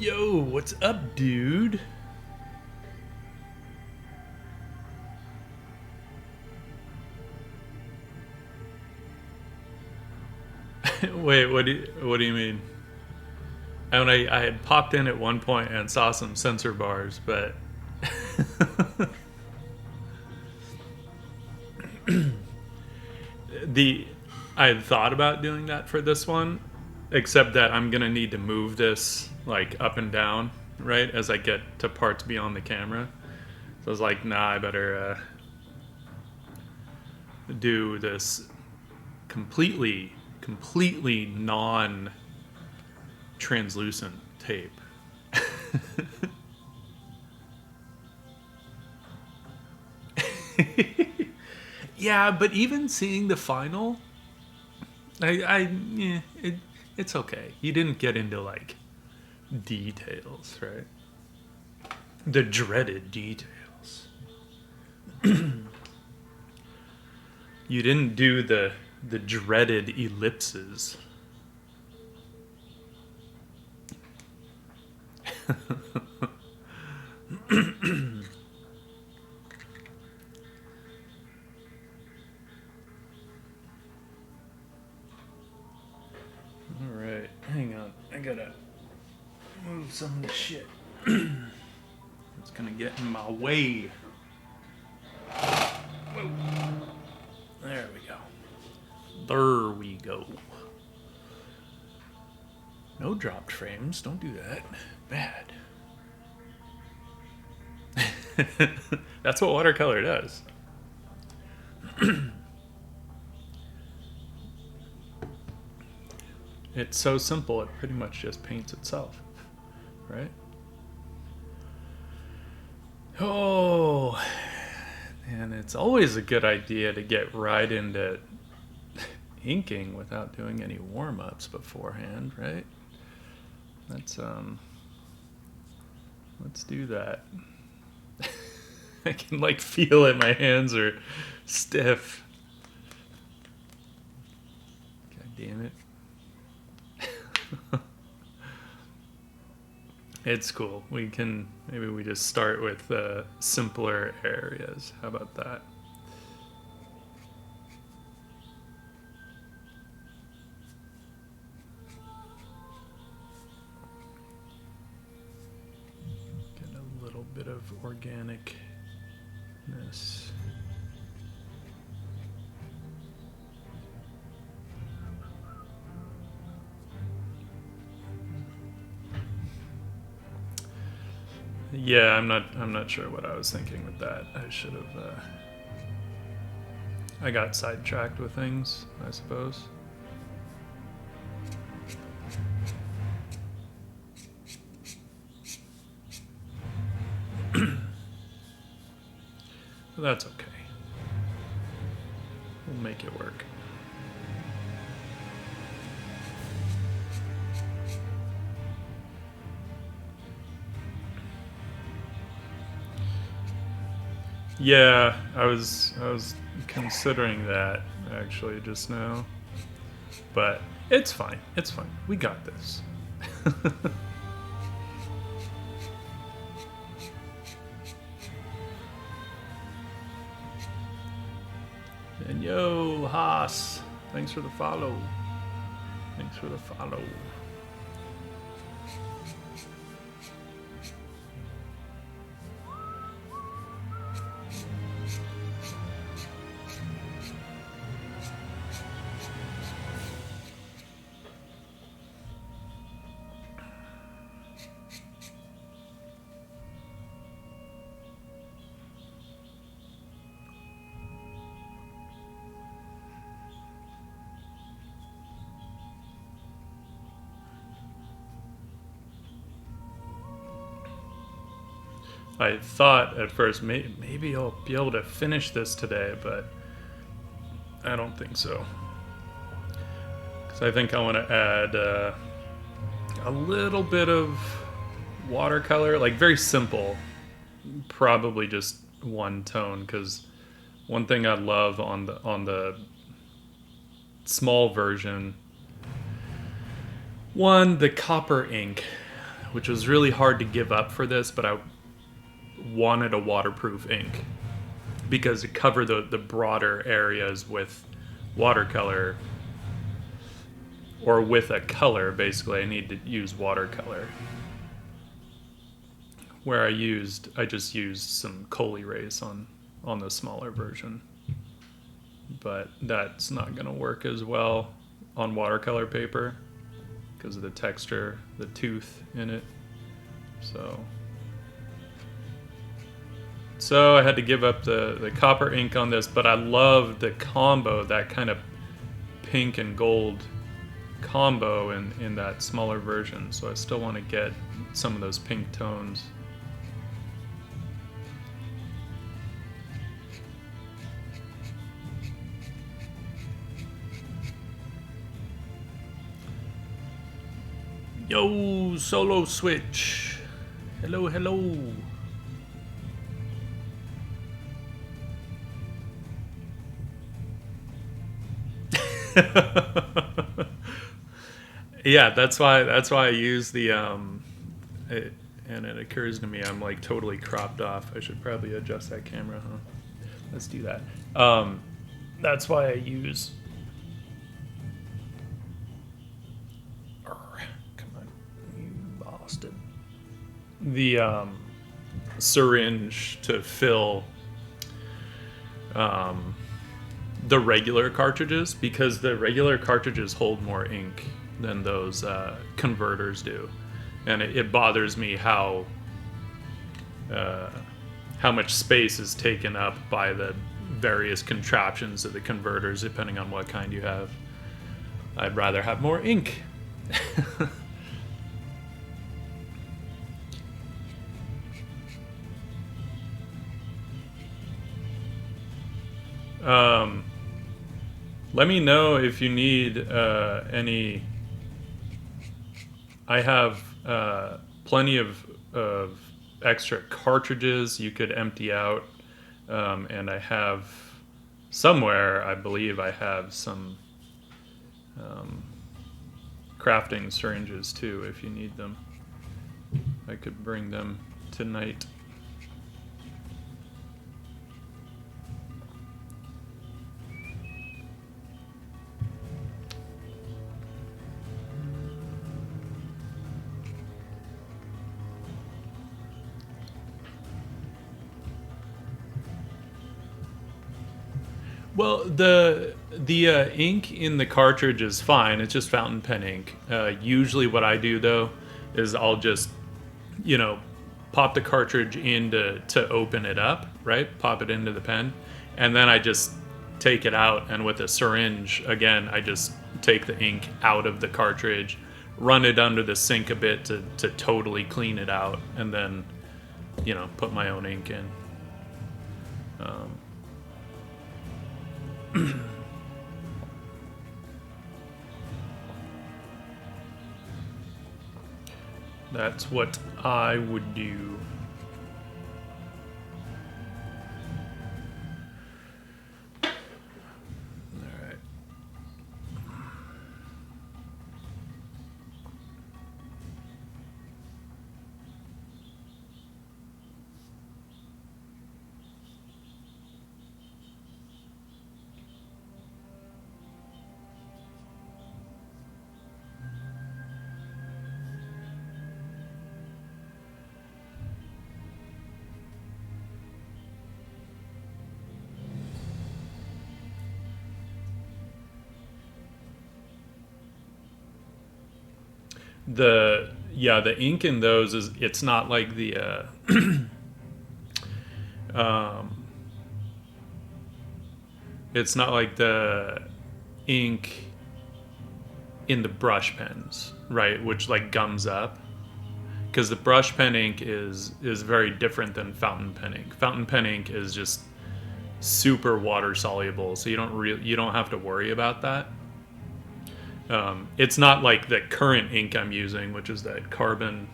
Yo, what's up, dude? Wait, what do you mean? I had popped in at one point and saw some sensor bars, but the I had thought about doing that for this one, except that I'm gonna need to move this like up and down, right, as I get to parts beyond the camera. So I was like, nah, I better do this completely non-translucent tape. Yeah, but even seeing the final, it's okay. You didn't get into like details, right? The dreaded details. You didn't do the dreaded ellipses. All right, hang on. I gotta move some of the shit. It's gonna get in my way. Whoa. There we go. There we go. No dropped frames. Don't do that. Bad. That's what watercolor does. It's so simple, it pretty much just paints itself, right? Oh, and it's always a good idea to get right into inking without doing any warm-ups beforehand, right? Let's do that. I can like feel it, my hands are stiff. God damn it. It's cool. Maybe we just start with simpler areas. How about that? Get a little bit of organicness. Yeah, I'm not sure what I was thinking with that. I should have. I got sidetracked with things, I suppose. But that's okay. We'll make it work. Yeah, I was considering that actually just now. But it's fine. It's fine. We got this. And yo, Haas, thanks for the follow. Thanks for the follow. I thought at first maybe I'll be able to finish this today, but I don't think so. Because I think I want to add a little bit of watercolor, like very simple, probably just one tone. Because one thing I love on the small version, one, the copper ink which was really hard to give up for this, but I wanted a waterproof ink because to cover the broader areas with watercolor, or with a color, basically, I need to use watercolor. Where I just used some coal erase on the smaller version. But that's not going to work as well on watercolor paper because of the texture, the tooth in it. So I had to give up the copper ink on this, but I love the combo, that kind of pink and gold combo in that smaller version. So I still want to get some of those pink tones. Yo, Solo Switch. Hello, hello. Yeah, that's why I use the and it occurs to me I'm like totally cropped off. I should probably adjust that camera, huh? Let's do that. That's why I use the syringe to fill the regular cartridges, because the regular cartridges hold more ink than those converters do, and it bothers me how much space is taken up by the various contraptions of the converters depending on what kind you have. I'd rather have more ink. Let me know if you need any. I have plenty of extra cartridges you could empty out, and I have somewhere, I believe I have some crafting syringes too if you need them. I could bring them tonight. Well, the ink in the cartridge is fine. It's just fountain pen ink. Usually what I do, though, is I'll just, pop the cartridge in to open it up, right? Pop it into the pen. And then I just take it out. And with a syringe, again, I just take the ink out of the cartridge, run it under the sink a bit to totally clean it out. And then, put my own ink in. That's what I would do. Alright. The ink in those it's not like the it's not like the ink in the brush pens, right, which like gums up, because the brush pen ink is very different than fountain pen ink. Fountain pen ink is just super water soluble, so you don't have to worry about that. It's not like the current ink I'm using, which is that carbon,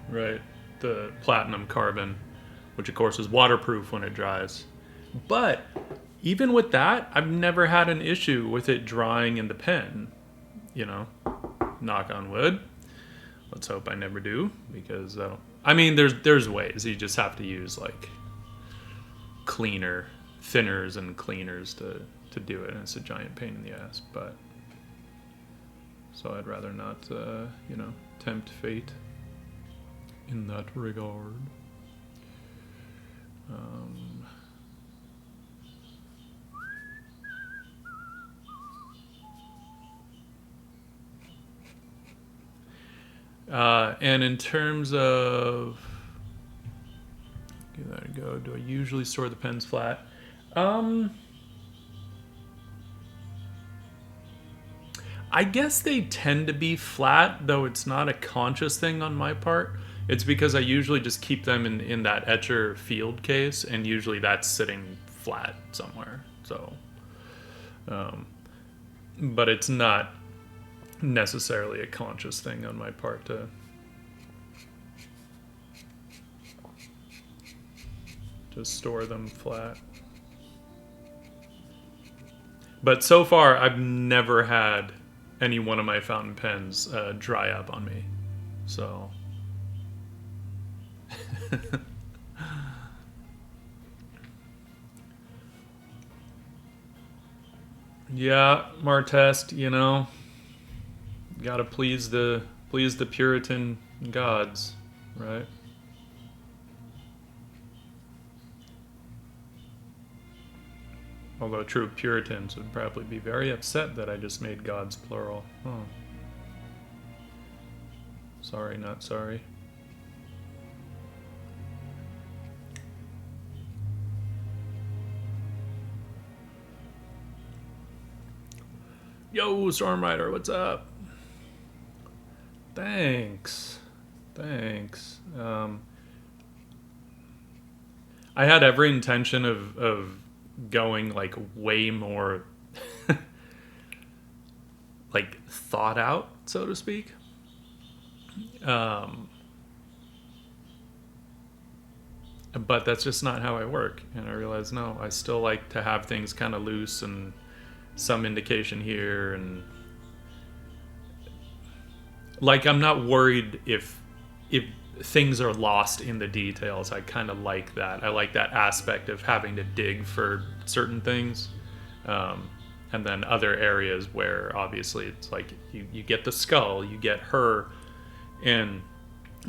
right? The platinum carbon, which of course is waterproof when it dries. But even with that, I've never had an issue with it drying in the pen, knock on wood. Let's hope I never do, because I don't. I mean, there's ways. You just have to use like thinners and cleaners to do it, and it's a giant pain in the ass. But so I'd rather not, tempt fate in that regard. And in terms of, give that a go. Do I usually store the pens flat? I guess they tend to be flat, though it's not a conscious thing on my part. It's because I usually just keep them in that etcher field case, and usually that's sitting flat somewhere. So, but it's not necessarily a conscious thing on my part to store them flat. But so far, I've never had any one of my fountain pens dry up on me. So yeah, Martest, gotta please the Puritan gods, right? Although true Puritans would probably be very upset that I just made gods plural. Oh. Sorry, not sorry. Yo, Stormrider, what's up? Thanks. I had every intention of going like way more like thought out, so to speak. But that's just not how I work, and I realized no, I still like to have things kind of loose and some indication here, and like I'm not worried if things are lost in the details. I kind of like that. I like that aspect of having to dig for certain things. And then other areas where obviously it's like you get the skull, you get her, and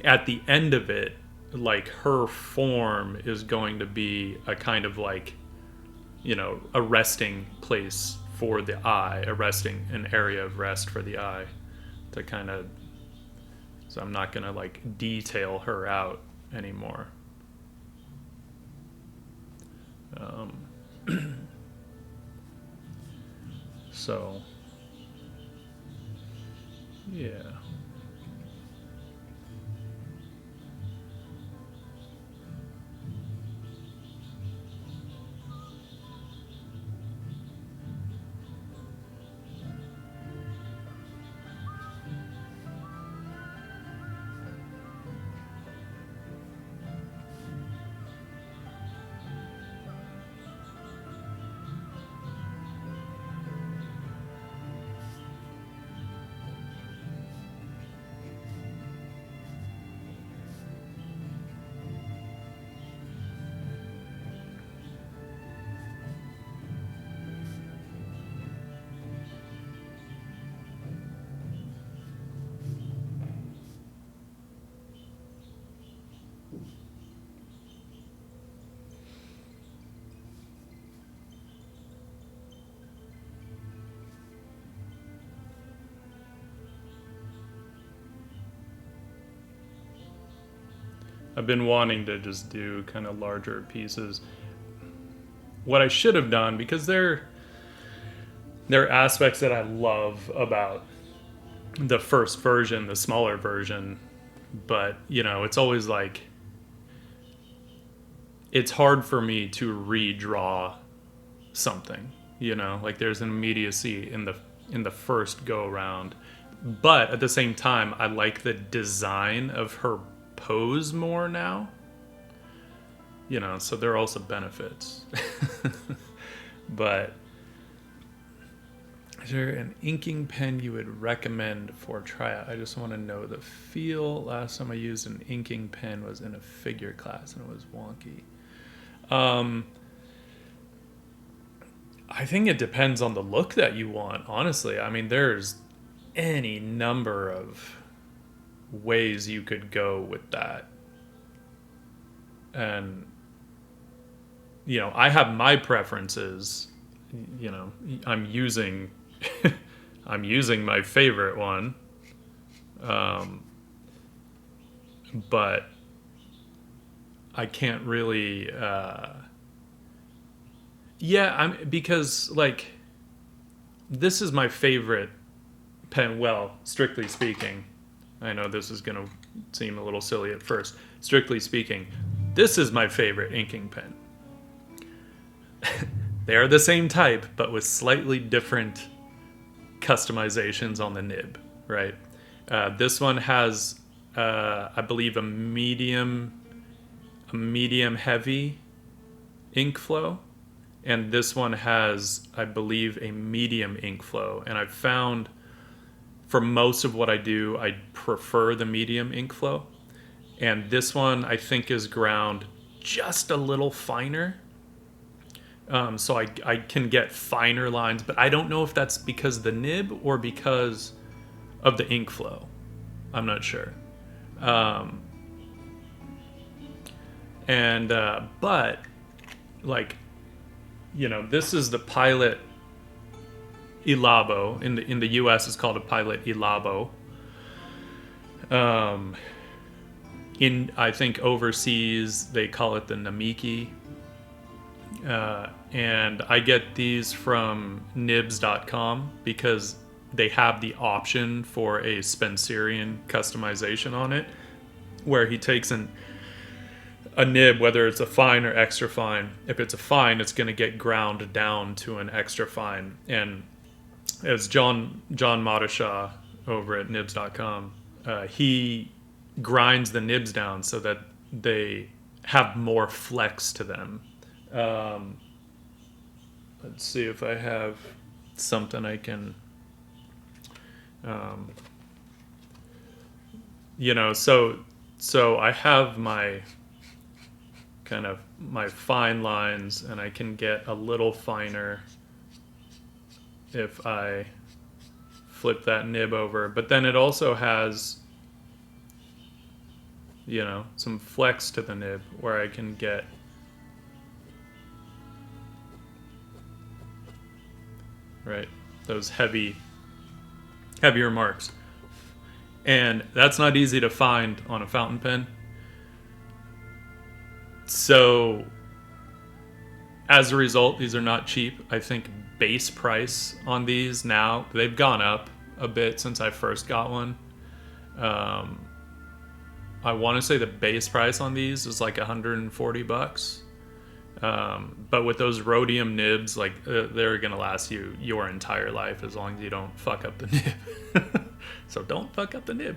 at the end of it, like her form is going to be a kind of like, a resting place for the eye, an area of rest for the eye to kind of. So I'm not going to like detail her out anymore. So, yeah. I've been wanting to just do kind of larger pieces. What I should have done, because there are aspects that I love about the first version, the smaller version, but it's always like it's hard for me to redraw something. Like there's an immediacy in the first go around, but at the same time, I like the design of her pose more now. So there are also benefits. But Is there an inking pen you would recommend for tryout? I just want to know the feel. Last time I used an inking pen was in a figure class and it was wonky. I think it depends on the look that you want, honestly. I mean, there's any number of ways you could go with that. And, I have my preferences. I'm using my favorite one. But I can't really because this is my favorite pen. Well, strictly speaking, I know this is going to seem a little silly at first. Strictly speaking, this is my favorite inking pen. They are the same type, but with slightly different customizations on the nib, right? This one has, I believe, a medium heavy ink flow. And this one has, I believe, a medium ink flow. And I've found for most of what I do, I prefer the medium ink flow. And this one, I think, is ground just a little finer. So I can get finer lines, but I don't know if that's because of the nib or because of the ink flow. I'm not sure. But this is the Pilot Elabo. In the US, it's called a Pilot Elabo. I think overseas they call it the Namiki. And I get these from nibs.com because they have the option for a Spencerian customization on it, where he takes a nib, whether it's a fine or extra fine. If it's a fine, it's going to get ground down to an extra fine. And as John Madashaw over at nibs.com, he grinds the nibs down so that they have more flex to them. Let's see if I have something I can, so I have my kind of my fine lines, and I can get a little finer if I flip that nib over. But then it also has, some flex to the nib where I can get those heavier marks. And that's not easy to find on a fountain pen. So as a result, these are not cheap. I think base price on these now, they've gone up a bit since I first got one. I want to say the base price on these is like $140. But with those rhodium nibs, they're going to last you your entire life as long as you don't fuck up the nib. So don't fuck up the nib.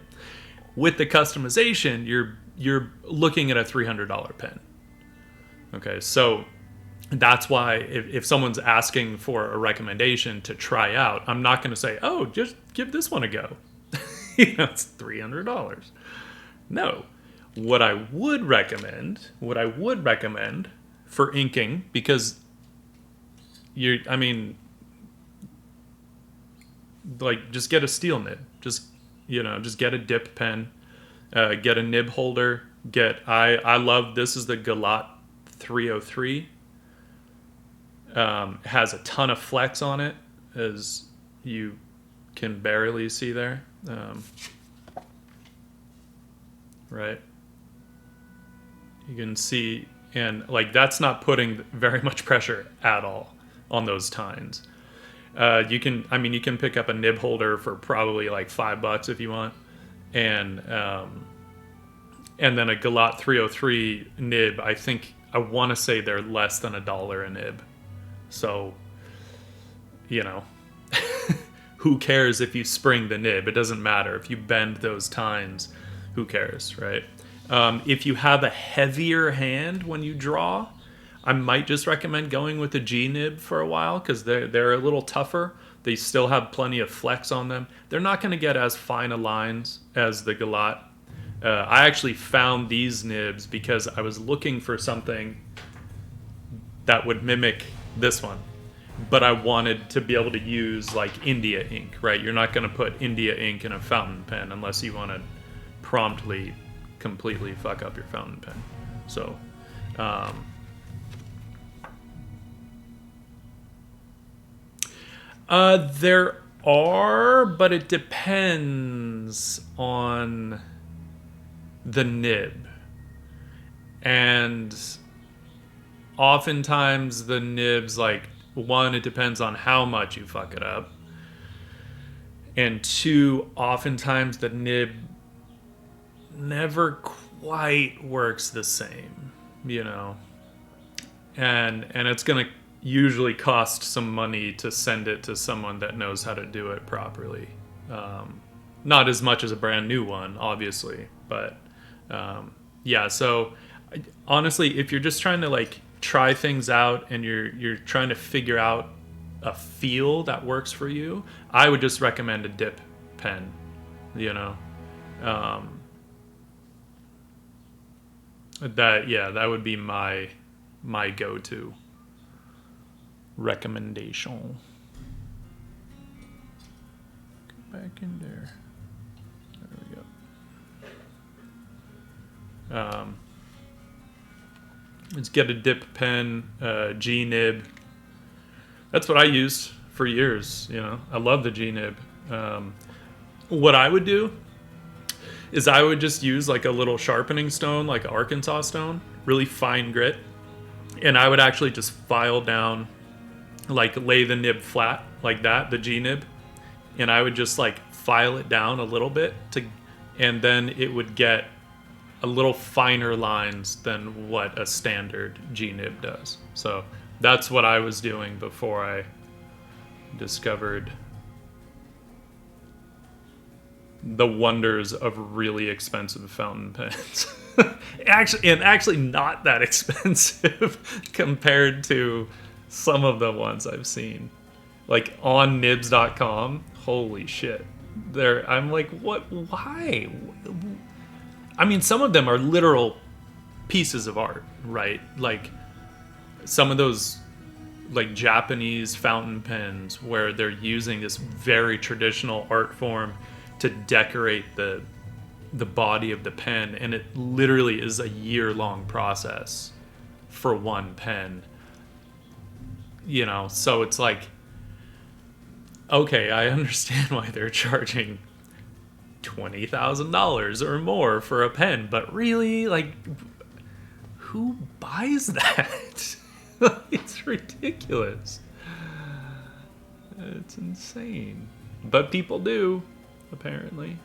With the customization, you're looking at a $300 pen. Okay, so that's why if someone's asking for a recommendation to try out, I'm not going to say, oh, just give this one a go. It's $300. No. What I would recommend for inking, because just get a steel nib. Just get a dip pen, get a nib holder. I love, this is the Gouache 303. Has a ton of flex on it, as you can barely see there. Right? You can see, and that's not putting very much pressure at all on those tines. You can pick up a nib holder for probably $5 if you want, and then a Gouache 303 nib. I want to say they're less than $1 a nib. So, who cares if you spring the nib? It doesn't matter if you bend those tines. Who cares, right? If you have a heavier hand when you draw, I might just recommend going with a G nib for a while, because they're a little tougher. They still have plenty of flex on them. They're not going to get as fine a lines as the Gouache. I actually found these nibs because I was looking for something that would mimic this one, but I wanted to be able to use like India ink, right? You're not going to put India ink in a fountain pen unless you want to promptly completely fuck up your fountain pen. So there are, but it depends on the nib. And oftentimes the nibs, like, one, it depends on how much you fuck it up. And two, oftentimes the nib never quite works the same, you know. And it's going to usually cost some money to send it to someone that knows how to do it properly. Not as much as a brand new one, obviously, but yeah. So honestly, if you're just trying to like try things out and you're trying to figure out a feel that works for you, I would just recommend a dip pen, you know. That would be my go-to recommendation. Go back in there. There we go. Let's get a dip pen, G nib. That's what I used for years. You know, I love the G nib. What I would do is I would just use like a little sharpening stone, like an Arkansas stone, really fine grit, and I would actually just file down, like lay the nib flat like that, the G nib, and I would just like file it down a little bit and then it would get a little finer lines than what a standard G nib does. So that's what I was doing before I discovered the wonders of really expensive fountain pens. actually not that expensive compared to some of the ones I've seen. Like on nibs.com, holy shit. I'm like, what? Why? I mean, some of them are literal pieces of art, right? Like some of those like Japanese fountain pens where they're using this very traditional art form to decorate the body of the pen, and it literally is a year-long process for one pen, you know. So it's like, okay, I understand why they're charging $20,000 or more for a pen, but really, like, who buys that? It's ridiculous. It's insane, but people do, apparently.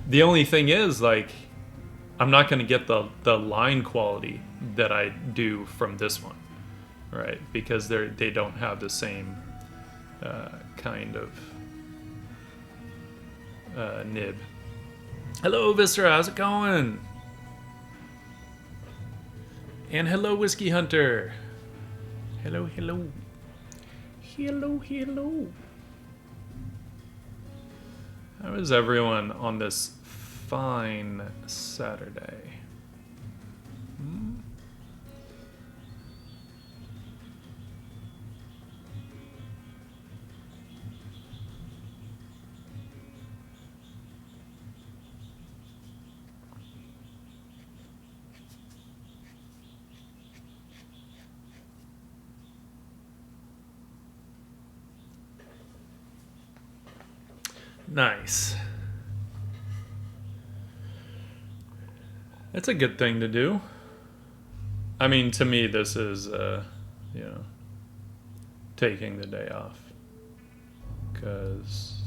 The only thing is, like, I'm not going to get the line quality that I do from this one, right? Because they don't have the same kind of nib. Hello, Viscera, how's it going? And hello, Whiskey Hunter. Hello, hello. Hello, hello. How is everyone on this fine Saturday? Nice. That's a good thing to do. I mean, to me, this is, taking the day off. Because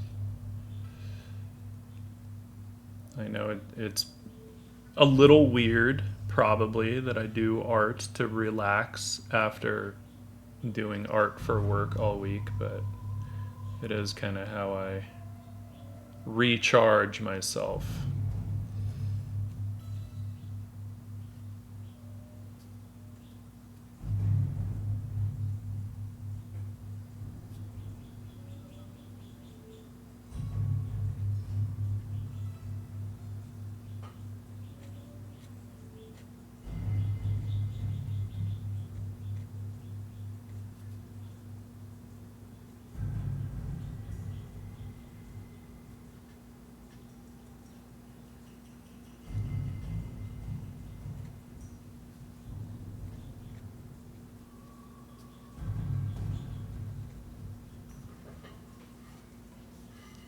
I know it's a little weird, probably, that I do art to relax after doing art for work all week, but it is kind of how I recharge myself.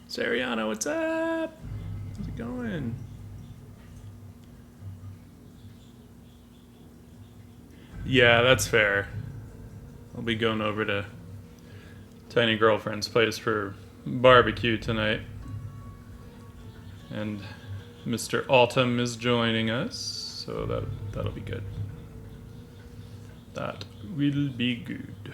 Sariana, what's up? How's it going? Yeah, that's fair. I'll be going over to Tiny Girlfriend's place for barbecue tonight. And Mr. Autumn is joining us, so that'll be good. That will be good.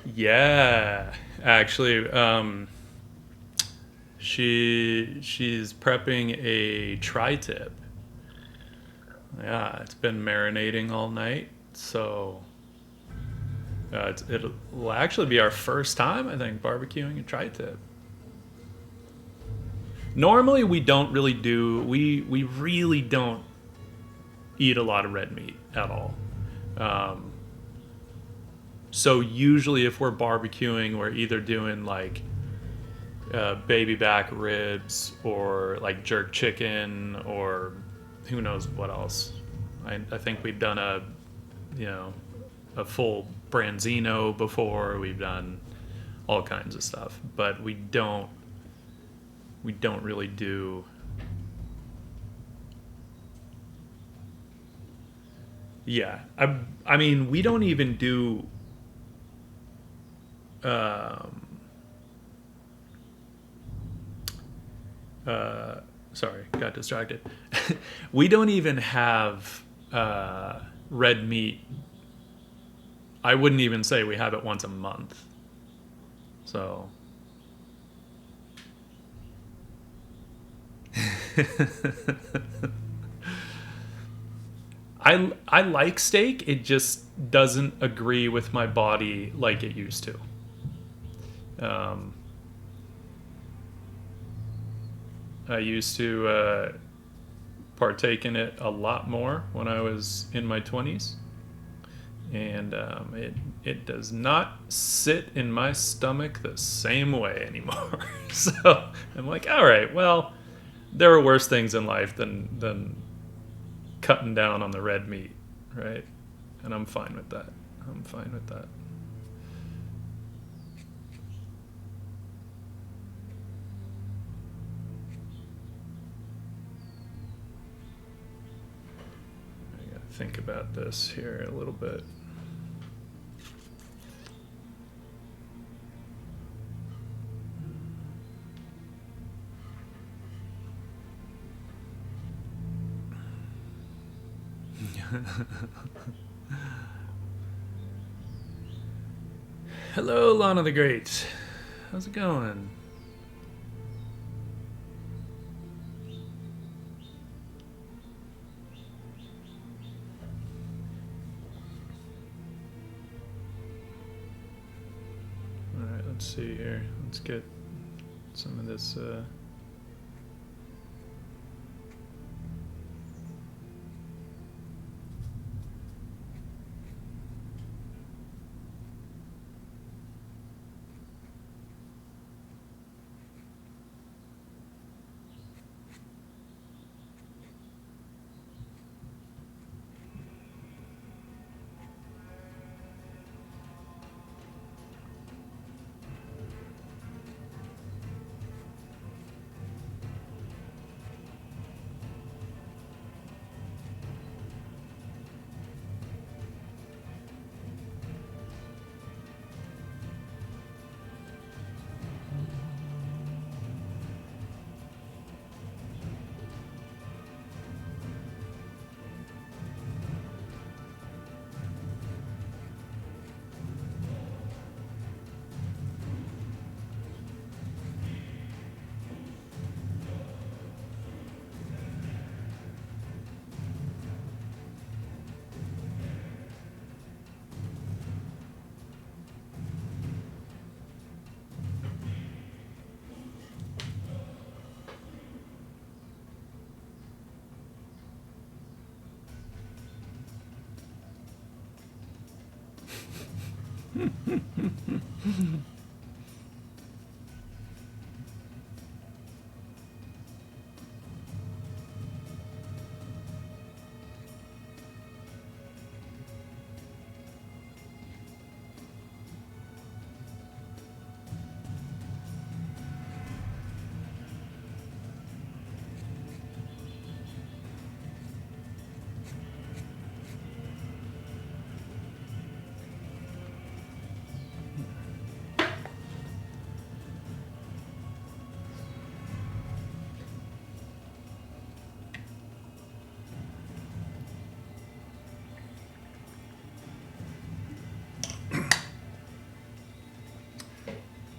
Yeah, actually, she's prepping a tri-tip. Yeah, it's been marinating all night, so it'll actually be our first time, I think, barbecuing a tri-tip. Normally, we don't really do we really don't eat a lot of red meat at all. Um, so usually, if we're barbecuing, we're either doing like baby back ribs or like jerk chicken or who knows what else. I think we've done you know a full branzino before. We've done all kinds of stuff, but we don't really do. Yeah, I mean we don't even do. Um, uh, Sorry, got distracted. We don't even have red meat. I wouldn't even say we have it once a month. So I like steak. It just doesn't agree with my body like it used to. Um, I used to partake in it a lot more when I was in my 20s, and it does not sit in my stomach the same way anymore. So I'm like, all right, well, there are worse things in life than cutting down on the red meat, right? And I'm fine with that. I'm fine with that. I gotta think about this here a little bit. Hello, Lana the Great. How's it going? All right, let's see here. Let's get some of this.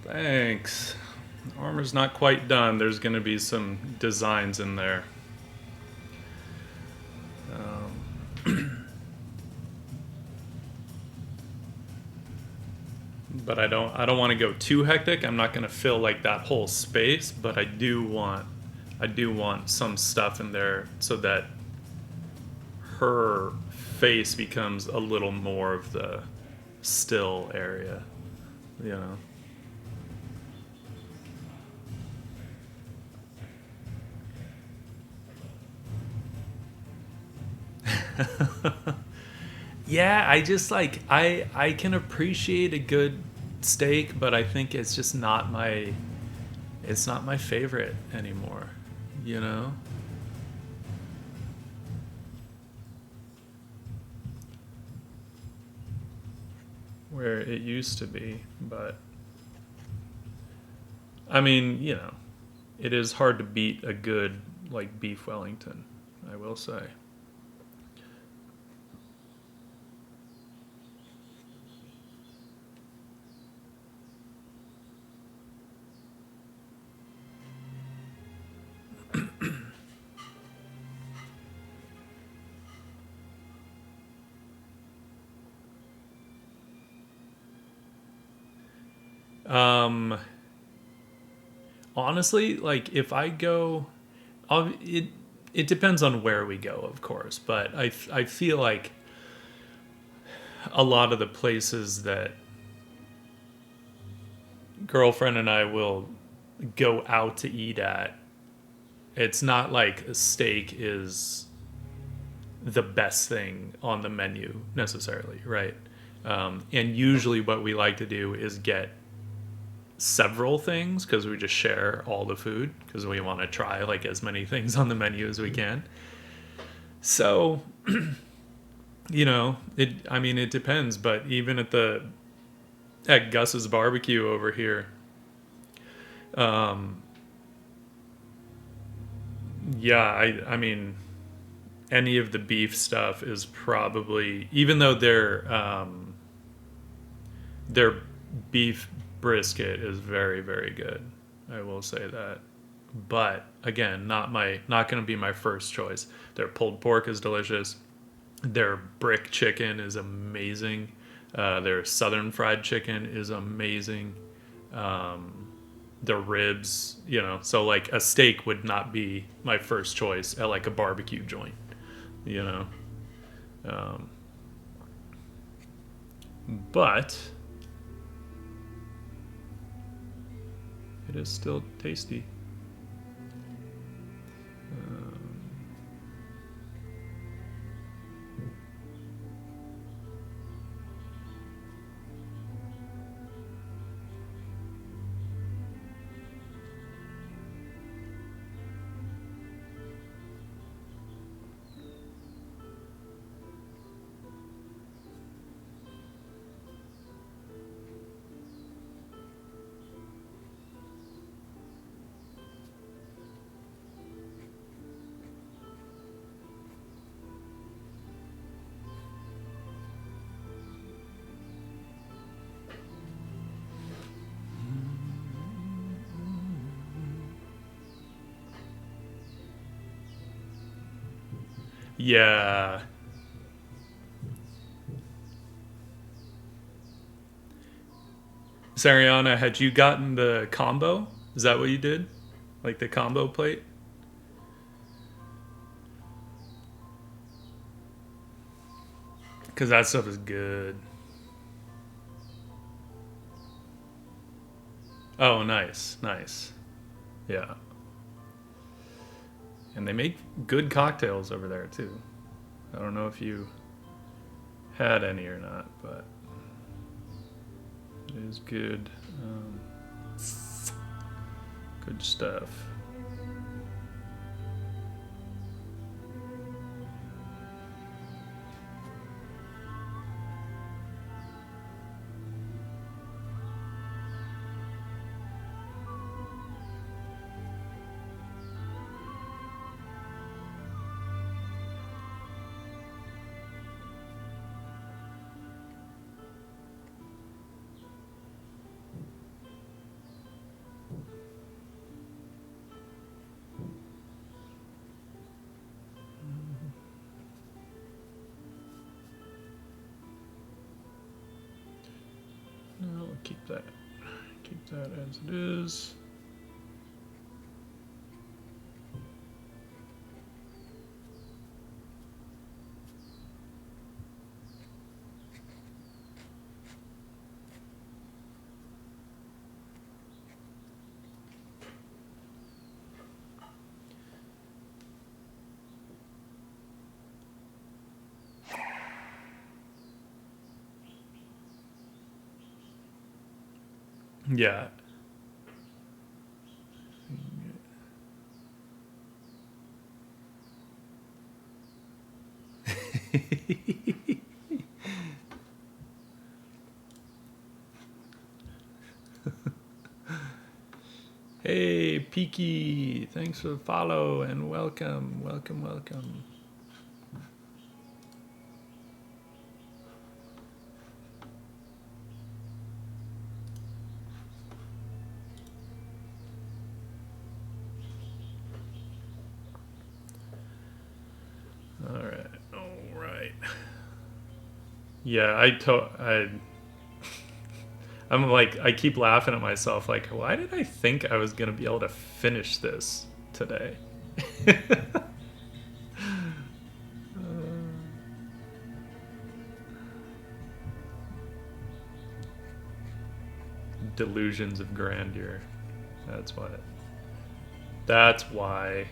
Thanks. Armor's not quite done. There's going to be some designs in there. But I don't want to go too hectic. I'm not going to fill like that whole space, but I do want some stuff in there so that her face becomes a little more of the still area, you know. Yeah, I just like I can appreciate a good steak, but I think it's not my favorite anymore, you know? Where it used to be, but I mean, you know, it is hard to beat a good like beef Wellington, I will say. Um, Honestly, like if I go, it depends on where we go, of course. But I feel like a lot of the places that girlfriend and I will go out to eat at, it's not like a steak is the best thing on the menu necessarily, right? And usually, what we like to do is get several things because we just share all the food because we want to try like as many things on the menu as we can. So, you know, I mean, it depends. But even at Gus's barbecue over here, um, yeah, I mean, any of the beef stuff is probably, even though their beef brisket is very very good. I will say that. But again, not going to be my first choice. Their pulled pork is delicious. Their brick chicken is amazing. Their southern fried chicken is amazing. The ribs, you know, so like a steak would not be my first choice at like a barbecue joint, you know. Um, but it is still tasty. Yeah. Sariana, had you gotten the combo? Is that what you did? Like the combo plate? Because that stuff is good. Oh, nice, nice. Yeah. And they make good cocktails over there too. I don't know if you had any or not, but it is good. Good stuff. No, we'll keep that as it is. Yeah. Hey, Peaky, thanks for the follow and welcome, welcome, welcome. All right. Yeah, I'm like, I keep laughing at myself. Like, why did I think I was gonna be able to finish this today? Delusions of grandeur. That's why. That's why.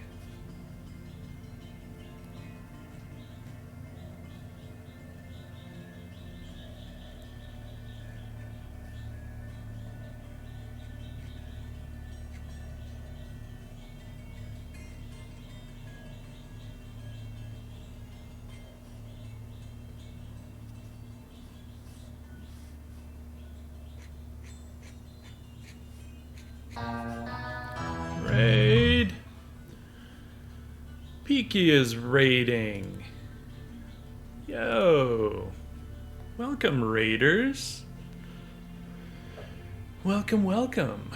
Raid. Peaky is raiding. Yo. Welcome, raiders. Welcome, welcome.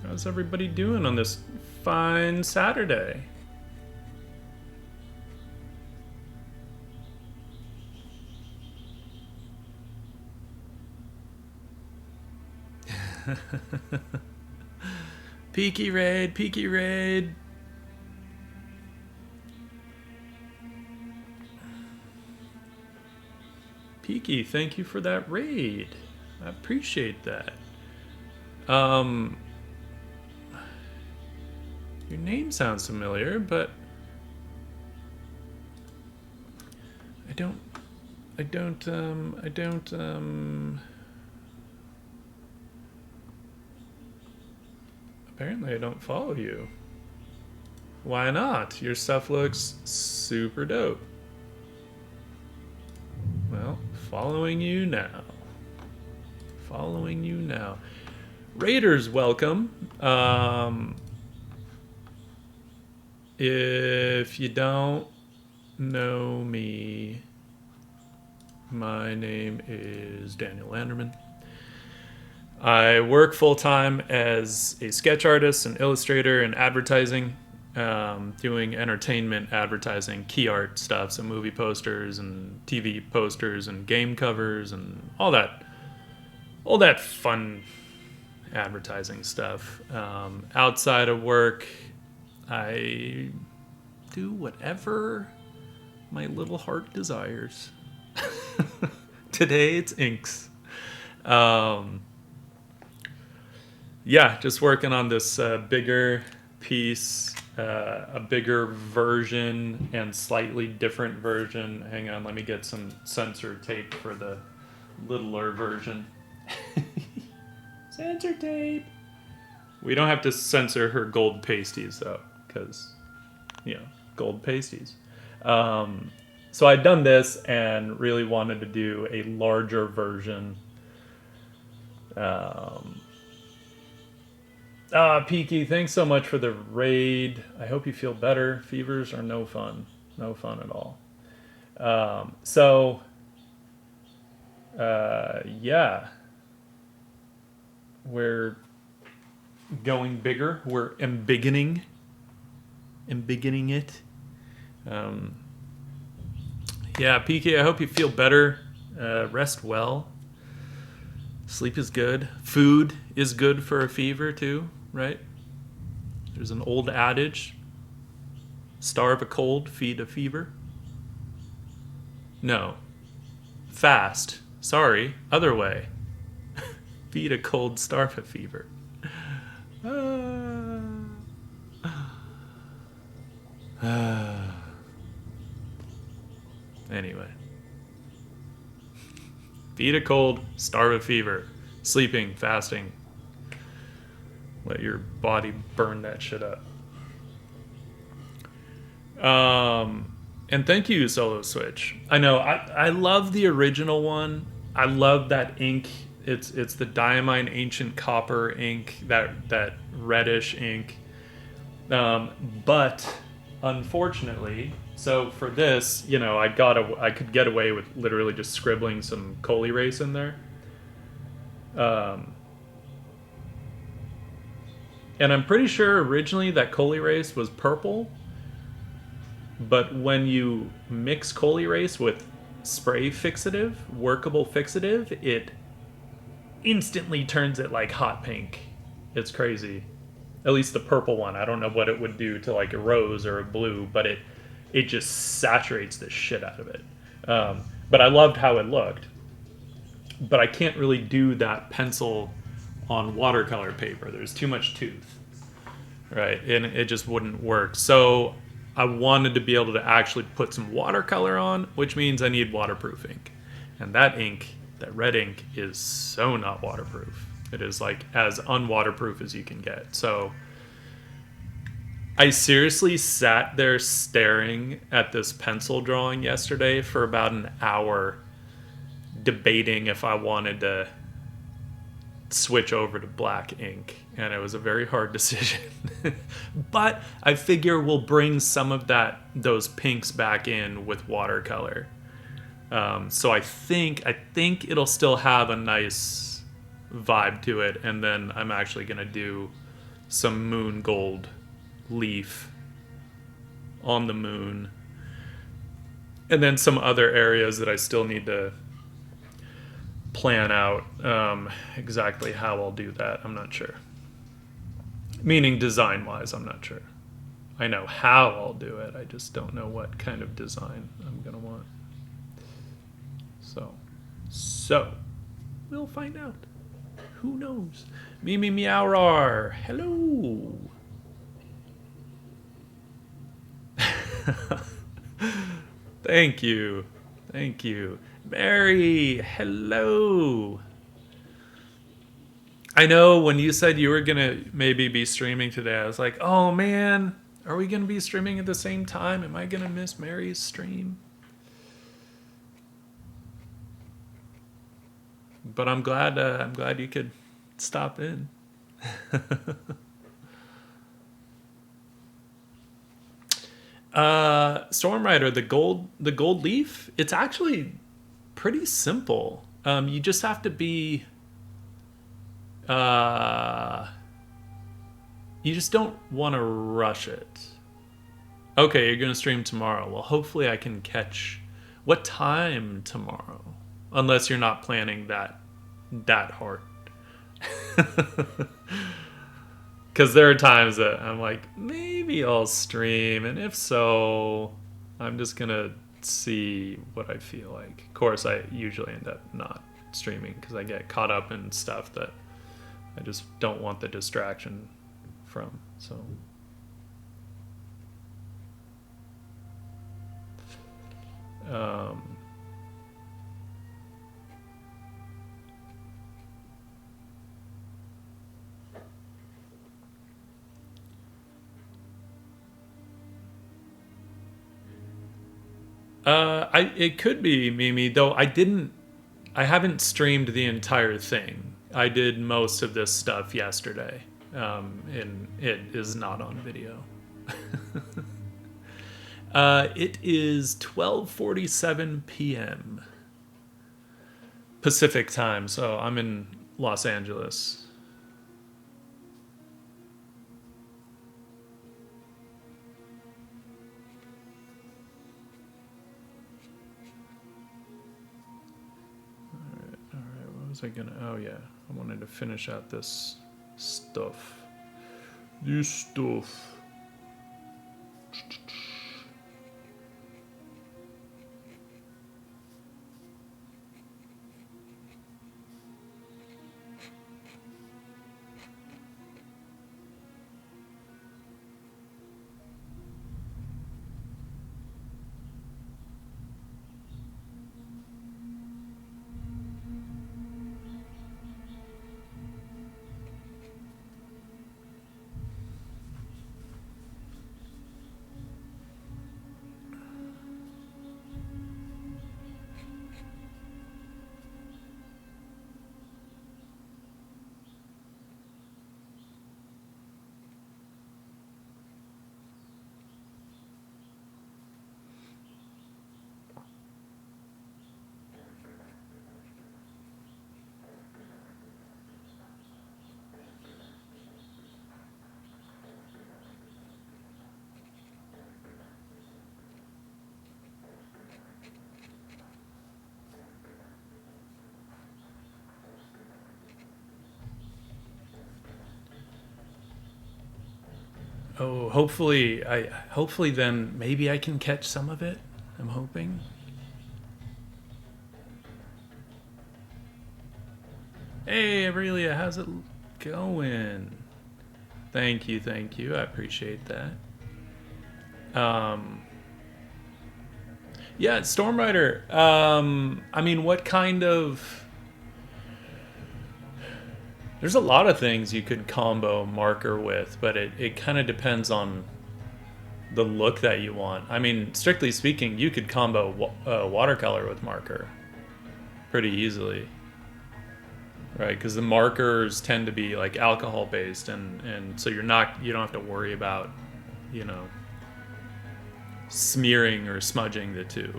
How's everybody doing on this fine Saturday? Peaky raid, Peaky raid. Peaky, thank you for that raid. I appreciate that. Your name sounds familiar, but I don't apparently I don't follow you. Why not? Your stuff looks super dope. Well, following you now. Following you now. Raiders, welcome. If you don't know me, my name is Daniel Landerman. I work full-time as a sketch artist, an illustrator, and advertising, doing entertainment advertising, key art stuff, so movie posters and TV posters and game covers and all that fun advertising stuff. Outside of work, I do whatever my little heart desires. Today it's inks. Um, yeah, just working on this bigger piece, a bigger version and slightly different version. Hang on, let me get some censor tape for the littler version. Censor tape. We don't have to censor her gold pasties though, because, gold pasties. So I'd done this and really wanted to do a larger version. Peaky, thanks so much for the raid. I hope you feel better. Fevers are no fun. No fun at all. Yeah. We're going bigger. We're embiggening it. Yeah, Peaky, I hope you feel better. Rest well. Sleep is good. Food is good for a fever too, right? There's an old adage. Starve a cold, feed a fever. No. Fast. Sorry, other way. Feed a cold, starve a fever. Anyway. Feed a cold, starve a fever. Sleeping, fasting. Let your body burn that shit up. And thank you, Solo Switch. I know, I love the original one. I love that ink. It's the Diamine Ancient Copper ink, that reddish ink. But unfortunately, so for this, I could get away with literally just scribbling some coal erase in there. And I'm pretty sure originally that coal erase was purple, but when you mix coal erase with spray fixative, workable fixative, it instantly turns it like hot pink. It's crazy. At least the purple one. I don't know what it would do to like a rose or a blue, but it just saturates the shit out of it. But I loved how it looked. But I can't really do that pencil on watercolor paper. There's too much tooth, right? And it just wouldn't work. So I wanted to be able to actually put some watercolor on, which means I need waterproof ink. And that ink, that red ink, is so not waterproof. It is like as unwaterproof as you can get. So I seriously sat there staring at this pencil drawing yesterday for about an hour, debating if I wanted to switch over to black ink, and it was a very hard decision. But I figure we'll bring some of those pinks back in with watercolor. So I think it'll still have a nice vibe to it, and then I'm actually gonna do some moon gold leaf on the moon, and then some other areas that I still need to plan out exactly how I'll do that. I'm not sure. Meaning design wise, I'm not sure. I know how I'll do it, I just don't know what kind of design I'm gonna want. So we'll find out. Who knows? Mimi Meowrar, hello. Thank you. Mary, hello. I know when you said you were gonna maybe be streaming today, I was like, oh man, are we gonna be streaming at the same time? Am I gonna miss Mary's stream? But I'm glad you could stop in. Stormrider, the gold leaf, it's actually pretty simple. You just have to be you just don't want to rush it. Okay, you're gonna stream tomorrow. Well, hopefully I can catch what time tomorrow, unless you're not planning that hard. Because there are times that I'm like, maybe I'll stream, and if so, I'm just gonna see what I feel like. Of course, I usually end up not streaming because I get caught up in stuff that I just don't want the distraction from. So it could be Mimi, though I haven't streamed the entire thing. I did most of this stuff yesterday, and it is not on video. It is 12:47 p.m. Pacific time, so I'm in Los Angeles. All right. What was I gonna? Oh yeah, I wanted to finish out this stuff. This stuff. Oh, hopefully then maybe I can catch some of it. I'm hoping. Hey, Aurelia, how's it going? Thank you. I appreciate that. Yeah, Stormrider. I mean, what kind of... There's a lot of things you could combo marker with, but it kind of depends on the look that you want. I mean, strictly speaking, you could combo watercolor with marker pretty easily, right? Because the markers tend to be like alcohol based, and so you don't have to worry about, you know, smearing or smudging the two.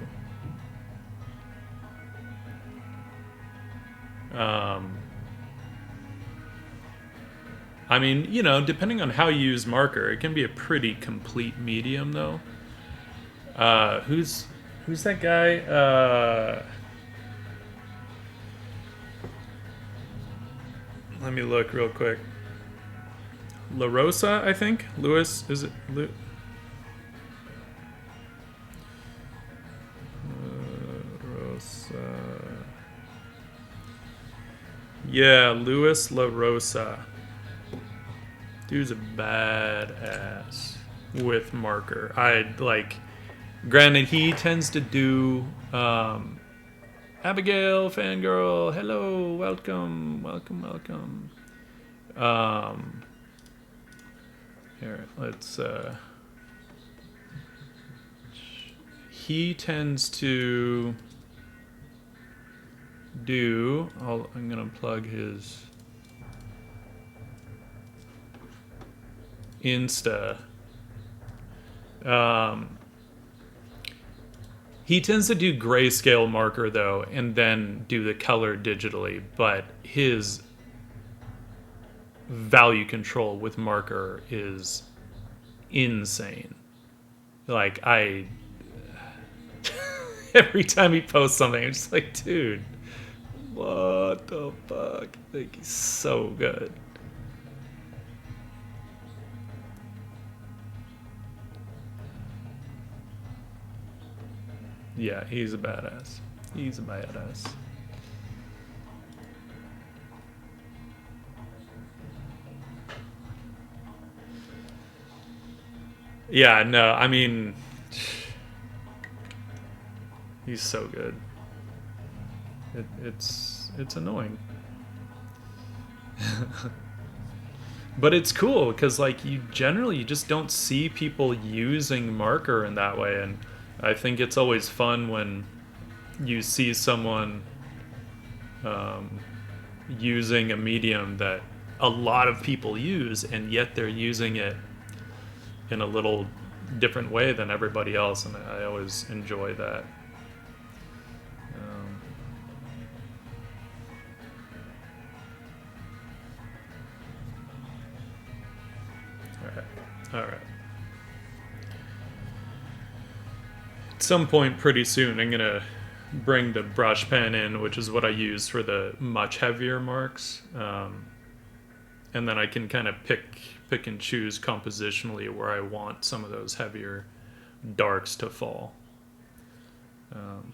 I mean, you know, depending on how you use marker, it can be a pretty complete medium, though. Who's that guy? Let me look real quick. La Rosa, I think. Louis, is it? Rosa. Yeah, Louis La Rosa. Dude's a badass with marker. Granted, he tends to do Abigail, fangirl, hello, welcome. Here, let's he tends to do, I'm gonna plug his Insta. He tends to do grayscale marker though, and then do the color digitally, but his value control with marker is insane. Like, every time he posts something, I'm just like, dude, what the fuck? Like, he's so good. Yeah, he's a badass. Yeah, no, I mean, he's so good. It's annoying. But it's cool because like you just don't see people using marker in that way, and I think it's always fun when you see someone um, using a medium that a lot of people use, and yet they're using it in a little different way than everybody else, and I always enjoy that. Um, all right, all right. At some point, pretty soon, I'm gonna bring the brush pen in, which is what I use for the much heavier marks, and then I can kind of pick and choose compositionally where I want some of those heavier darks to fall. Um,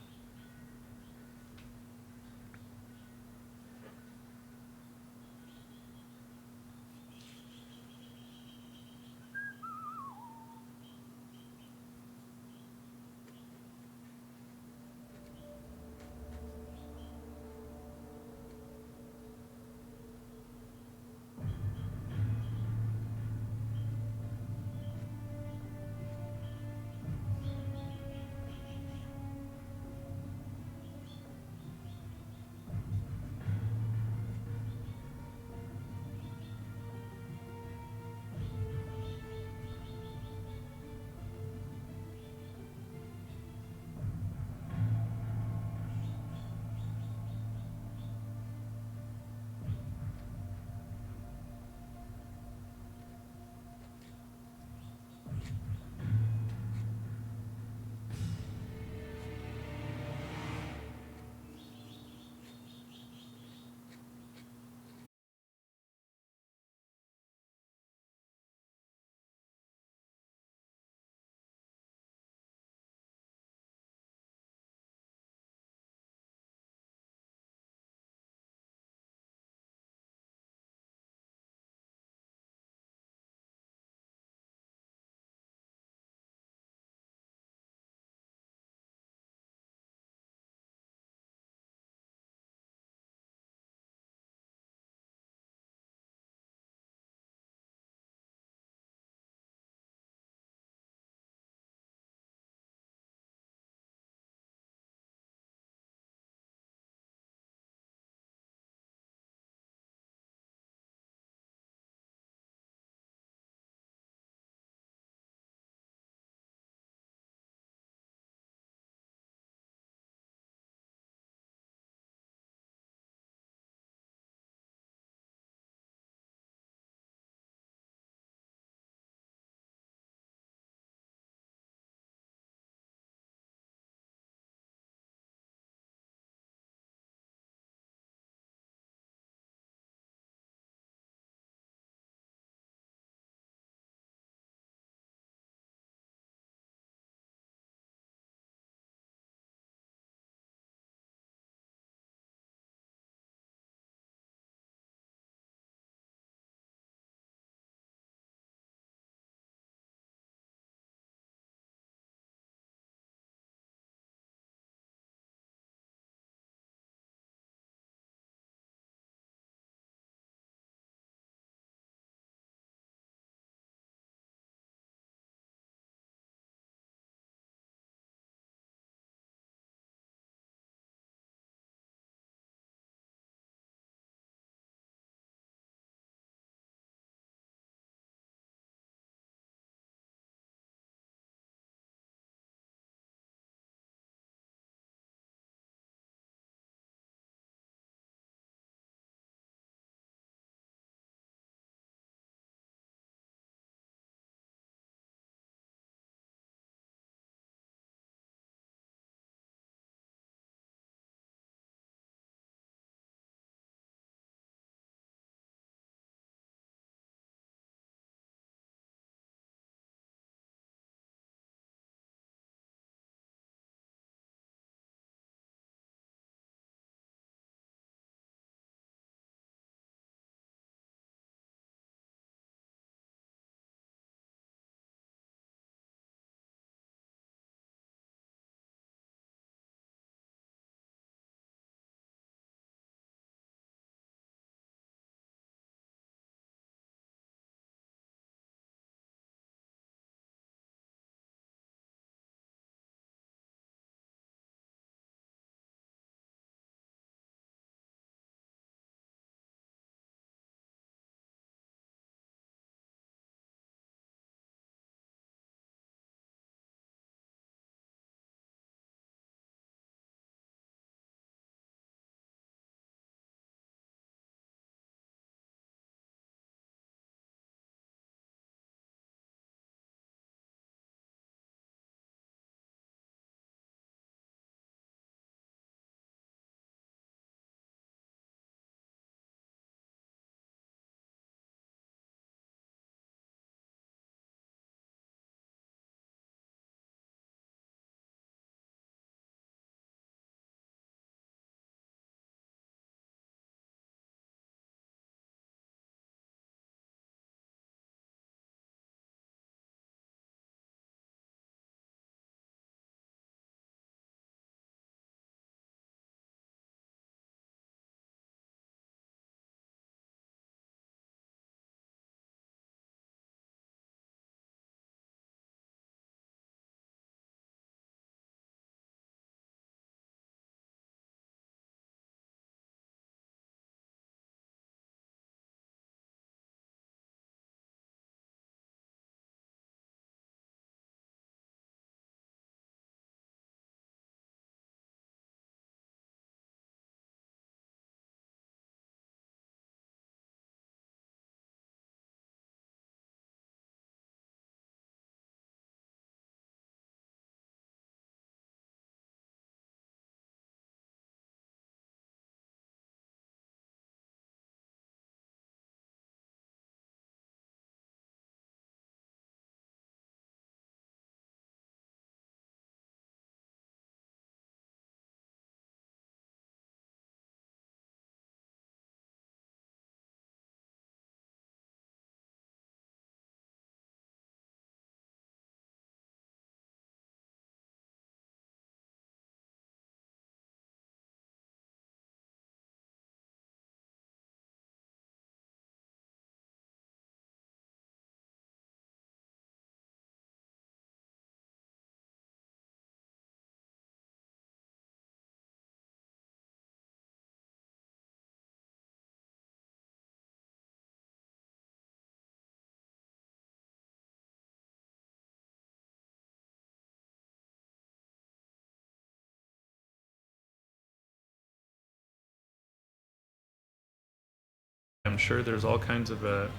I'm sure there's all kinds of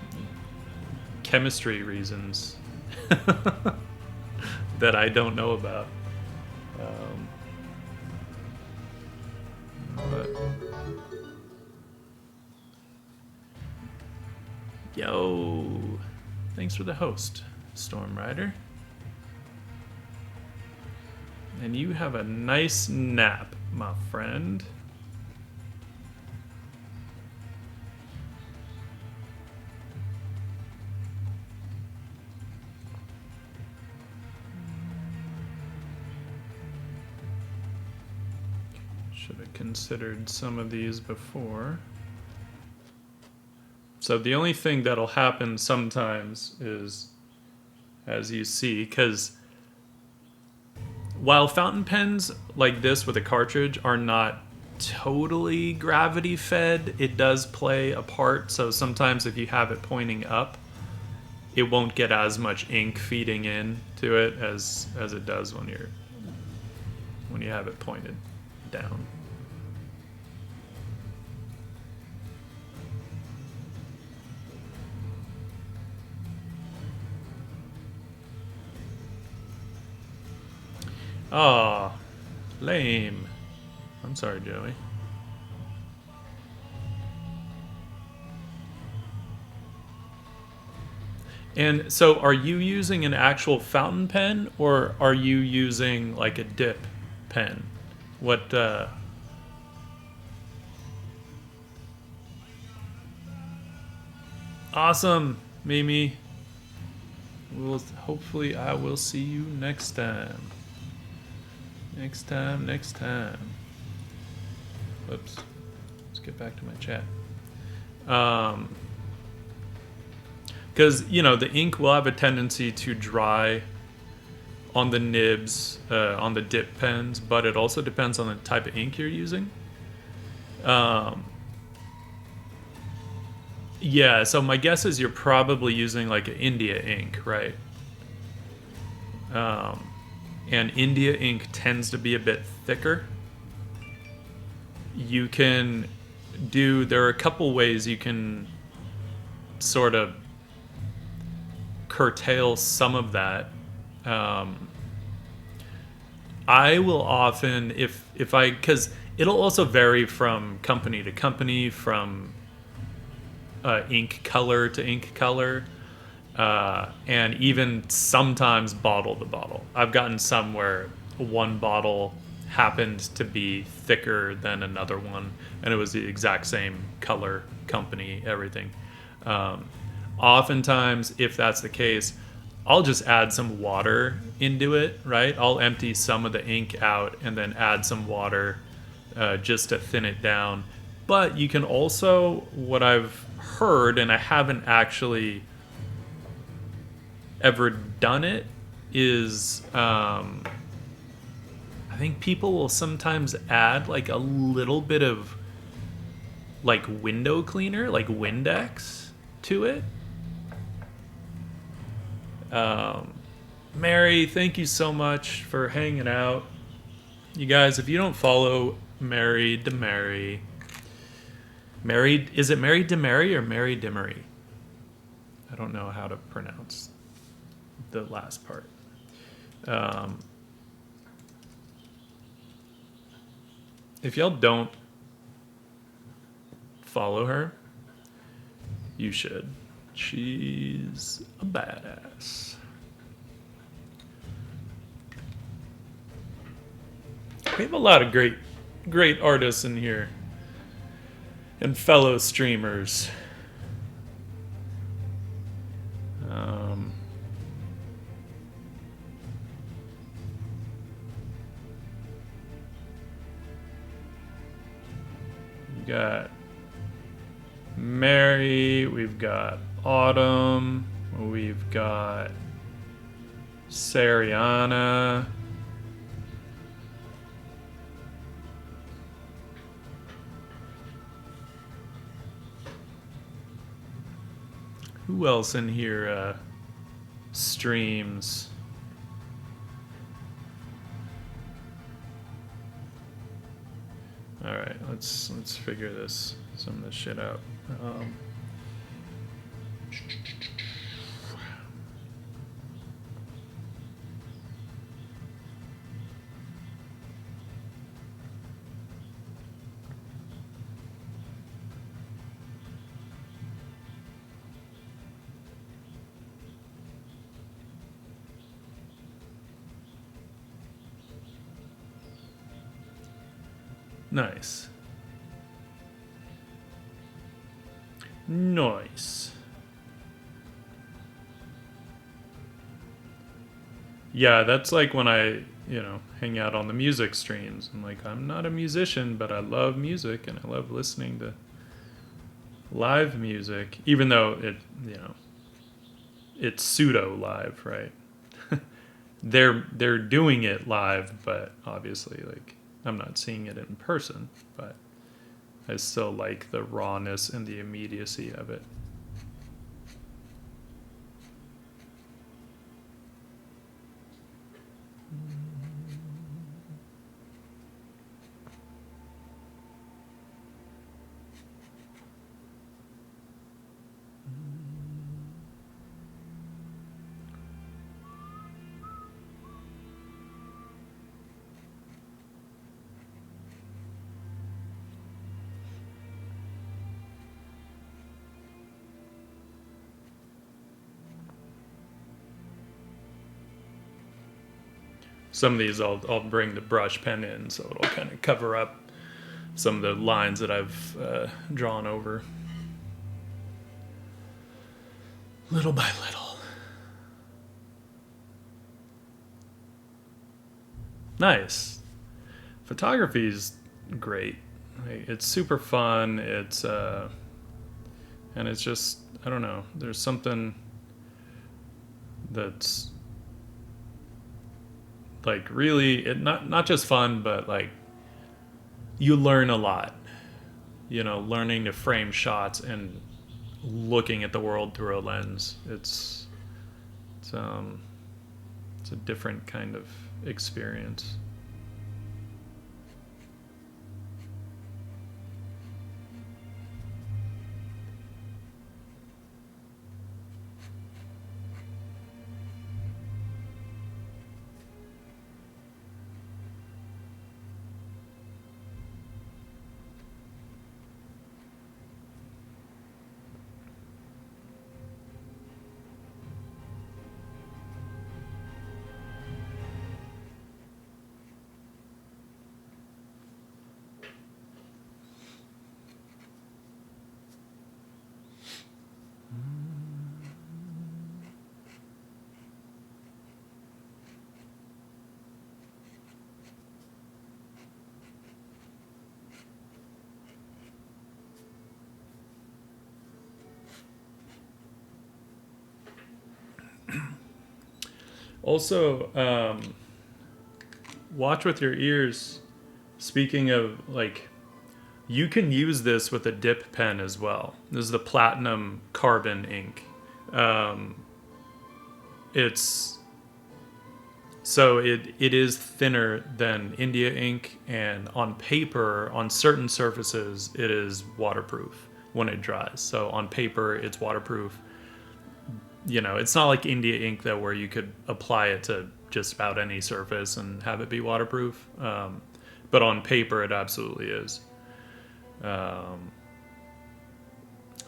chemistry reasons that I don't know about. But yo, thanks for the host, Storm Rider. And you have a nice nap, my friend. Should have considered some of these before. So the only thing that'll happen sometimes is, as you see, because while fountain pens like this with a cartridge are not totally gravity fed, it does play a part. So sometimes if you have it pointing up, it won't get as much ink feeding in to it as it does when you have it pointed down. Aw, lame. I'm sorry, Joey. And so are you using an actual fountain pen or are you using like a dip pen? What, Awesome, Mimi. Hopefully I will see you next time. Next time. Whoops. Let's get back to my chat. Because, the ink will have a tendency to dry on the nibs, on the dip pens, but it also depends on the type of ink you're using. Yeah, so my guess is you're probably using like an India ink, right? And India ink tends to be a bit thicker. There are a couple ways you can sort of curtail some of that. I will often, because it'll also vary from company to company, from ink color to ink color. And even sometimes bottle to bottle. I've gotten some where one bottle happened to be thicker than another one, and it was the exact same color, company, everything. Oftentimes, if that's the case, I'll just add some water into it, right? I'll empty some of the ink out and then add some water just to thin it down. But you can also, what I've heard, and I haven't actually ever done it, is I think people will sometimes add like a little bit of like window cleaner, like Windex, to it. Mary, thank you so much for hanging out. You guys, if you don't follow Mary DeMary, is it Mary DeMary or Mary DeMary? I don't know how to pronounce the last part. If y'all don't follow her, you should. She's a badass. We have a lot of great artists in here and fellow streamers. We got Mary, we've got Autumn, we've got Sariana. Who else in here streams? All right, let's figure some of this shit out. Nice. Nice. Yeah, that's like when I, hang out on the music streams. I'm like, I'm not a musician, but I love music and I love listening to live music, even though it's pseudo live, right? They're doing it live, but obviously, like, I'm not seeing it in person, but I still like the rawness and the immediacy of it. Some of these I'll bring the brush pen in, so it'll kind of cover up some of the lines that I've drawn over little by little. Nice. Photography is great. It's super fun. And it's just, I don't know. There's something that's like really not just fun, but like you learn a lot. Learning to frame shots and looking at the world through a lens. It's a different kind of experience. Also, watch with your ears. Speaking of, like, you can use this with a dip pen as well. This is the platinum carbon ink. It's so it is thinner than India ink, and on paper, on certain surfaces, it is waterproof when it dries. So on paper, it's waterproof. It's not like India ink though, where you could apply it to just about any surface and have it be waterproof. But on paper, it absolutely is.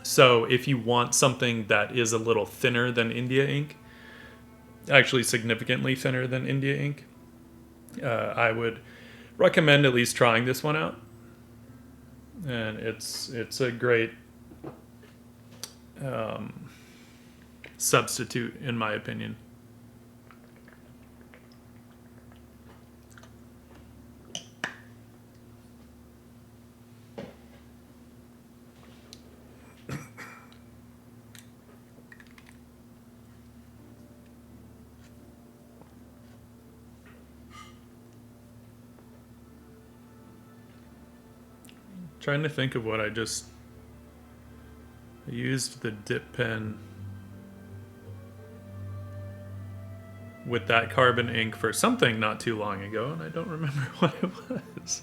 So if you want something that is a little thinner than India ink, actually significantly thinner than India ink, I would recommend at least trying this one out. And it's a great substitute, in my opinion. Trying to think of what I used the dip pen with that carbon ink for something not too long ago, and I don't remember what it was.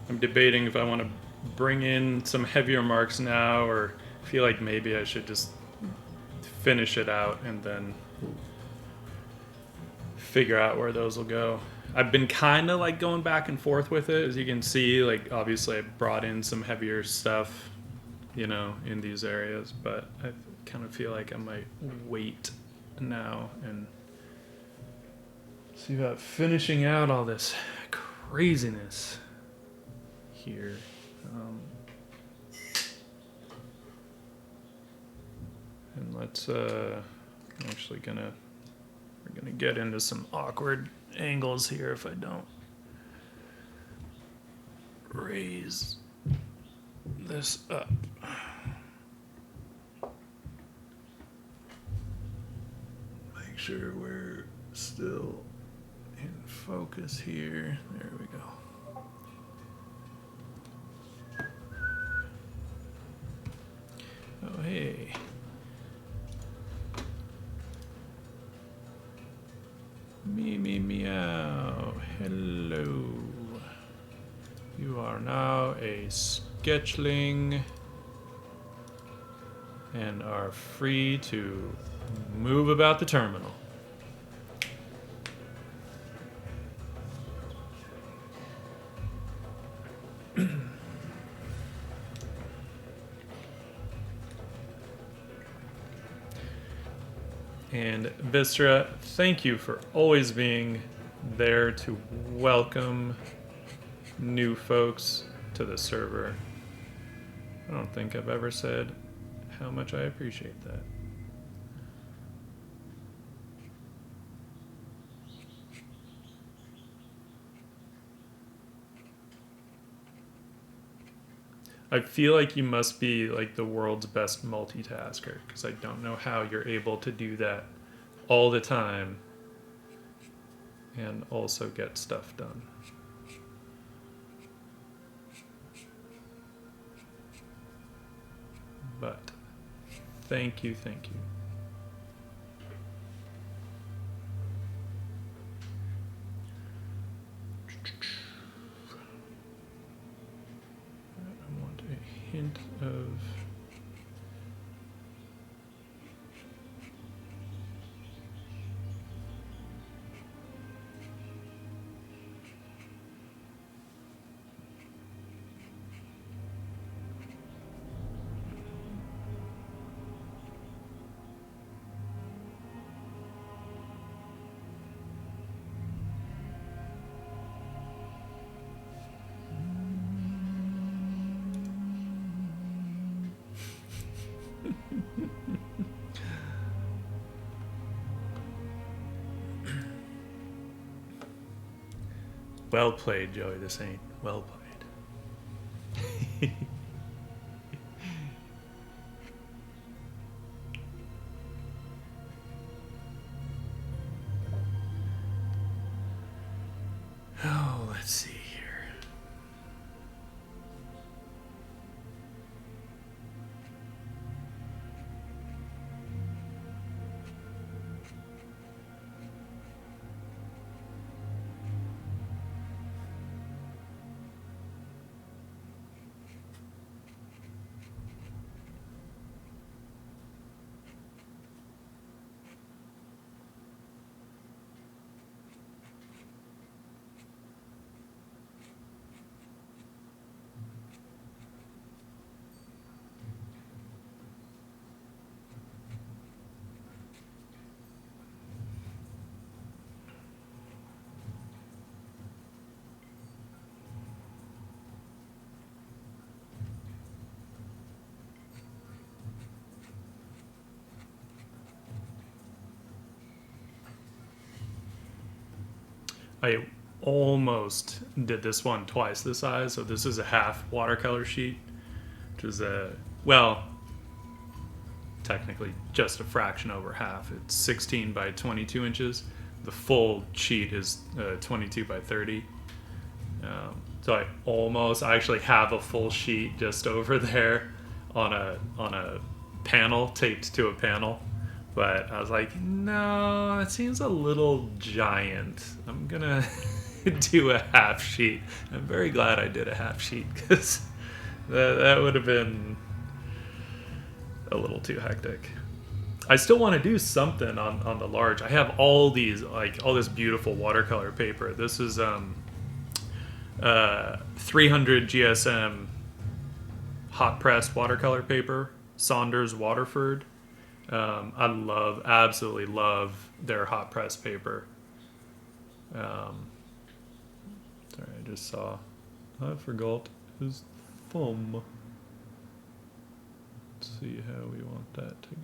I'm debating if I want to bring in some heavier marks now, or feel like maybe I should just finish it out and then figure out where those will go. I've been kind of like going back and forth with it, as you can see. Like, obviously I brought in some heavier stuff, in these areas, but I kind of feel like I might wait now and see about finishing out all this craziness here. And let's we're gonna get into some awkward angles here if I don't raise this up. Make sure we're still in focus here. There we go. Oh, hey. Meow. Hello. You are now a sketchling and are free to move about the terminal. And Vistra, thank you for always being there to welcome new folks to the server. I don't think I've ever said how much I appreciate that. I feel like you must be like the world's best multitasker, because I don't know how you're able to do that all the time and also get stuff done. But thank you, thank you. I want a hint of well played, Joey the Saint. Well played. Oh, let's see here. I almost did this one twice the size, so this is a half watercolor sheet, which is technically just a fraction over half. It's 16 by 22 inches. The full sheet is 22 by 30. So I actually have a full sheet just over there on a panel, taped to a panel. But I was like, no, it seems a little giant. I'm gonna do a half sheet. I'm very glad I did a half sheet because that would have been a little too hectic. I still want to do something on the large. I have all these, like, all this beautiful watercolor paper. This is 300 GSM hot press watercolor paper, Saunders Waterford. I absolutely love their hot press paper. Sorry, I just saw. I forgot his thumb. Let's see how we want that to go.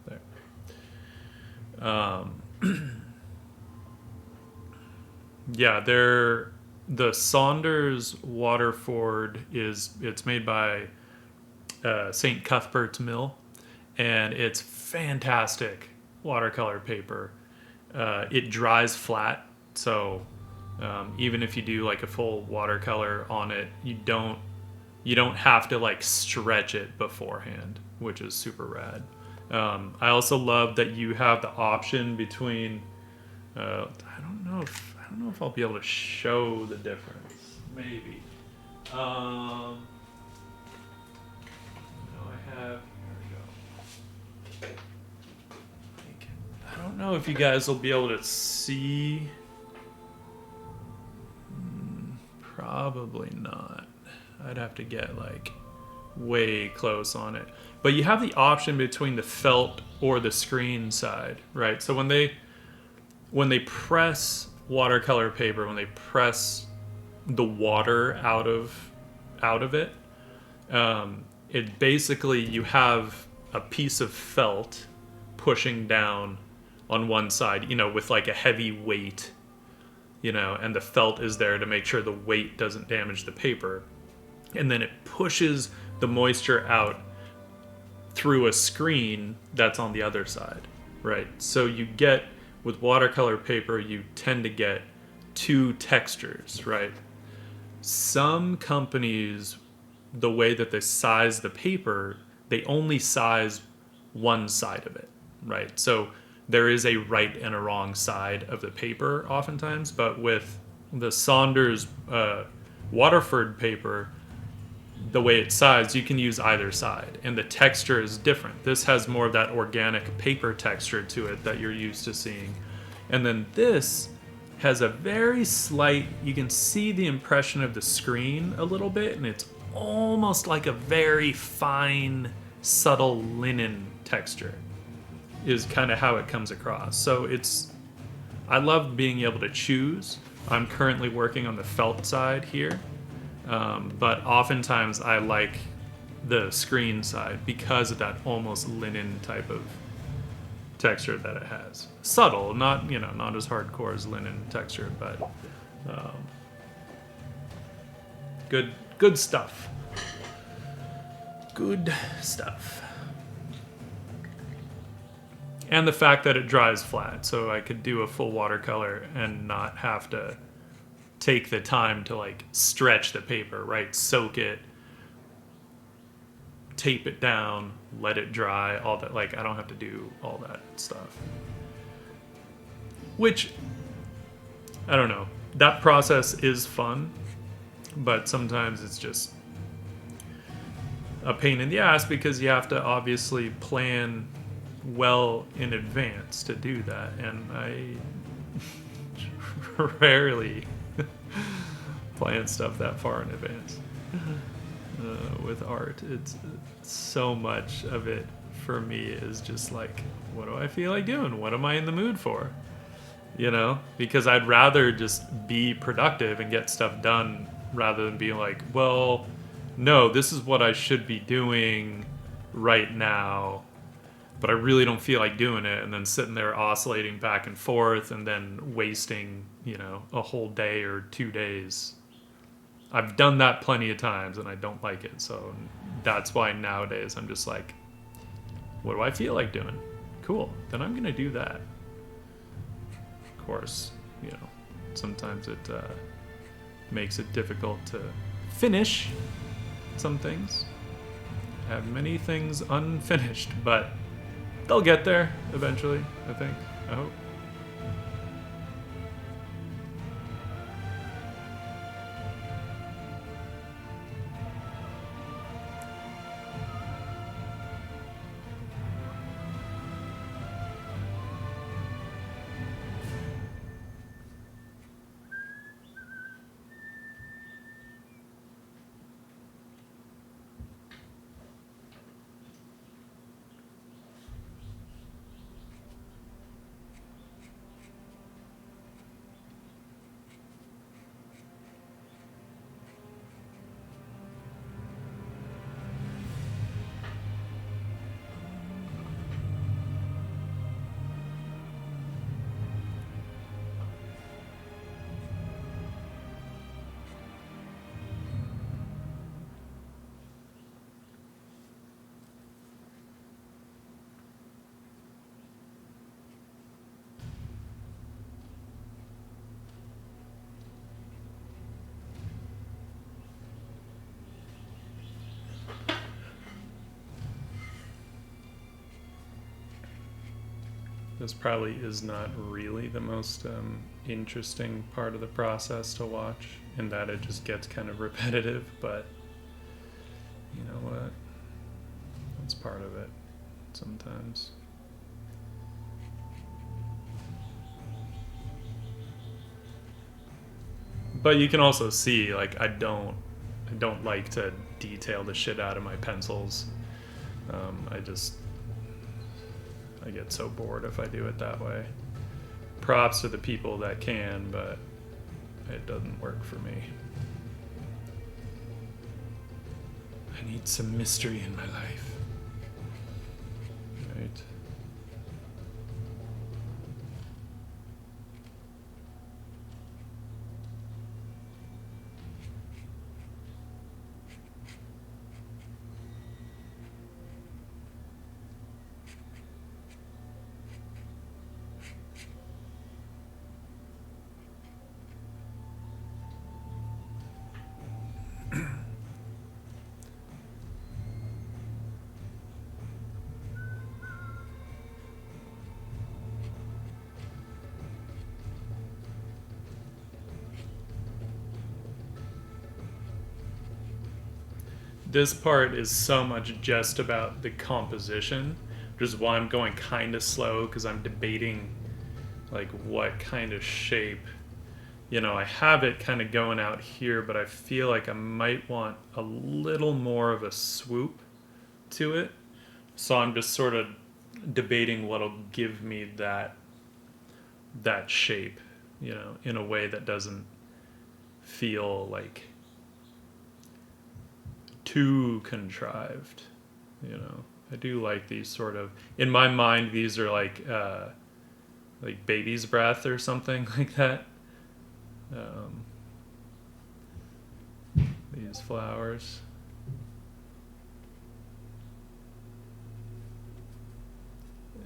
There. Yeah, the Saunders Waterford it's made by St. Cuthbert's Mill, and it's fantastic watercolor paper. It dries flat, so even if you do like a full watercolor on it, you don't have to like stretch it beforehand, which is super rad. I also love that you have the option between. I don't know if I'll be able to show the difference. Maybe. No, I have. There we go. I don't know if you guys will be able to see. Probably not. I'd have to get like way close on it. But you have the option between the felt or the screen side, right? So when they press watercolor paper, when they press the water out of it, it basically, you have a piece of felt pushing down on one side, with like a heavy weight, and the felt is there to make sure the weight doesn't damage the paper. And then it pushes the moisture out through a screen that's on the other side, right? So with watercolor paper, you tend to get two textures, right? Some companies, the way that they size the paper, they only size one side of it, right? So there is a right and a wrong side of the paper oftentimes, but with the Saunders Waterford paper, the way it's sized, you can use either side, and the texture is different. This has more of that organic paper texture to it that you're used to seeing. And then this has a very slight, you can see the impression of the screen a little bit, and it's almost like a very fine, subtle linen texture is kind of how it comes across. So I love being able to choose. I'm currently working on the felt side here. But oftentimes I like the screen side because of that almost linen type of texture that it has. Subtle, not as hardcore as linen texture, but good stuff. Good stuff. And the fact that it dries flat, so I could do a full watercolor and not have to take the time to like stretch the paper, right? Soak it, tape it down, let it dry, all that. Like, I don't have to do all that stuff. Which, I don't know. That process is fun, but sometimes it's just a pain in the ass because you have to obviously plan well in advance to do that, and I rarely plan stuff that far in advance. With art, it's so much of it for me is just like, what do I feel like doing? What am I in the mood for? Because I'd rather just be productive and get stuff done rather than being like, well, no, this is what I should be doing right now, but I really don't feel like doing it, and then sitting there oscillating back and forth and then wasting, a whole day or 2 days. I've done that plenty of times and I don't like it. So that's why nowadays I'm just like, what do I feel like doing? Cool. Then I'm going to do that. Of course, sometimes it makes it difficult to finish some things. I have many things unfinished, but they'll get there eventually, I think. I hope. This probably is not really the most interesting part of the process to watch, in that it just gets kind of repetitive, but you know what? That's part of it sometimes. But you can also see, like, I don't like to detail the shit out of my pencils. I get so bored if I do it that way. Props to the people that can, but it doesn't work for me. I need some mystery in my life. Right. This part is so much just about the composition, which is why I'm going kind of slow, because I'm debating like what kind of shape. You know, I have it kind of going out here, but I feel like I might want a little more of a swoop to it. So I'm just sort of debating what'll give me that shape, you know, in a way that doesn't feel like too contrived. You know, I do like these sort of, in my mind, these are like baby's breath or something like that. These flowers.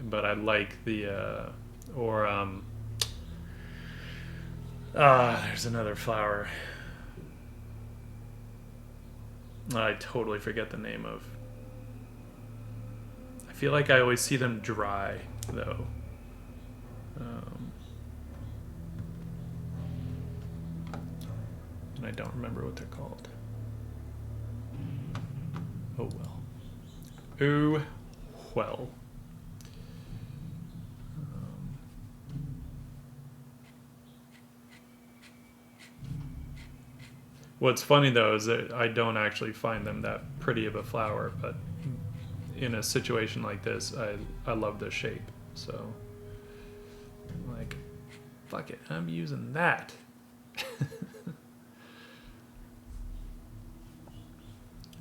But I like the there's another flower I totally forget the name of. I feel like I always see them dry, though. And I don't remember what they're called. Oh well. Oh well. What's funny though is that I don't actually find them that pretty of a flower, but in a situation like this, I love the shape. So I'm like, fuck it, I'm using that.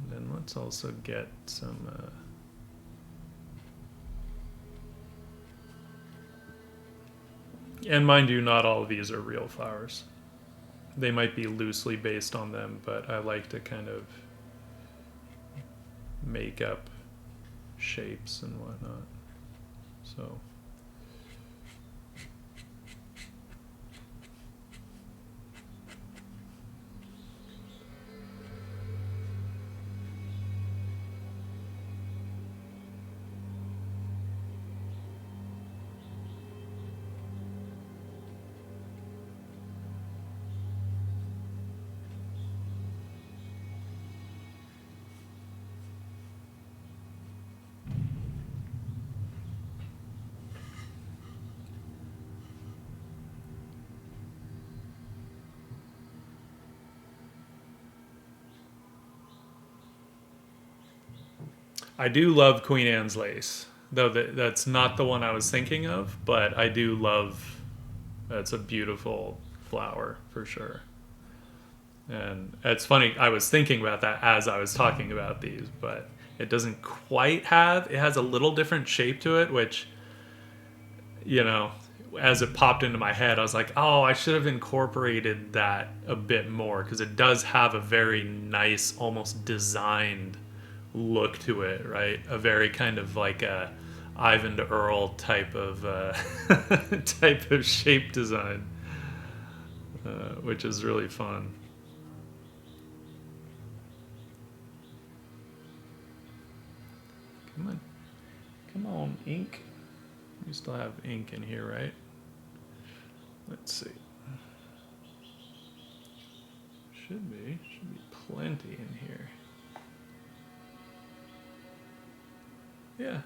And then let's also get some and mind you, not all of these are real flowers. They might be loosely based on them, but I like to kind of make up shapes and whatnot. So I do love Queen Anne's lace, though that's not the one I was thinking of. But I do love. It's a beautiful flower for sure. And it's funny. I was thinking about that as I was talking about these, but it doesn't quite have. It has a little different shape to it, which you know, as it popped into my head, I was like, oh, I should have incorporated that a bit more because it does have a very nice, almost designed look to it, right? A very kind of like a Ivan the Earl type of type of shape design, which is really fun. Come on, come on, ink. We still have ink in here, right? Let's see. Should be plenty in here. Yeah.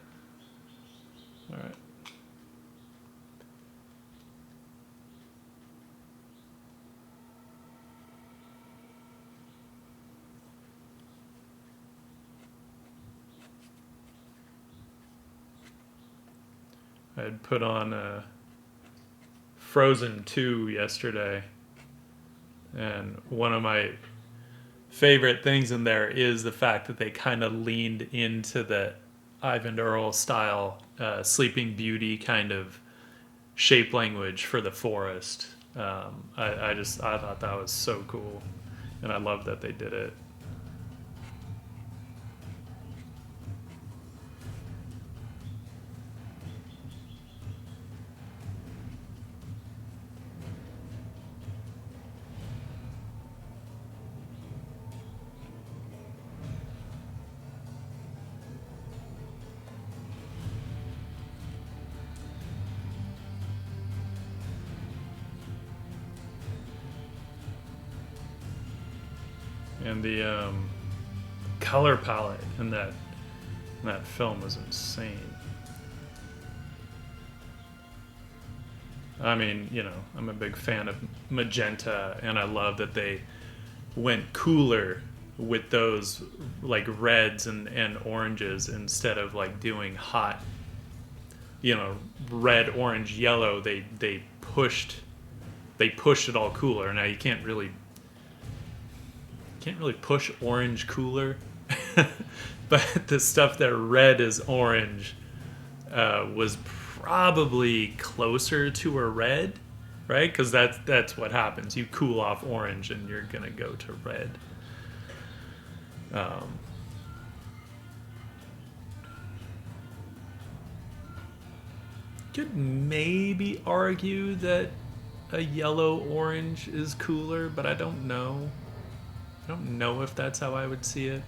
All right. I had put on Frozen 2 yesterday, and one of my favorite things in there is the fact that they kind of leaned into the Ivan Earl style Sleeping Beauty kind of shape language for the forest. I thought that was so cool, and I love that they did it. And the color palette in that film was insane. I mean, I'm a big fan of magenta, and I love that they went cooler with those like reds and oranges instead of like doing hot, red, orange, yellow. They pushed it all cooler. Now you can't really push orange cooler, but the stuff that red is orange was probably closer to a red, right? Because that's what happens. You cool off orange and you're gonna go to red. Um, could maybe argue that a yellow orange is cooler, but I don't know. I don't know if that's how I would see it.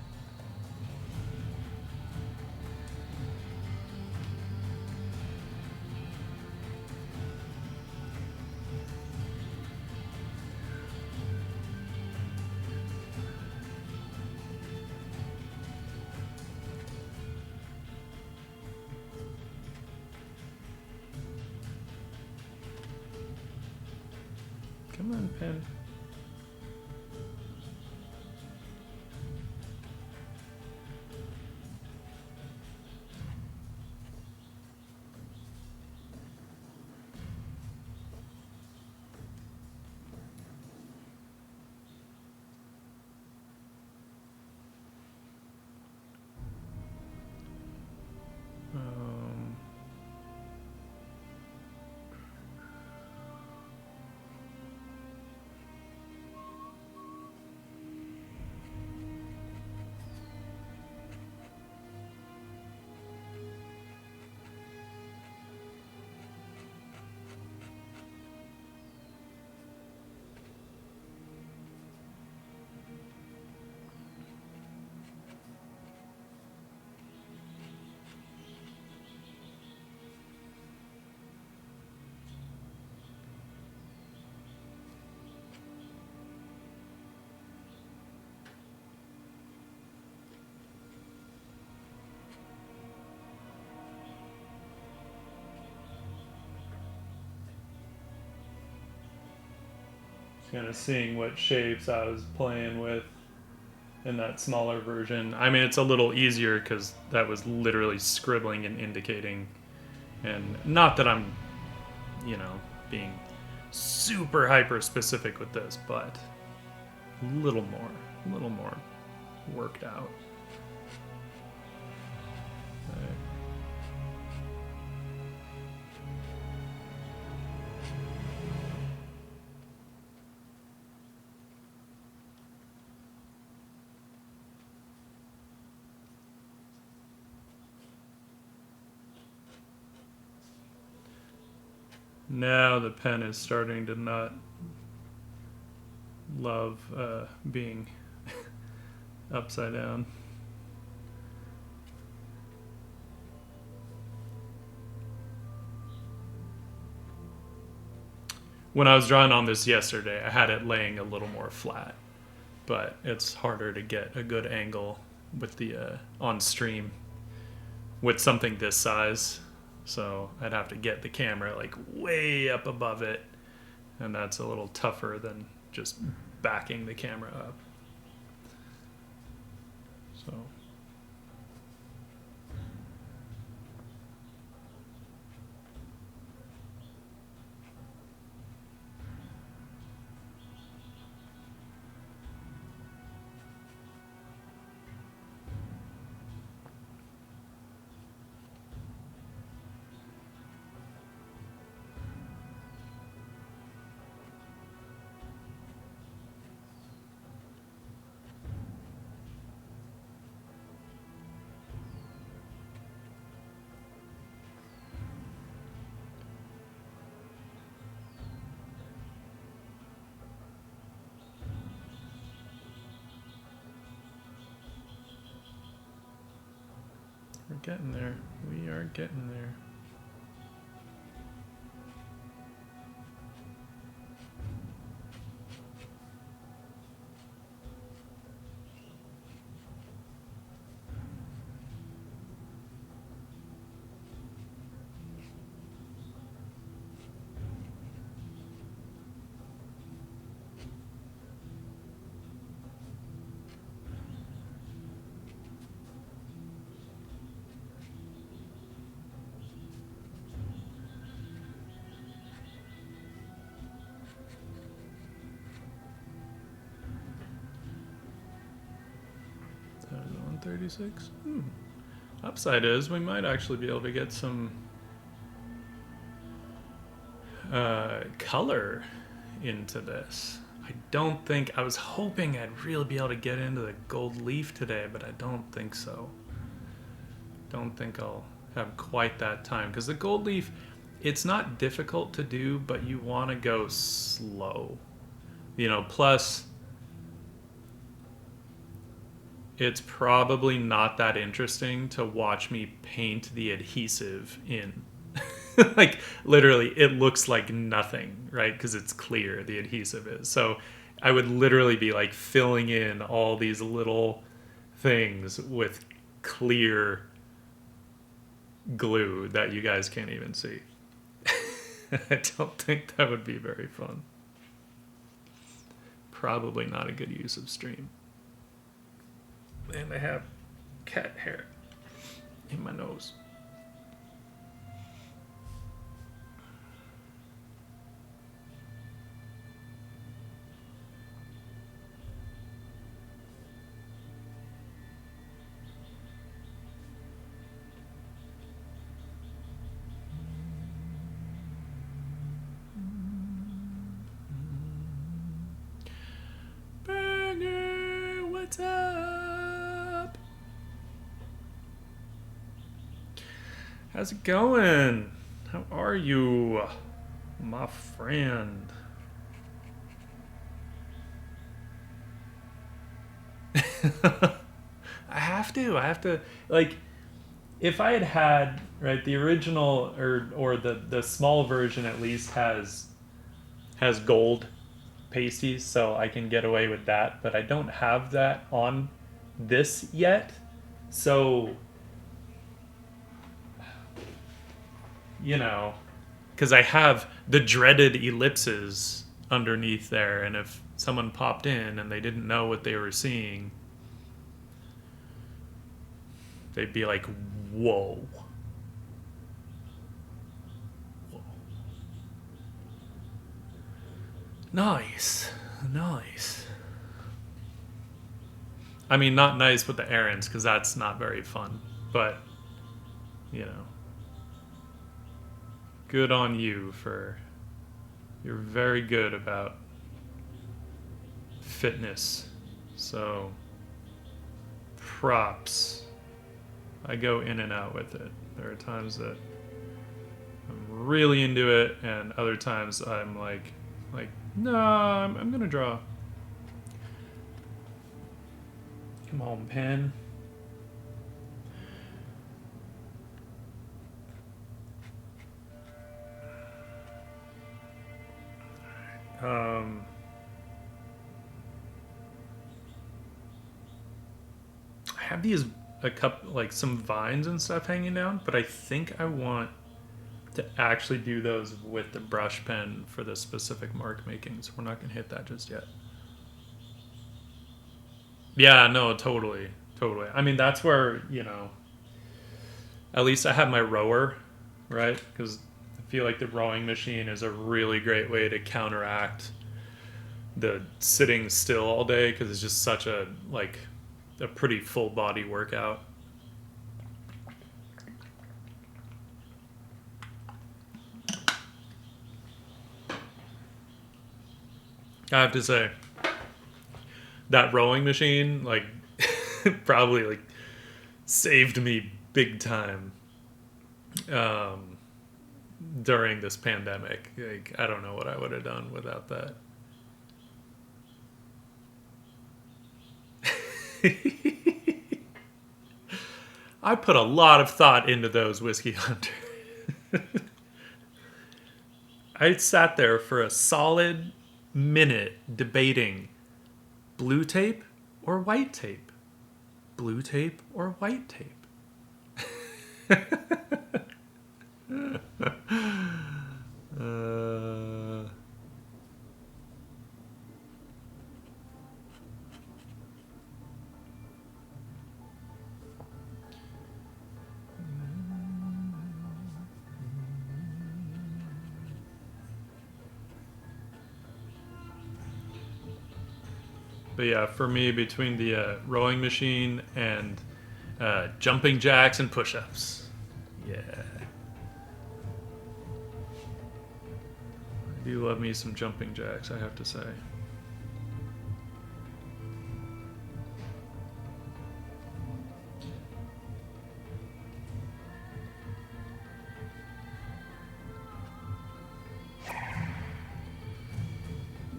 Come on, pen. Um, Kind of seeing what shapes I was playing with. in that smaller version. I mean, it's a little easier because that was literally scribbling and indicating. And not that I'm, being super hyper specific with this, but a little more worked out. Okay. Now the pen is starting to not love being upside down. When I was drawing on this yesterday, I had it laying a little more flat, but it's harder to get a good angle with the on stream with something this size. So I'd have to get the camera like way up above it, and that's a little tougher than just backing the camera up. So we're getting there. We are getting there. That is 136. Upside is we might actually be able to get some color into this. I was hoping I'd really be able to get into the gold leaf today, but I don't think so. Don't think I'll have quite that time, because the gold leaf, it's not difficult to do, but you want to go slow. Plus it's probably not that interesting to watch me paint the adhesive in. Like, literally, it looks like nothing, right? Because it's clear, the adhesive is. So I would literally be like filling in all these little things with clear glue that you guys can't even see. I don't think that would be very fun. Probably not a good use of stream. And I have cat hair in my nose. Burger, what's up? How's it going? How are you, my friend? I have to, like, if I had, right, the original or the small version at least has gold pasties, so I can get away with that, but I don't have that on this yet. So, because I have the dreaded ellipses underneath there, and if someone popped in and they didn't know what they were seeing, they'd be like, whoa. Whoa. Nice. Nice. I mean, not nice with the errands, because that's not very fun. But, you know, good on you for... You're very good about fitness. So, props. I go in and out with it. There are times that I'm really into it, and other times I'm like, no, I'm gonna draw. Come on, pen. I have these some vines and stuff hanging down, but I think I want to actually do those with the brush pen for the specific mark making, so we're not gonna hit that just yet. Yeah, no, totally. I mean, that's where, at least I have my rower, right? Because I feel like the rowing machine is a really great way to counteract the sitting still all day, because it's just such a pretty full body workout. I have to say, that rowing machine probably saved me big time during this pandemic. I don't know what I would have done without that. I put a lot of thought into those Whiskey Hunter. I sat there for a solid minute debating blue tape or white tape. Blue tape or white tape. But yeah, for me, between the rowing machine and jumping jacks and push-ups, yeah. I do love me some jumping jacks, I have to say.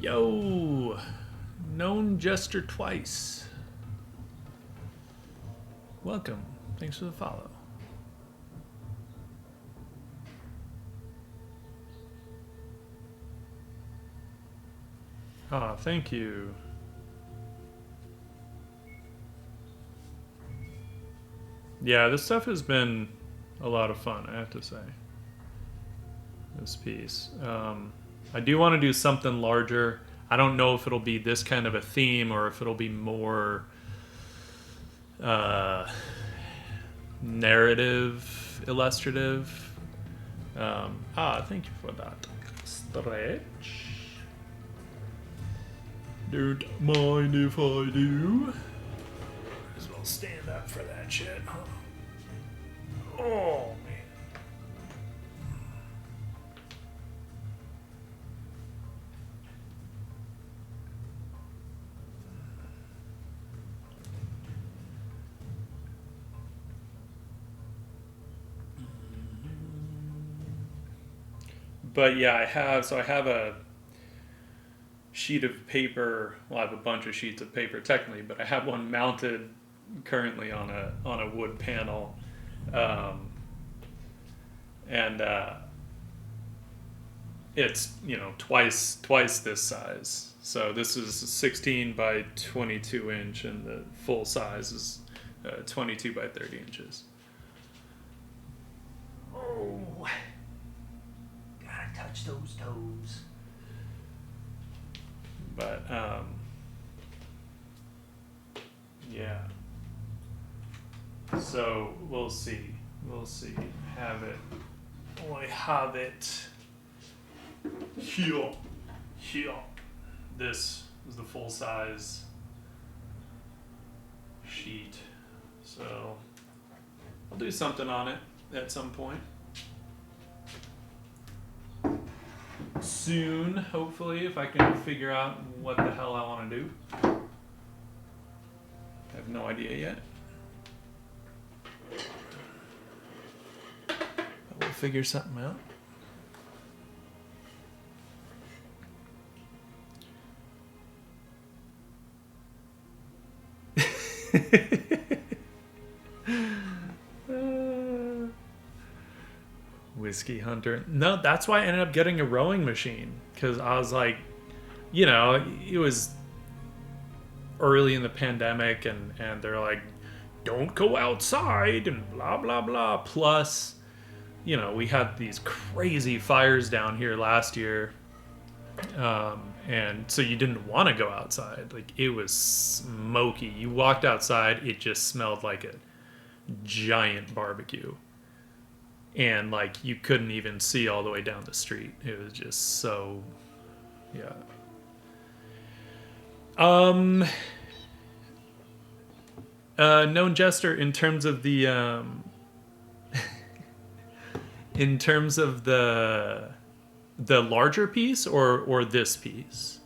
Yo! Known Jester twice. Welcome. Thanks for the follow. Ah, thank you. Yeah, this stuff has been a lot of fun, I have to say. This piece. I do want to do something larger. I don't know if it'll be this kind of a theme or if it'll be more narrative, illustrative. Thank you for that. Stretch. Don't mind if I do. Might as well stand up for that shit, huh? Oh, man. But yeah, I have a sheet of paper. Well, I have a bunch of sheets of paper technically, but I have one mounted currently on a wood panel, and it's twice this size. So this is 16 by 22 inch, and the full size is 22 by 30 inches. Oh. Touch those toes. But yeah. So we'll see. We'll see. Have it. I have it. Here. Here. This is the full size sheet. So I'll do something on it at some point. Soon, hopefully, if I can figure out what the hell I want to do. I have no idea yet. But we'll figure something out. Whiskey Hunter. No, that's why I ended up getting a rowing machine. Because I was like, you know, it was early in the pandemic and they're like, don't go outside and blah, blah, blah. Plus, you know, we had these crazy fires down here last year. And so you didn't want to go outside. Like, it was smoky. You walked outside, it just smelled like a giant barbecue. And, like, you couldn't even see all the way down the street. It was just so, yeah. Known Jester, in terms of the, in terms of the larger piece or this piece?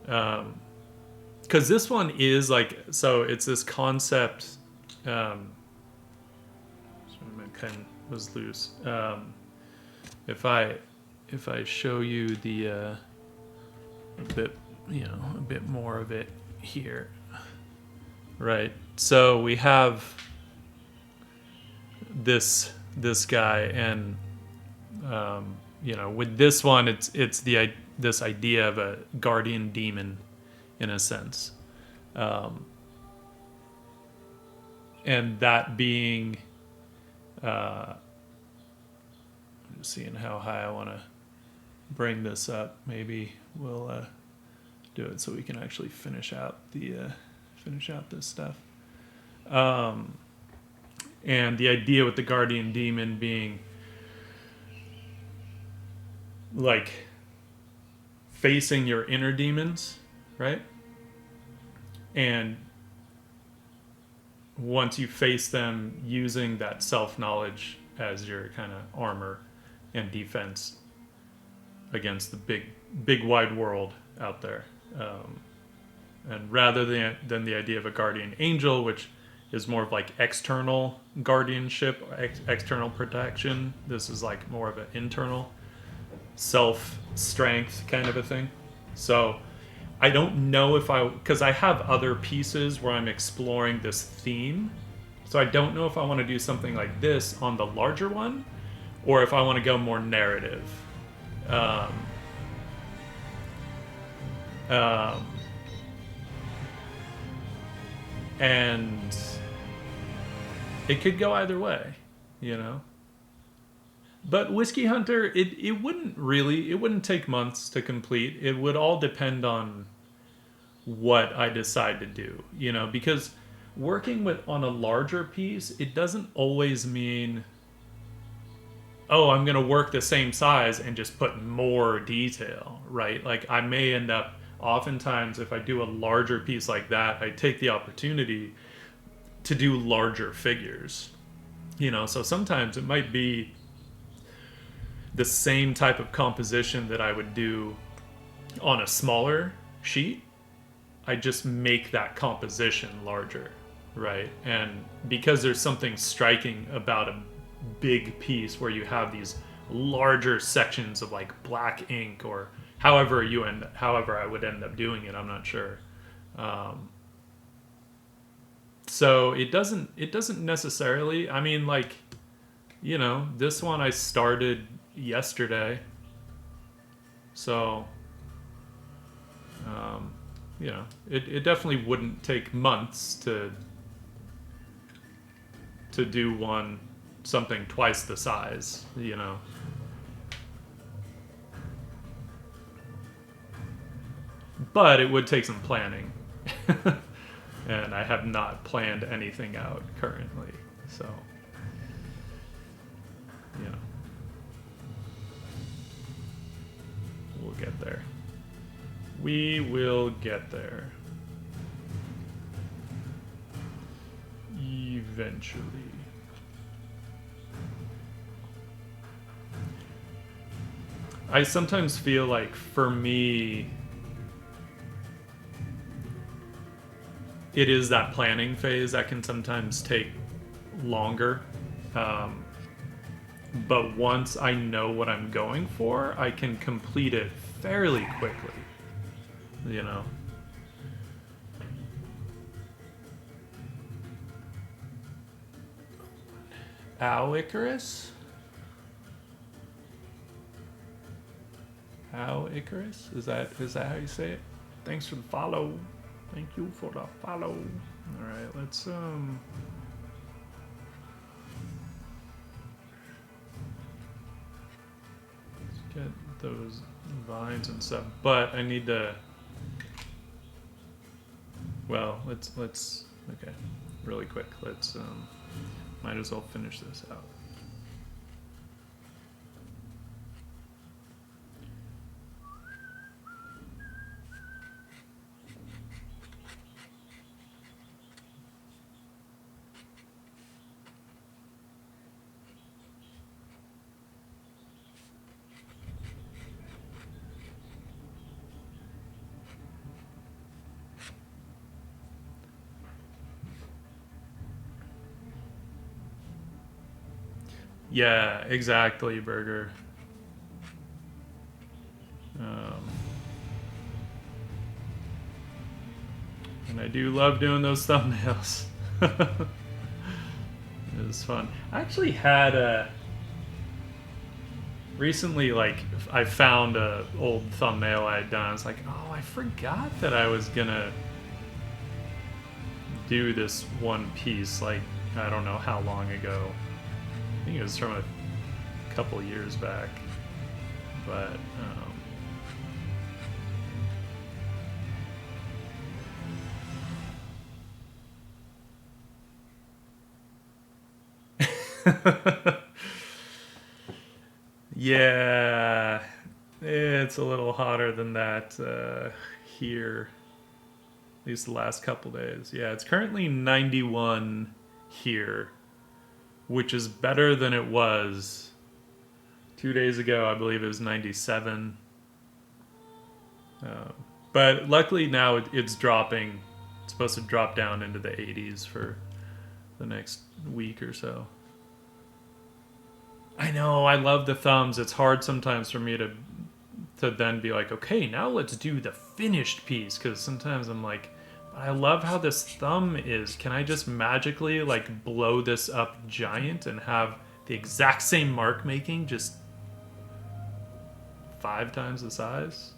Because this one is like, so it's this concept. My pen was loose. If I show you the a bit, you know, a bit more of it here, right? So we have this guy, and you know, with this one, it's this idea of a guardian demon, in a sense, and that being, I'm just seeing how high I want to bring this up. Maybe we'll do it so we can actually finish out this stuff. And the idea with the guardian demon being like facing your inner demons, right? And once you face them, using that self-knowledge as your kind of armor and defense against the big wide world out there. And rather than the idea of a guardian angel, which is more of like external guardianship, external protection, this is like more of an internal self-strength kind of a thing. So I don't know because I have other pieces where I'm exploring this theme. So I don't know if I want to do something like this on the larger one, or if I want to go more narrative. And it could go either way, you know? But Whiskey Hunter, it wouldn't take months to complete. It would all depend on what I decide to do, you know, because working on a larger piece, it doesn't always mean, oh, I'm going to work the same size and just put more detail, right? Like, I may end up, oftentimes, if I do a larger piece like that, I take the opportunity to do larger figures, you know? So sometimes it might be the same type of composition that I would do on a smaller sheet. I just make that composition larger, right? And because there's something striking about a big piece where you have these larger sections of like black ink, or however I would end up doing it, I'm not sure. So it doesn't necessarily, I mean, like, you know, this one I started yesterday, so you know, it definitely wouldn't take months to do something twice the size, you know. But it would take some planning. and I have not planned anything out currently. So, you know, we'll get there. We will get there. Eventually. I sometimes feel like, for me, it is that planning phase that can sometimes take longer. But once I know what I'm going for, I can complete it fairly quickly. You know? Ow, Icarus? Ow, Icarus? Is that how you say it? Thanks for the follow. Thank you for the follow. Alright, let's get those vines and stuff. But I need to, well, let's okay, really quick. Let's might as well finish this out. Yeah, exactly, Burger. And I do love doing those thumbnails. It was fun. I actually had recently, like, I found a old thumbnail I had done. I was like, oh, I forgot that I was gonna do this one piece, like, I don't know how long ago. I think it was from a couple years back, but yeah, it's a little hotter than that here, at least the last couple days. Yeah, it's currently 91 here, which is better than it was 2 days ago. I believe it was 97. But luckily now it's dropping. It's supposed to drop down into the 80s for the next week or so. I know, I love the thumbs. It's hard sometimes for me to then be like, okay, now let's do the finished piece, because sometimes I'm like, but I love how this thumb is. Can I just magically, like, blow this up giant and have the exact same mark making, just 5 times the size?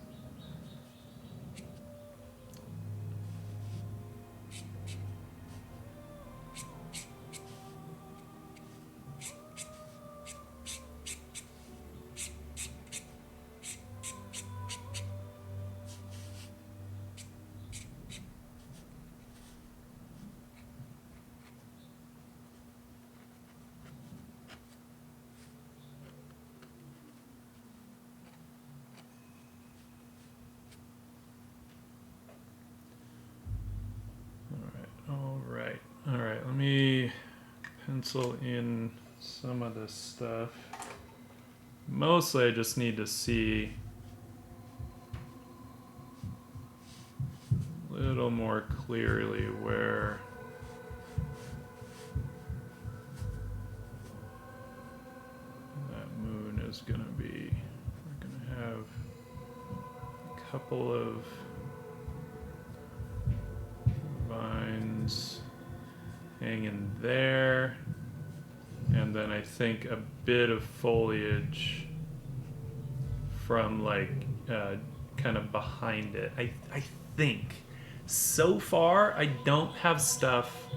All right, let me pencil in some of this stuff. Mostly I just need to see a little more clearly where that moon is going to be. We're going to have a couple of vines hanging there, and then I think a bit of foliage from, like, kind of behind it. I think. So far, I don't have stuff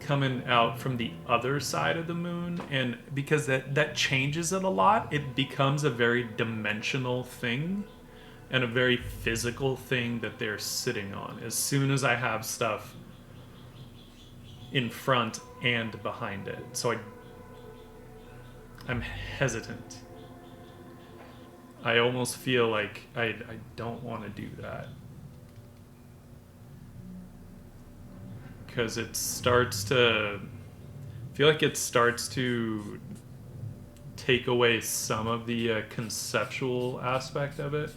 coming out from the other side of the moon, and because that changes it a lot, it becomes a very dimensional thing. and a very physical thing that they're sitting on. As soon as I have stuff in front and behind it. So I'm hesitant. I almost feel like I don't want to do that. Because it starts to... I feel like it starts to take away some of the conceptual aspect of it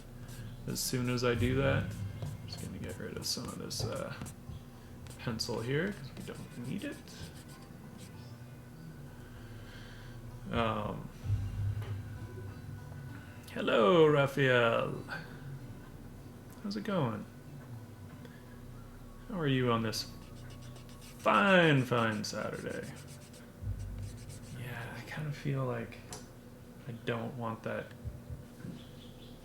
as soon as I do that. I'm just going to get rid of some of this pencil here because we don't need it. Hello, Raphael. How's it going? How are you on this fine Saturday? Yeah, I kind of feel like I don't want that.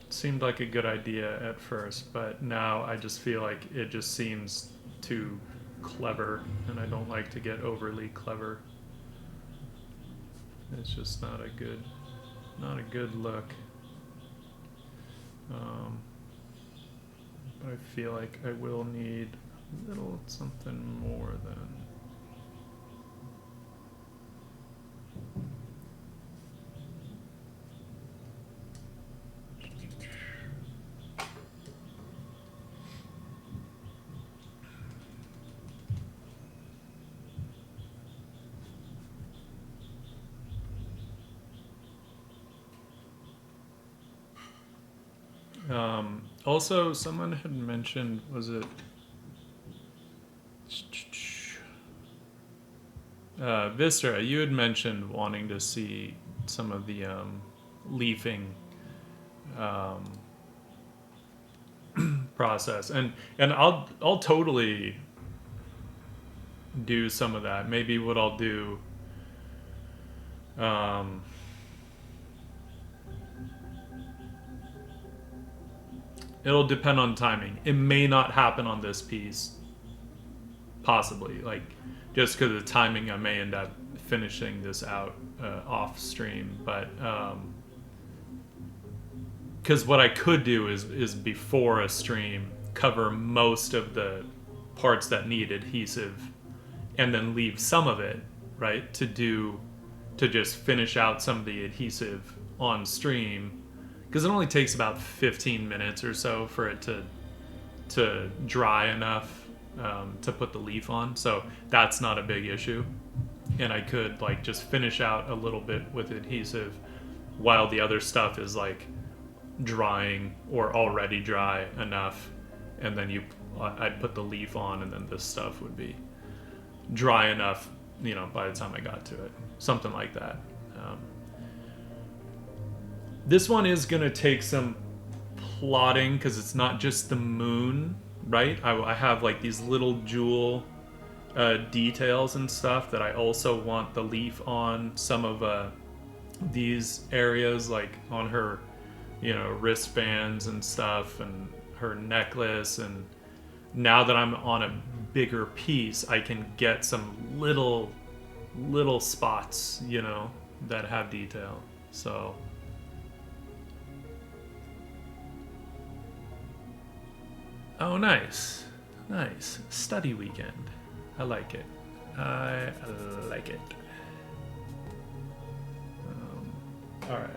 It seemed like a good idea at first, but now I just feel like it just seems too clever, and I don't like to get overly clever. It's just not a good look. But I feel like I will need a little something more than... Also, someone had mentioned, was it Viscera, you had mentioned wanting to see some of the leafing process, and I'll totally do some of that. Maybe what I'll do it'll depend on timing. It may not happen on this piece, possibly, like just because of the timing. I may end up finishing this out off stream, but because what I could do is before a stream cover most of the parts that need adhesive and then leave some of it, right, to just finish out some of the adhesive on stream, because it only takes about 15 minutes or so for it to dry enough to put the leaf on. So that's not a big issue, and I could like just finish out a little bit with adhesive while the other stuff is like drying or already dry enough, and then I'd put the leaf on, and then this stuff would be dry enough, you know, by the time I got to it. Something like that. This one is gonna take some plotting because it's not just the moon, right? I have like these little jewel details and stuff that I also want the leaf on. Some of these areas, like on her, you know, wristbands and stuff, and her necklace. And now that I'm on a bigger piece, I can get some little spots, you know, that have detail. So oh, nice study weekend. I like it. All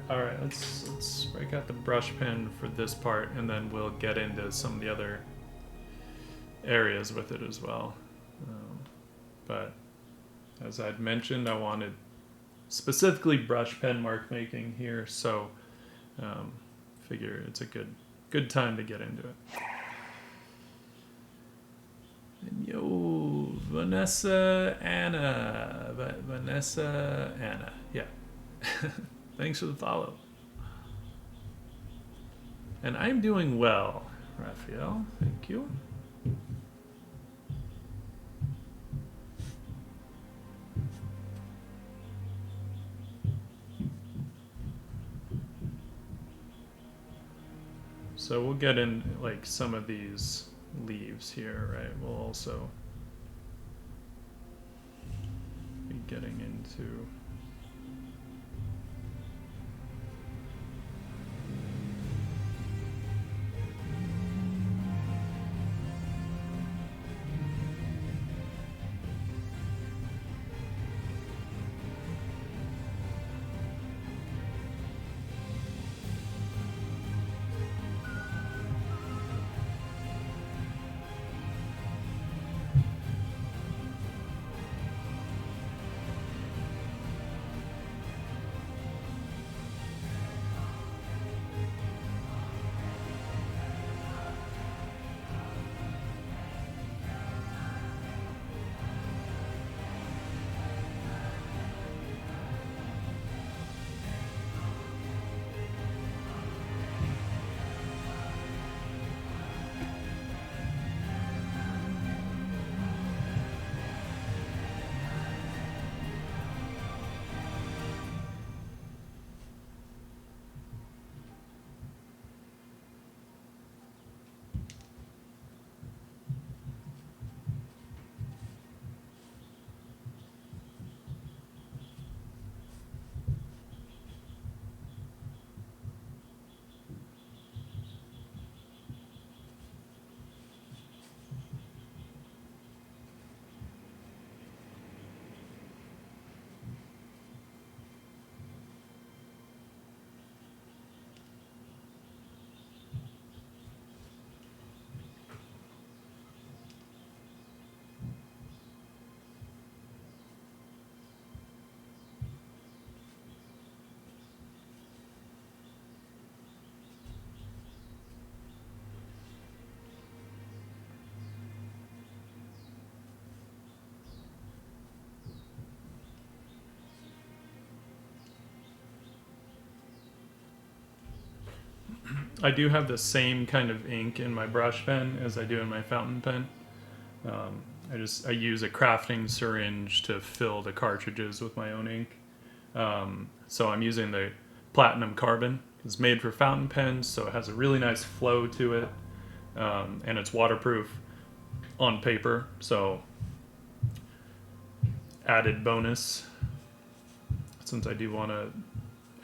right. Let's break out the brush pen for this part, and then we'll get into some of the other areas with it as well. But as I'd mentioned, I wanted specifically brush pen mark making here, so figure it's a good time to get into it. And yo, Vanessa Anna, yeah. Thanks for the follow. And I'm doing well, Raphael. Thank you. So we'll get in like some of these leaves here, right? We'll also be getting into I do have the same kind of ink in my brush pen as I do in my fountain pen. I use a crafting syringe to fill the cartridges with my own ink. So I'm using the platinum carbon. It's made for fountain pens, so it has a really nice flow to it, and it's waterproof on paper. So added bonus, since I do want to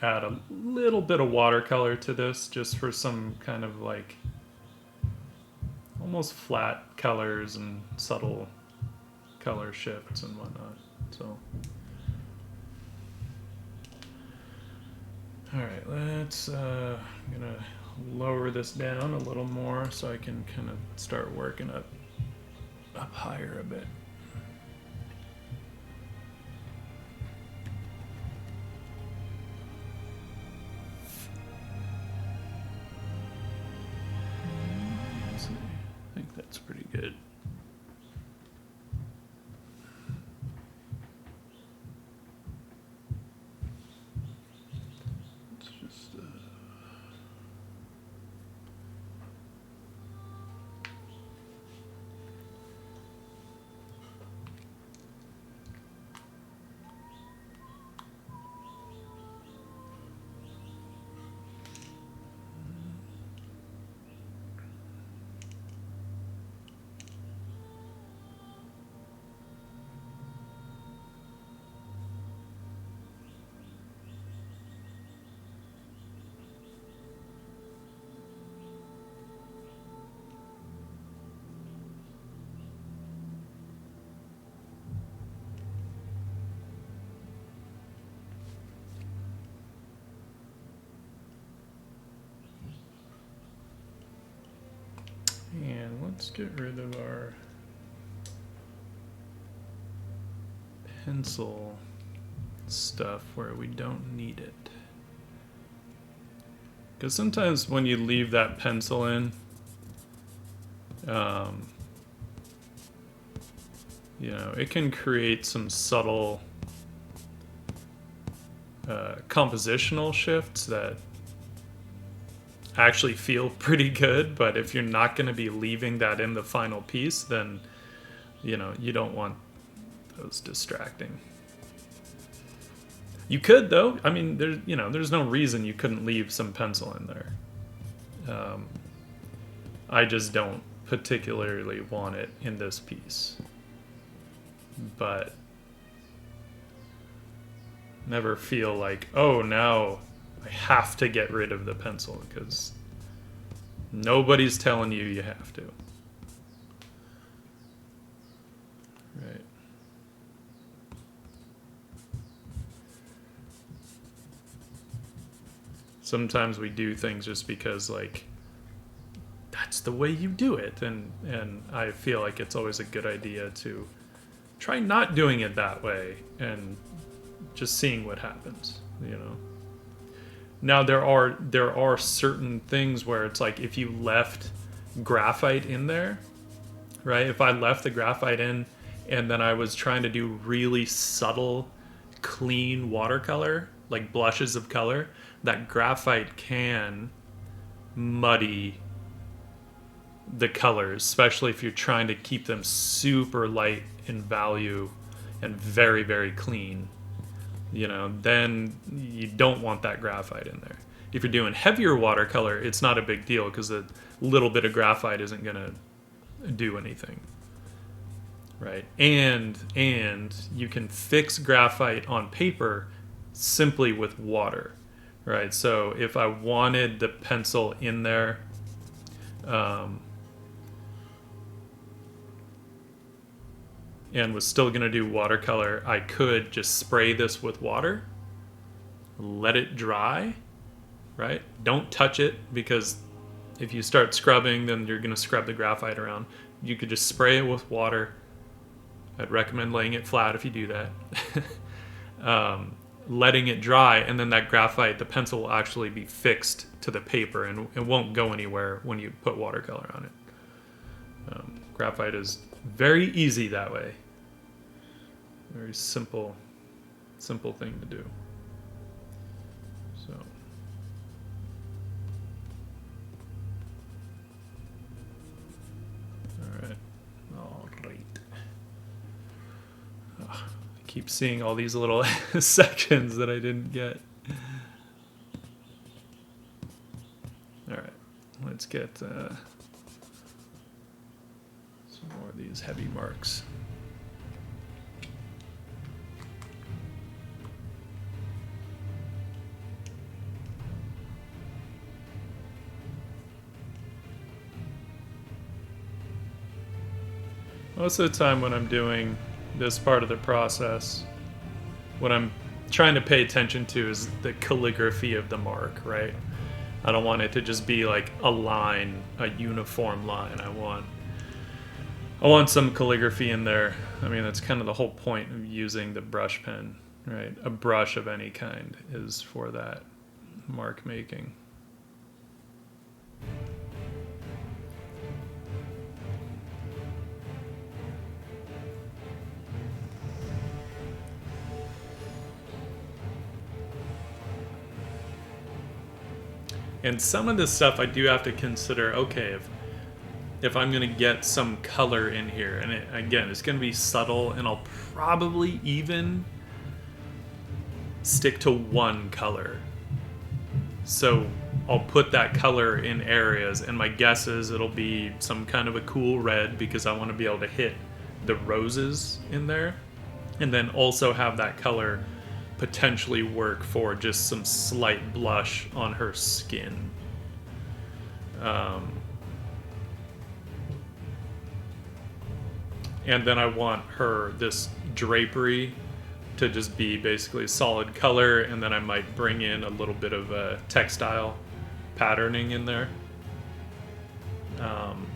add a little bit of watercolor to this, just for some kind of like almost flat colors and subtle color shifts and whatnot. So, all right, let's. I'm gonna lower this down a little more so I can kind of start working up higher a bit. I think that's pretty good. Let's just and let's get rid of our pencil stuff where we don't need it. Because sometimes when you leave that pencil in, you know, it can create some subtle compositional shifts that actually feel pretty good, but if you're not going to be leaving that in the final piece, then you know you don't want those distracting. You could, though. I mean, there's no reason you couldn't leave some pencil in there. I just don't particularly want it in this piece, but never feel like, oh, now I have to get rid of the pencil, because nobody's telling you you have to. Right. Sometimes we do things just because, like, that's the way you do it, and I feel like it's always a good idea to try not doing it that way and just seeing what happens, you know. Now there are certain things where it's like, if you left graphite in there, right? If I left the graphite in and then I was trying to do really subtle, clean watercolor, like blushes of color, that graphite can muddy the colors, especially if you're trying to keep them super light in value and very, very clean. You know, then you don't want that graphite in there. If you're doing heavier watercolor, it's not a big deal because a little bit of graphite isn't going to do anything, right? And you can fix graphite on paper simply with water, right? So if I wanted the pencil in there, and was still going to do watercolor, I could just spray this with water, let it dry, right? Don't touch it, because if you start scrubbing, then you're going to scrub the graphite around. You could just spray it with water. I'd recommend laying it flat if you do that. Letting it dry, and then that graphite, the pencil will actually be fixed to the paper and it won't go anywhere when you put watercolor on it. Graphite is very easy that way. Very simple thing to do. So, keep seeing all these little sections that I didn't get. All right, let's get some more of these heavy marks. Most of the time when I'm doing this part of the process, what I'm trying to pay attention to is the calligraphy of the mark, right? I don't want it to just be like a line, a uniform line. I want some calligraphy in there. I mean, that's kind of the whole point of using the brush pen, right? A brush of any kind is for that mark making. And some of this stuff I do have to consider, okay, if I'm going to get some color in here, and again, it's going to be subtle, and I'll probably even stick to one color. So I'll put that color in areas, and my guess is it'll be some kind of a cool red because I want to be able to hit the roses in there, and then also have that color potentially work for just some slight blush on her skin. And then I want this drapery to just be basically solid color, and then I might bring in a little bit of textile patterning in there,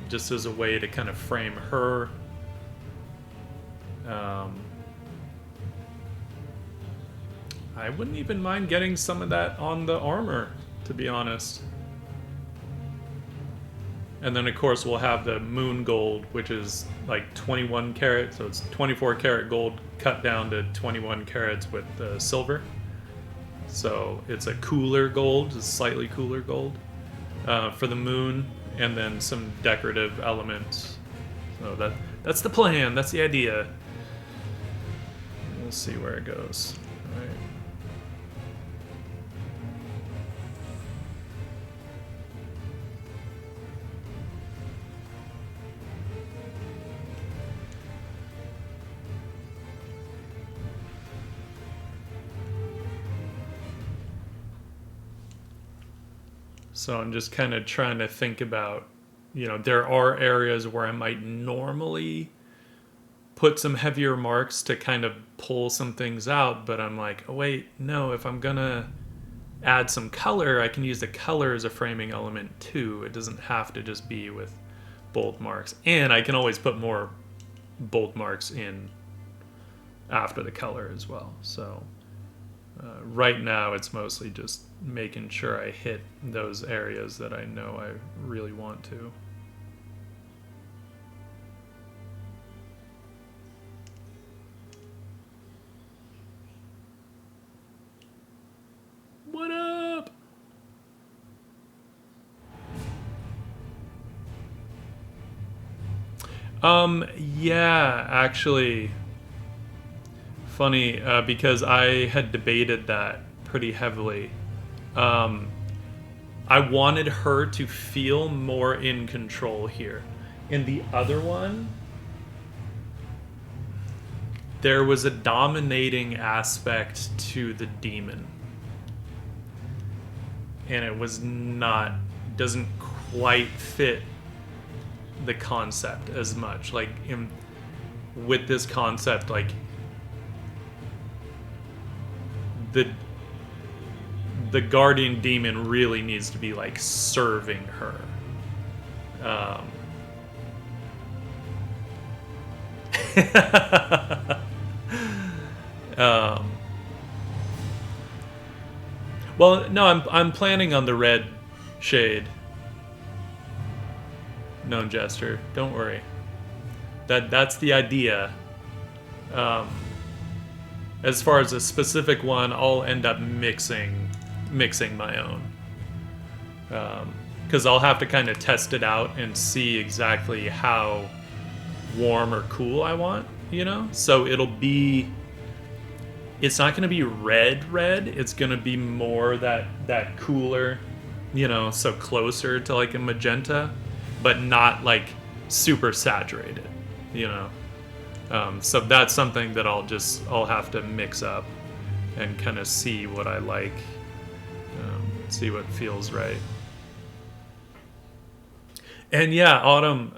just as a way to kind of frame her. I wouldn't even mind getting some of that on the armor, to be honest. And then, of course, we'll have the moon gold, which is like 21 karat, so it's 24 karat gold cut down to 21 carats with silver. So it's a cooler gold, a slightly cooler gold for the moon, and then some decorative elements. So that's the plan, that's the idea. We'll see where it goes. All right. So I'm just kind of trying to think about, there are areas where I might normally put some heavier marks to kind of pull some things out, but I'm like, oh wait, no, if I'm gonna add some color, I can use the color as a framing element too. It doesn't have to just be with bold marks. And I can always put more bold marks in after the color as well. So right now it's mostly just making sure I hit those areas that I know I really want to. What up? Yeah, actually, funny, because I had debated that pretty heavily. I wanted her to feel more in control here. In the other one, there was a dominating aspect to the demon. And it was doesn't quite fit the concept as much. Like, with this concept, like, the guardian demon really needs to be like serving her. Well, no, I'm planning on the red shade. Known Jester, don't worry. That's the idea. As far as a specific one, I'll end up mixing my own, because I'll have to kind of test it out and see exactly how warm or cool I want, So it'll be it's not going to be red. It's going to be more that cooler, so closer to like a magenta, but not like super saturated, you know. So that's something that I'll have to mix up and kind of see what I like, see what feels right. And yeah, Autumn,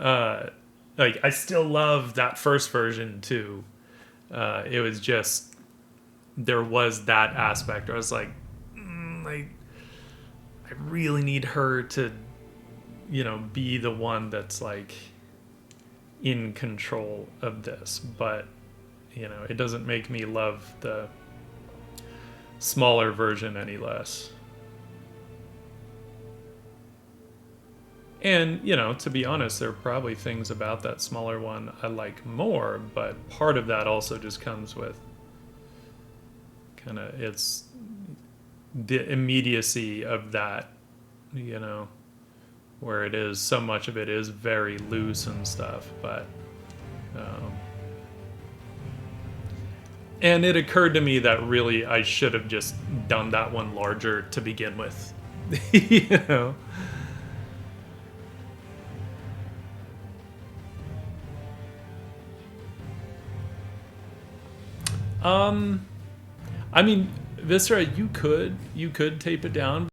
like I still love that first version too. It was just there was that aspect where I was like, like I really need her to, be the one that's like in control of this, but it doesn't make me love the smaller version any less. And, to be honest, there are probably things about that smaller one I like more, but part of that also just comes with kind of it's the immediacy of that, you know, where it is so much of it is very loose and stuff, but um, and it occurred to me that really I should have just done that one larger to begin with. you know um I mean, Viscera, you could tape it down.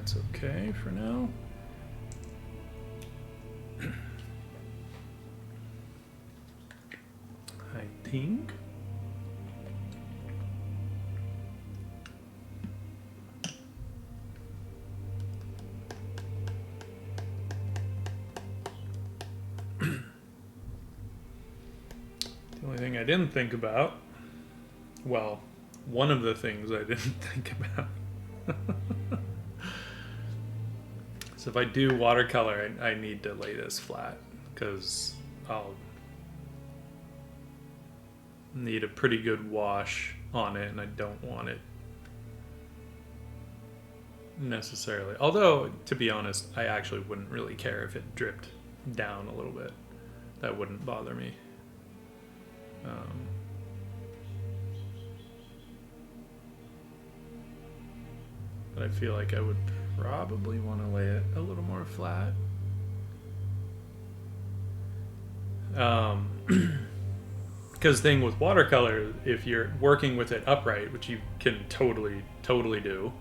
that's okay for now. I think. The only thing I didn't think about, well, one of the things I didn't think about. So if I do watercolor, I need to lay this flat because I'll need a pretty good wash on it, and I don't want it necessarily. Although, to be honest, I actually wouldn't really care if it dripped down a little bit. That wouldn't bother me. But I feel like I would probably want to lay it a little more flat. Because thing with watercolor, if you're working with it upright, which you can totally do,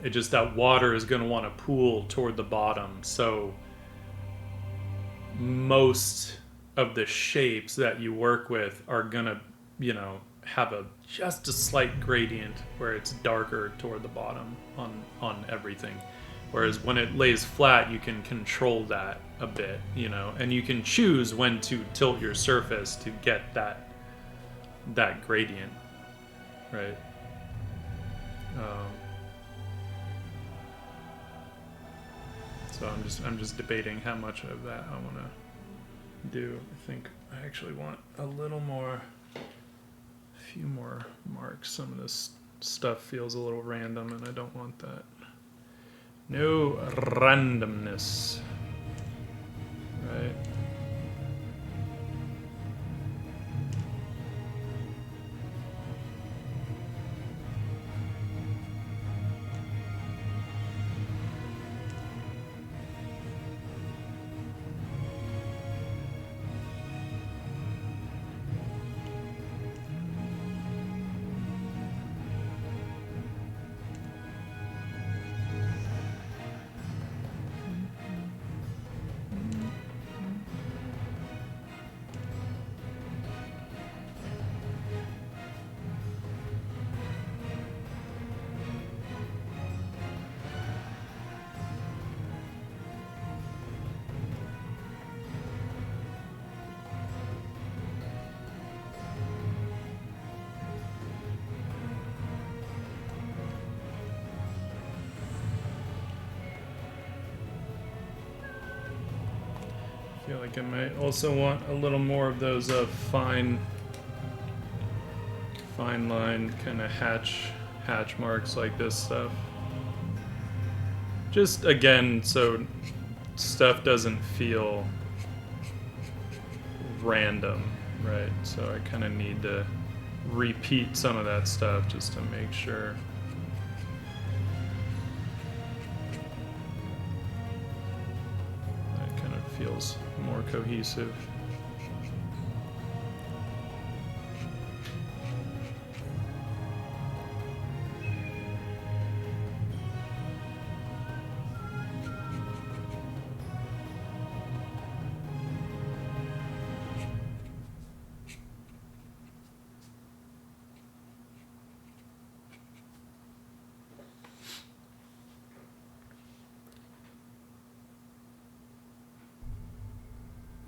it just that water is going to want to pool toward the bottom. So most of the shapes that you work with are going to, have just a slight gradient where it's darker toward the bottom on everything. Whereas when it lays flat, you can control that a bit, and you can choose when to tilt your surface to get that gradient, right? So I'm just debating how much of that I want to do. I think I actually want a few more marks. Some of this stuff feels a little random, and I don't want that. No randomness, right? I feel like I might also want a little more of those fine line kind of hatch marks like this stuff. Just again, so stuff doesn't feel random, right? So I kind of need to repeat some of that stuff just to make sure. That kind of feels more cohesive.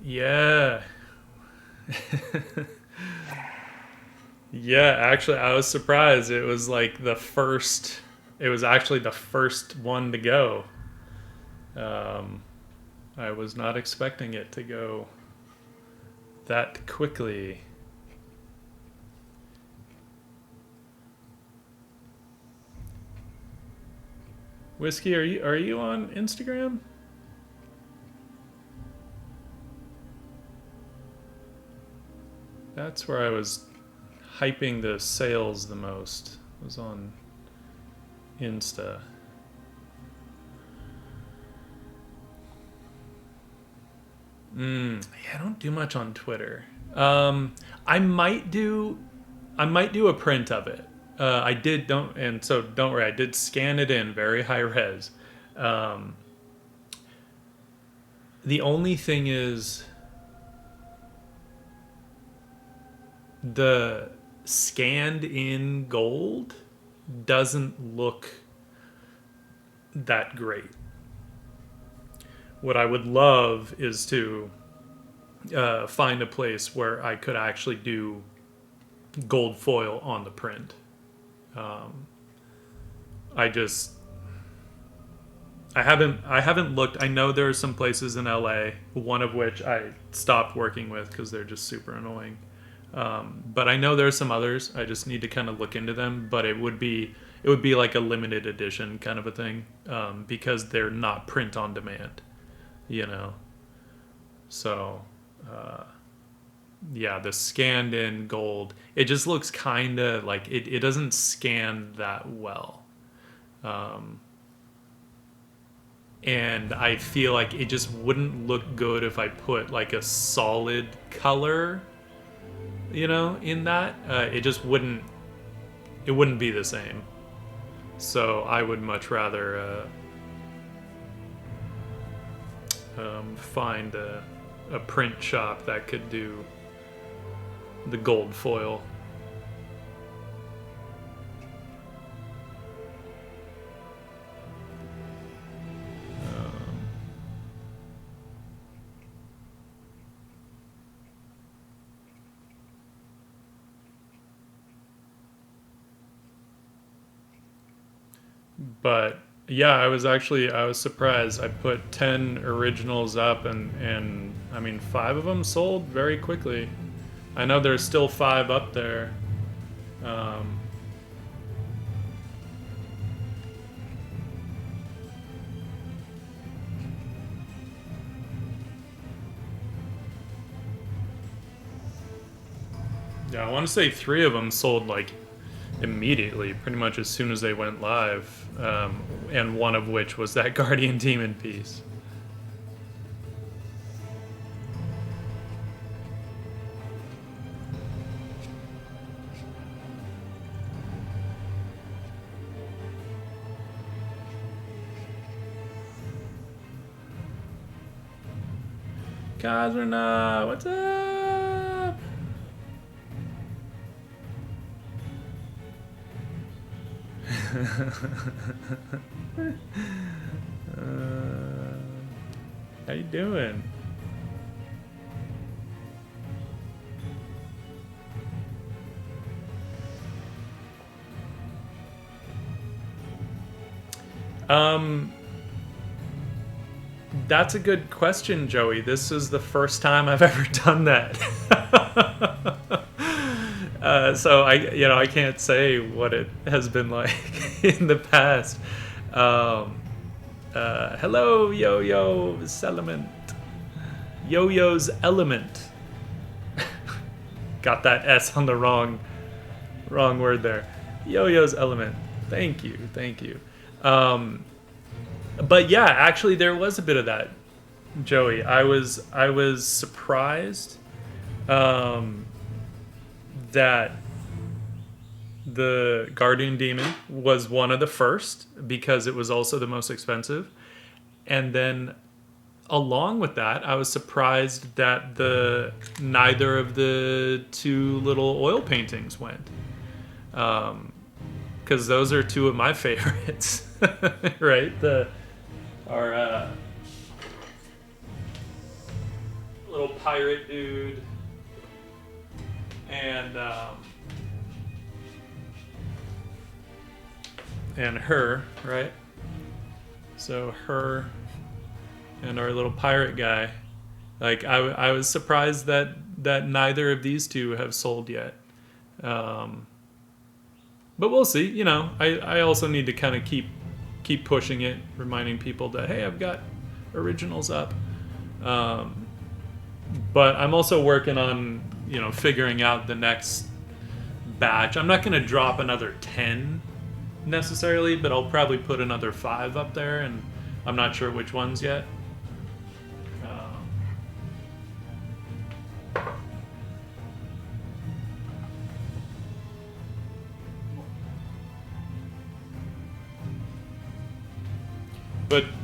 Yeah. Yeah, actually, I was surprised. It was like it was actually the first one to go. I was not expecting it to go that quickly. Whiskey, are you on Instagram? That's where I was hyping the sales the most. Was on Insta. Yeah, I don't do much on Twitter. I might do a print of it. I did don't worry. I did scan it in very high res. Um, the only thing is the scanned in gold doesn't look that great. What I would love is to find a place where I could actually do gold foil on the print. Um, I just I haven't looked. I know there are some places in LA, one of which I stopped working with because they're just super annoying. But I know there are some others. I just need to kind of look into them. But it would be like a limited edition kind of a thing, because they're not print on demand, you know. So uh, yeah, the scanned in gold, it just looks kind of like it doesn't scan that well. Um, and I feel like it just wouldn't look good if I put like a solid color, you know, in that. It just wouldn't. It wouldn't be the same. So I would much rather find a print shop that could do the gold foil. But yeah, I was surprised. I put 10 originals up, and I mean 5 of them sold very quickly. I know there's still 5 up there. Um, yeah, I want to say 3 of them sold like immediately, pretty much as soon as they went live, and one of which was that Guardian Demon piece. Kazrina, what's up? How you doing? Um, that's a good question, Joey. This is the first time I've ever done that. So I can't say what it has been like in the past. Um, Hello, Yo-Yo's Element. Yo-Yo's Element. Got that S on the wrong word there. Yo-Yo's Element. Thank you, thank you. But yeah, actually, there was a bit of that, Joey. I was surprised that the Guardian Demon was one of the first because it was also the most expensive, and then along with that, I was surprised that neither of the 2 little oil paintings went, because those are 2 of my favorites, right? Our little pirate dude and her, right? So her and our little pirate guy. Like I was surprised that neither of these 2 have sold yet. But we'll see. You know, I also need to kind of keep pushing it, reminding people that hey, I've got originals up. But I'm also working on figuring out the next batch. I'm not going to drop another 10 necessarily, but I'll probably put another 5 up there, and I'm not sure which ones yet.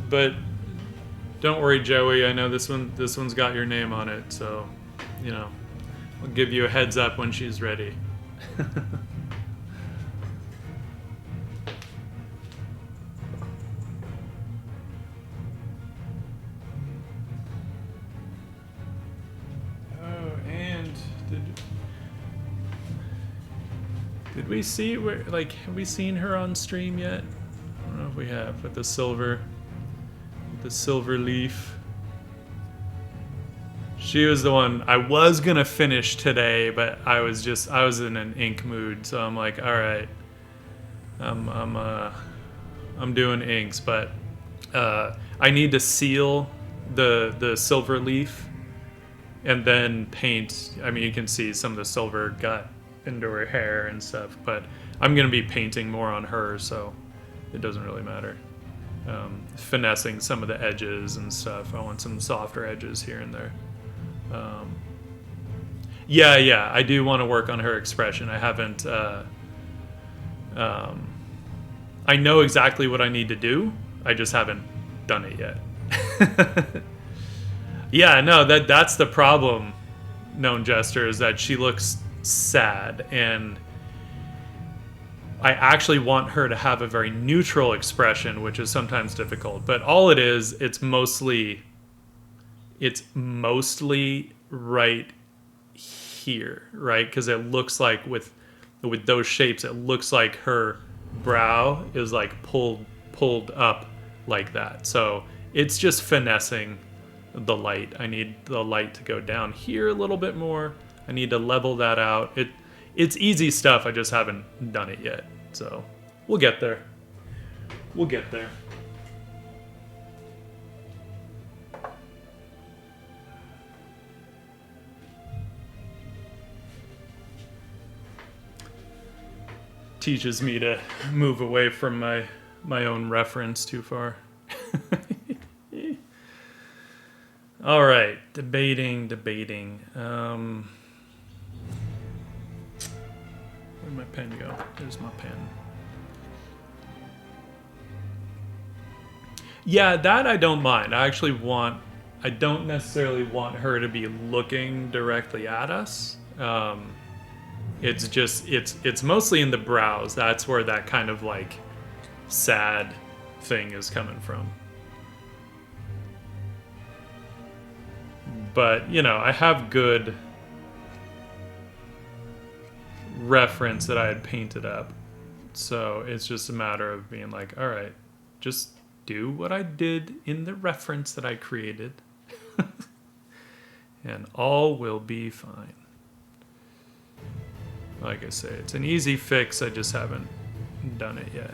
But don't worry, Joey. I know this one's got your name on it, so you know, I'll give you a heads up when she's ready. Did we see where, like, have we seen her on stream yet? I don't know if we have, with the silver leaf. She was the one I was gonna finish today, but I was in an ink mood, so I'm like, all right, I'm doing inks, but I need to seal the silver leaf and then paint. I mean, you can see some of the silver got into her hair and stuff, but I'm gonna be painting more on her, so it doesn't really matter. Finessing some of the edges and stuff. I want some softer edges here and there. Yeah, I do want to work on her expression. I haven't. I know exactly what I need to do. I just haven't done it yet. Yeah, no, that's the problem. Known Jester is that she looks sad, and I actually want her to have a very neutral expression, which is sometimes difficult. But all it is, it's mostly right here, right? Because it looks like with those shapes, it looks like her brow is like pulled up like that. So it's just finessing the light. I need the light to go down here a little bit more. I need to level that out. It's easy stuff. I just haven't done it yet. So we'll get there. We'll get there. Teaches me to move away from my own reference too far. All right, debating. Where'd my pen go? There's my pen. Yeah, that I don't mind. I don't necessarily want her to be looking directly at us. It's mostly in the brows. That's where that kind of like sad thing is coming from. But, you know, I have good reference that I had painted up. So it's just a matter of being like, all right, just do what I did in the reference that I created. And all will be fine. Like I say, it's an easy fix. I just haven't done it yet.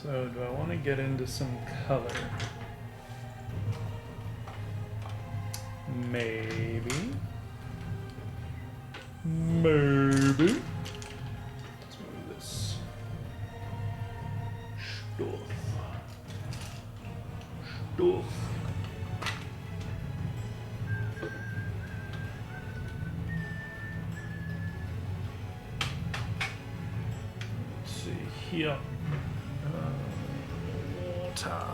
So, do I want to get into some color? Maybe. Let's move this stuff. Let's see here. Water.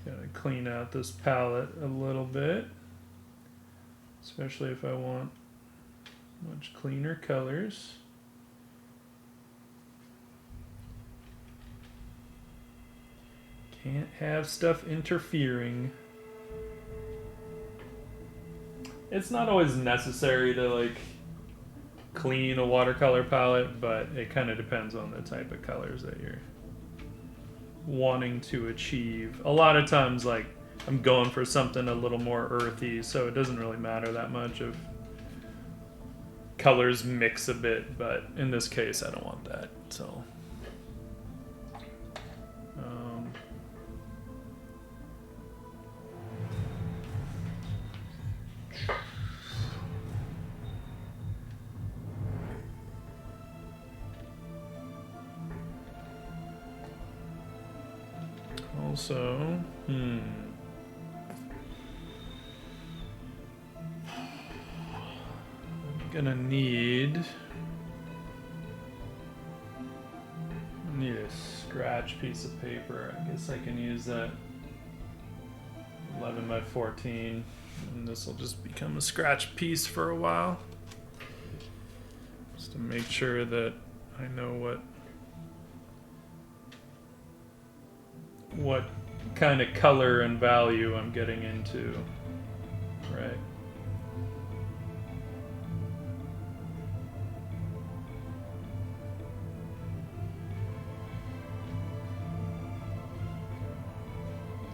Gotta clean out this palette a little bit. especially if I want much cleaner colors. Can't have stuff interfering. It's not always necessary to like clean a watercolor palette, but it kind of depends on the type of colors that you're wanting to achieve. A lot of times, like, I'm going for something a little more earthy, so it doesn't really matter that much if colors mix a bit, but in this case I don't want that, so also, I'm gonna need a scratch piece of paper. I guess I can use that 11 by 14, and this will just become a scratch piece for a while, just to make sure that I know what kind of color and value I'm getting into, right?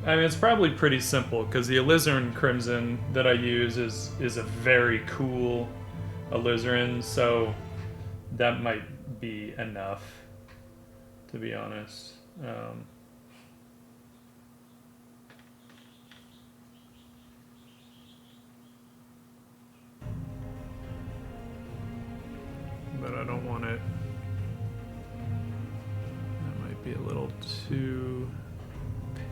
I mean, it's probably pretty simple because the alizarin crimson that I use is a very cool alizarin, so that might be enough, to be honest. But I don't want it. That might be a little too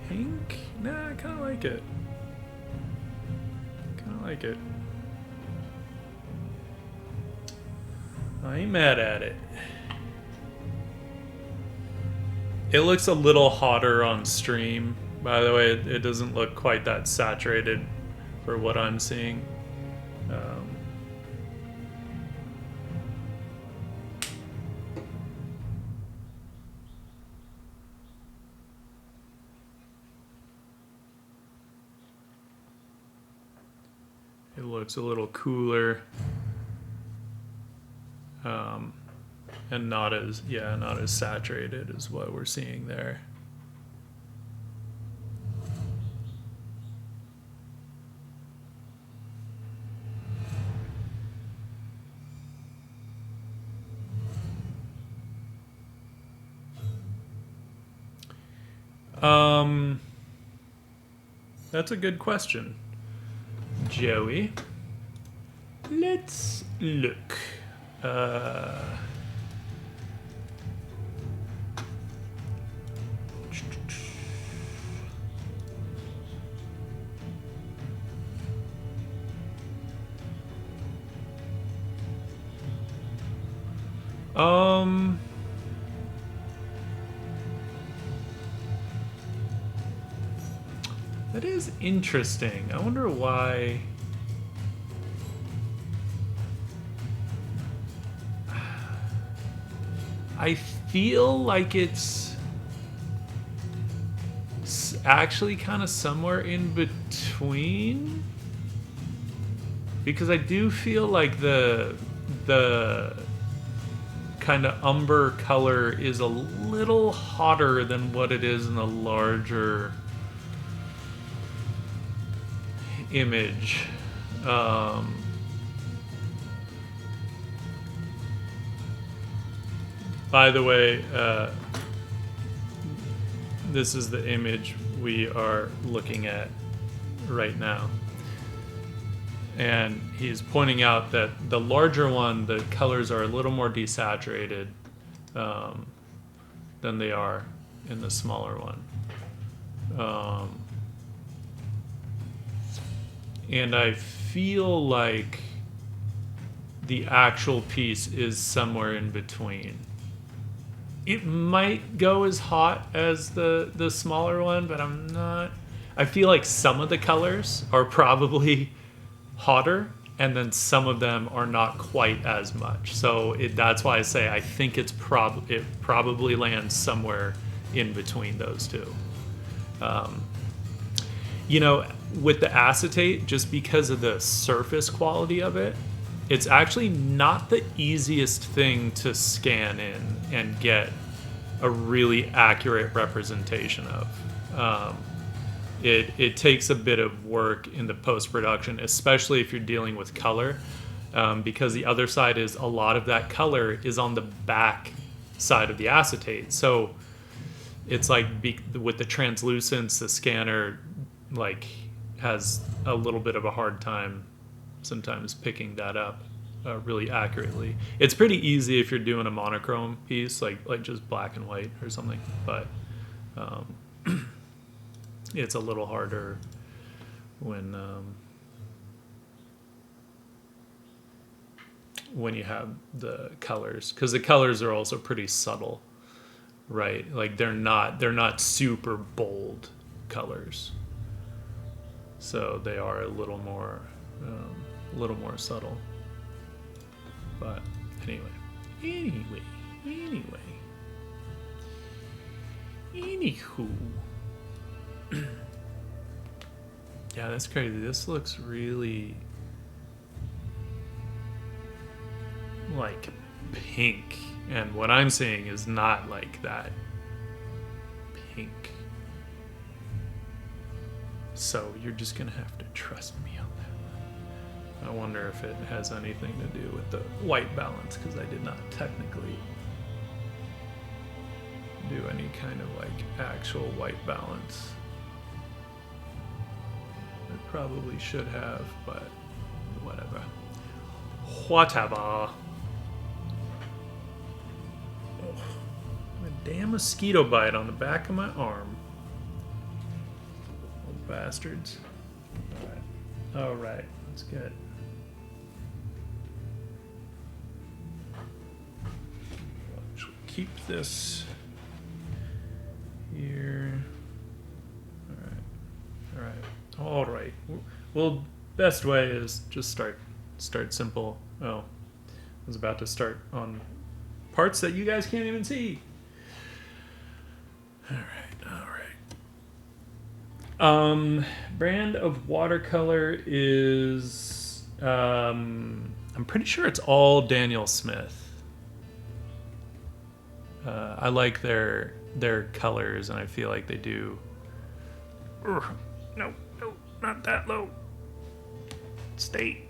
pink? Nah, I kind of like it. I ain't mad at it. It looks a little hotter on stream. By the way, it doesn't look quite that saturated for what I'm seeing. It looks a little cooler, and not as saturated as what we're seeing there. That's a good question, Joey. Let's look. That is interesting. I wonder why. I feel like it's actually kind of somewhere in between, because I do feel like the kind of umber color is a little hotter than what it is in the larger image. By the way, this is the image we are looking at right now. And he's pointing out that the larger one, the colors are a little more desaturated than they are in the smaller one. And I feel like the actual piece is somewhere in between. It might go as hot as the smaller one, but I'm not. I feel like some of the colors are probably hotter, and then some of them are not quite as much. So that's why I say I think it probably lands somewhere in between those two. You know, with the acetate, just because of the surface quality of it, it's actually not the easiest thing to scan in and get a really accurate representation of. It takes a bit of work in the post-production, especially if you're dealing with color, because the other side is a lot of that color is on the back side of the acetate. So it's like with the translucence, the scanner like has a little bit of a hard time sometimes picking that up really accurately. It's pretty easy if you're doing a monochrome piece, like just black and white or something, but it's a little harder when you have the colors, because the colors are also pretty subtle, right? Like they're not super bold colors, so they are a little more subtle. But anyway, anywho. Yeah, that's crazy. This looks really like pink, and what I'm seeing is not like that pink. So you're just gonna have to trust me on that. I wonder if it has anything to do with the white balance, because I did not technically do any kind of like actual white balance. I probably should have, but whatever. Whatever. Oh, a damn mosquito bite on the back of my arm. Old bastards. Alright, that's good. Keep this here. All right. Well, best way is just start simple. Oh, I was about to start on parts that you guys can't even see. All right. Brand of watercolor is I'm pretty sure it's all Daniel Smith. I like their colors, and I feel like they do. No, not that low. Stay.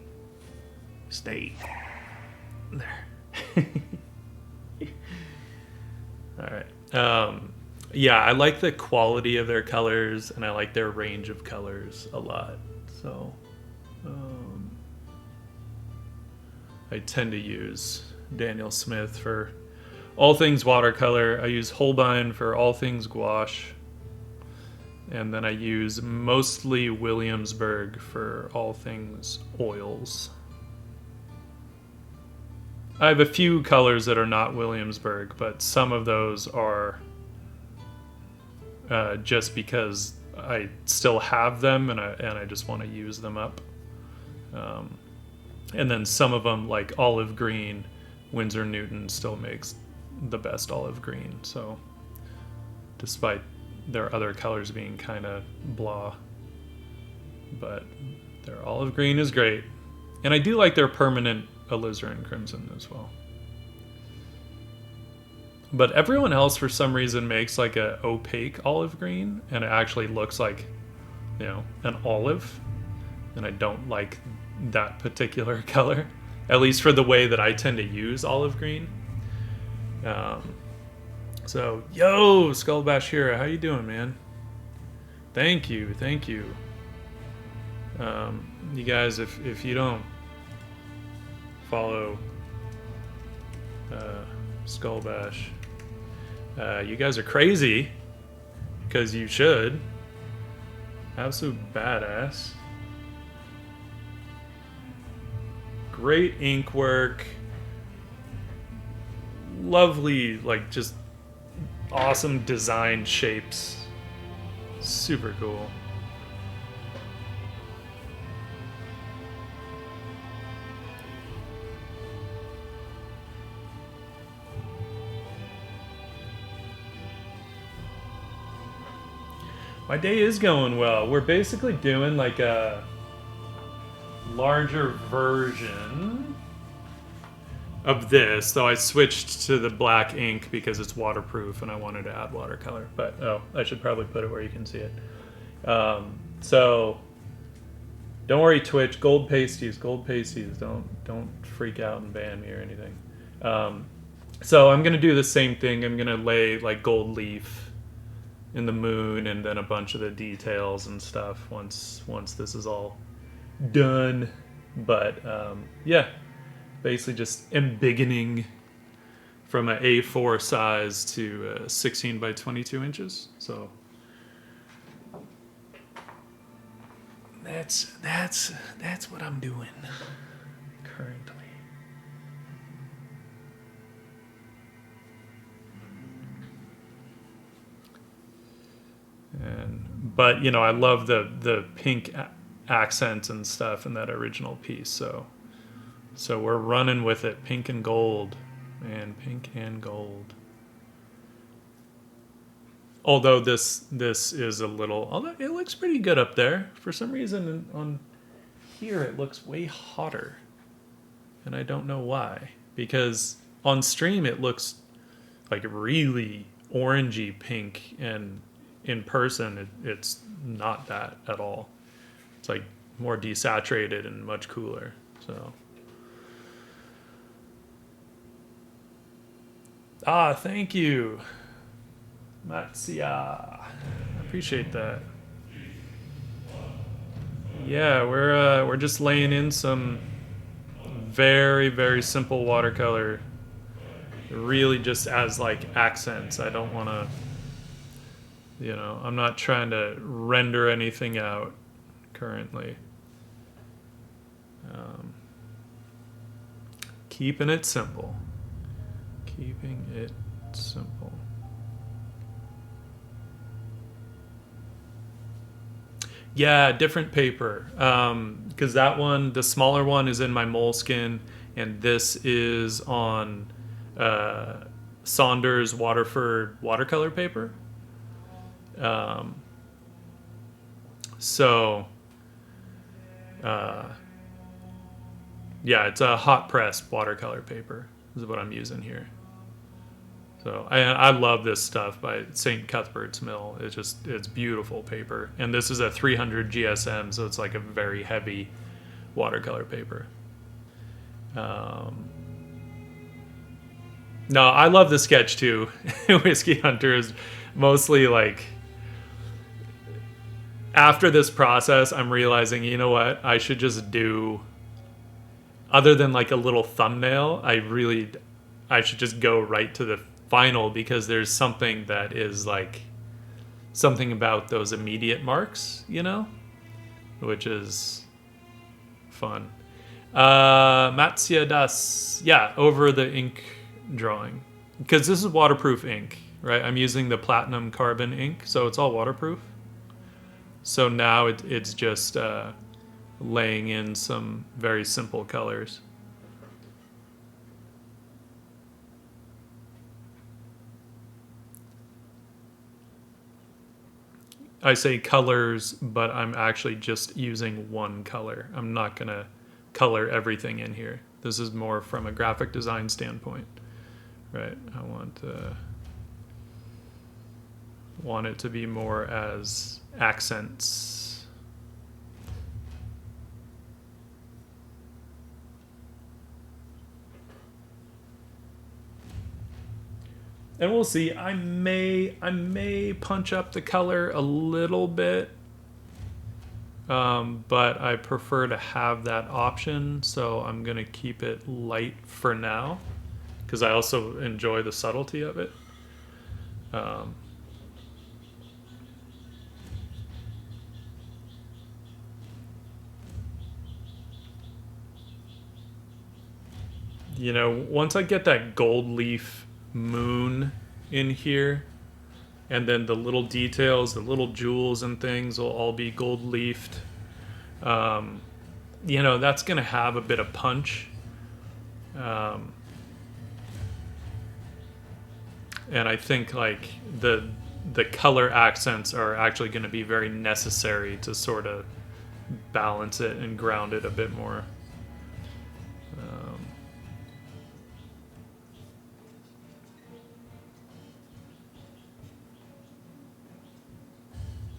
There. All right. Yeah, I like the quality of their colors, and I like their range of colors a lot. So, I tend to use Daniel Smith for all things watercolor. I use Holbein for all things gouache. And then I use mostly Williamsburg for all things oils. I have a few colors that are not Williamsburg, but some of those are just because I still have them and I just want to use them up. And then some of them, like olive green, Winsor Newton still makes the best olive green. So despite their other colors being kind of blah, but their olive green is great. And I do like their permanent alizarin crimson as well. But everyone else for some reason makes like a opaque olive green, and it actually looks like, you know, an olive, and I don't like that particular color, at least for the way that I tend to use olive green. So, yo, Skullbashira, how you doing, man? Thank you. You guys, if you don't follow Skullbash, you guys are crazy, because you should. Absolute badass. Great ink work. Lovely, like, just awesome design shapes. Super cool. My day is going well. We're basically doing like a larger version of this, though I switched to the black ink because it's waterproof and I wanted to add watercolor. But I should probably put it where you can see it. So don't worry, Twitch. Gold pasties. Don't freak out and ban me or anything. So I'm gonna do the same thing. I'm gonna lay like gold leaf in the moon and then a bunch of the details and stuff once this is all done. But yeah, basically just embiggening from an A4 size to 16 by 22 inches. So that's what I'm doing currently. But I love the pink accent and stuff in that original piece. So we're running with it, pink and gold, man, pink and gold. Although this is a little, although it looks pretty good up there. For some reason on here it looks way hotter, and I don't know why. Because on stream it looks like really orangey pink, and in person it's not that at all. It's like more desaturated and much cooler. So thank you, Matsia. I appreciate that. Yeah, we're just laying in some very, very simple watercolor, really just as like accents. I don't want to, I'm not trying to render anything out currently. Keeping it simple. Keeping it simple. Yeah, different paper. Because that one, the smaller one, is in my Moleskine, and this is on Saunders Waterford watercolor paper. Yeah, it's a hot pressed watercolor paper is what I'm using here. So I love this stuff by St. Cuthbert's Mill. It's beautiful paper. And this is a 300 GSM, so it's like a very heavy watercolor paper. No, I love the sketch too. Whiskey Hunter is mostly like, after this process, I'm realizing, you know what, I should just do, other than like a little thumbnail, I should just go right to the final, because there's something that is like, something about those immediate marks, which is fun. Matsia Das, yeah, over the ink drawing, because this is waterproof ink, right? I'm using the platinum carbon ink, so it's all waterproof. So now it's just laying in some very simple colors. I say colors, but I'm actually just using one color. I'm not going to color everything in here. This is more from a graphic design standpoint, right? I want it to be more as accents. And we'll see. I may punch up the color a little bit, but I prefer to have that option, so I'm gonna keep it light for now, because I also enjoy the subtlety of it. Once I get that gold leaf moon in here, and then the little details, the little jewels and things will all be gold leafed, that's gonna have a bit of punch, and I think like the the color accents are actually going to be very necessary to sort of balance it and ground it a bit more.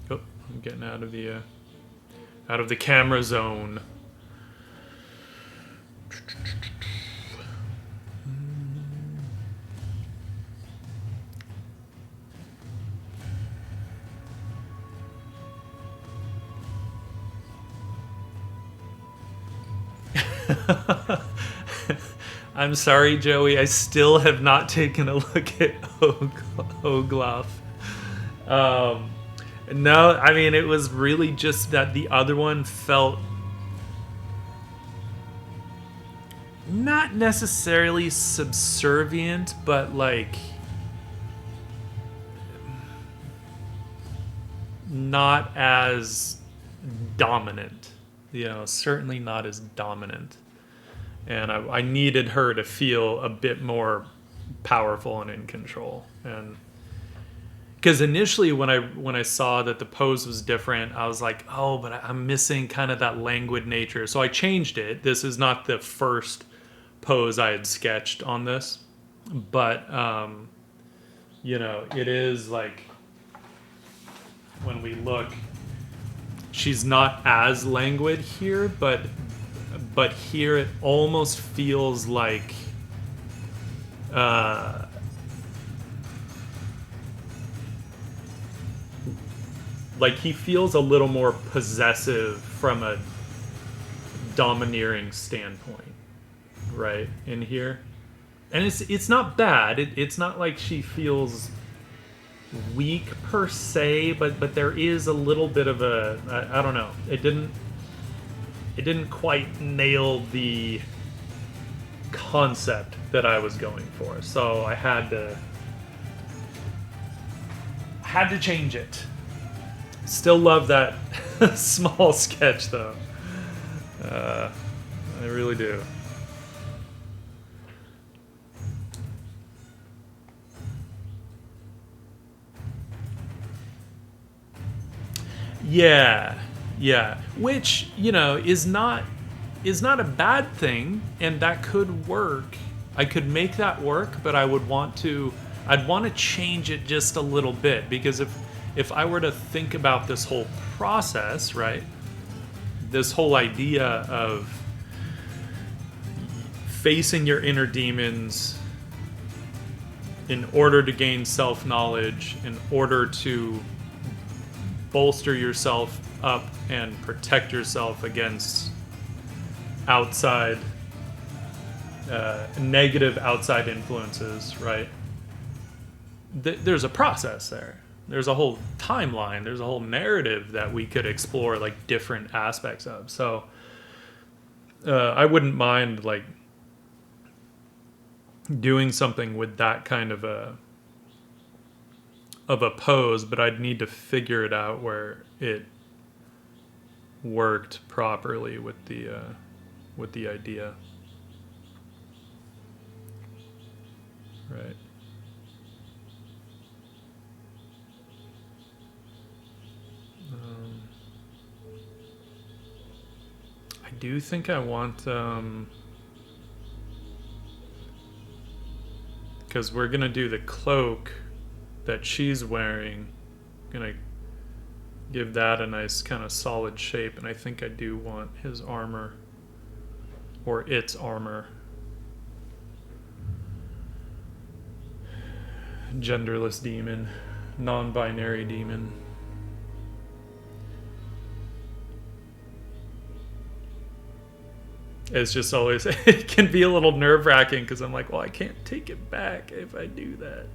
Oh, I'm getting out of the camera zone. I'm sorry, Joey. I still have not taken a look at Oglaf. No, I mean, it was really just that the other one felt not necessarily subservient, but like not as dominant. You know, certainly not as dominant. And I needed her to feel a bit more powerful and in control. And because initially when I saw that the pose was different, I was like, oh, but I'm missing kind of that languid nature. So I changed it. This is not the first pose I had sketched on this, but you know, it is like when we look, she's not as languid here, but here it almost feels like he feels a little more possessive from a domineering standpoint, right, in here. And it's not bad. It's not like she feels weak per se, but there is a little bit of a I don't know. It didn't quite nail the concept that I was going for. So I had to change it. Still love that small sketch though. I really do. Yeah. Which, you know, is not a bad thing, and that could work. I could make that work, but I'd want to change it just a little bit, because if I were to think about this whole process, right? This whole idea of facing your inner demons in order to gain self-knowledge, in order to bolster yourself up and protect yourself against outside negative outside influences, right? There's a process there. There's a whole timeline. There's a whole narrative that we could explore, like different aspects of. So I wouldn't mind like doing something with that kind of a pose, but I'd need to figure it out where it worked properly with the idea. Right. I do think I want, because we're gonna do the cloak that she's wearing, gonna give that a nice kind of solid shape, and I think I do want his armor, or its armor. Genderless demon, non-binary demon. It's just always, it can be a little nerve-wracking because I'm like, well, I can't take it back if I do that.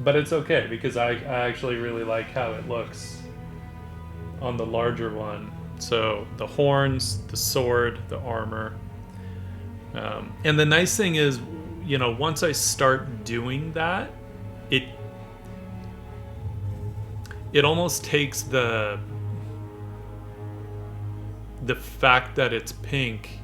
But it's okay because I actually really like how it looks on the larger one. So the horns, the sword, the armor. And the nice thing is, you know, once I start doing that, it almost takes the fact that it's pink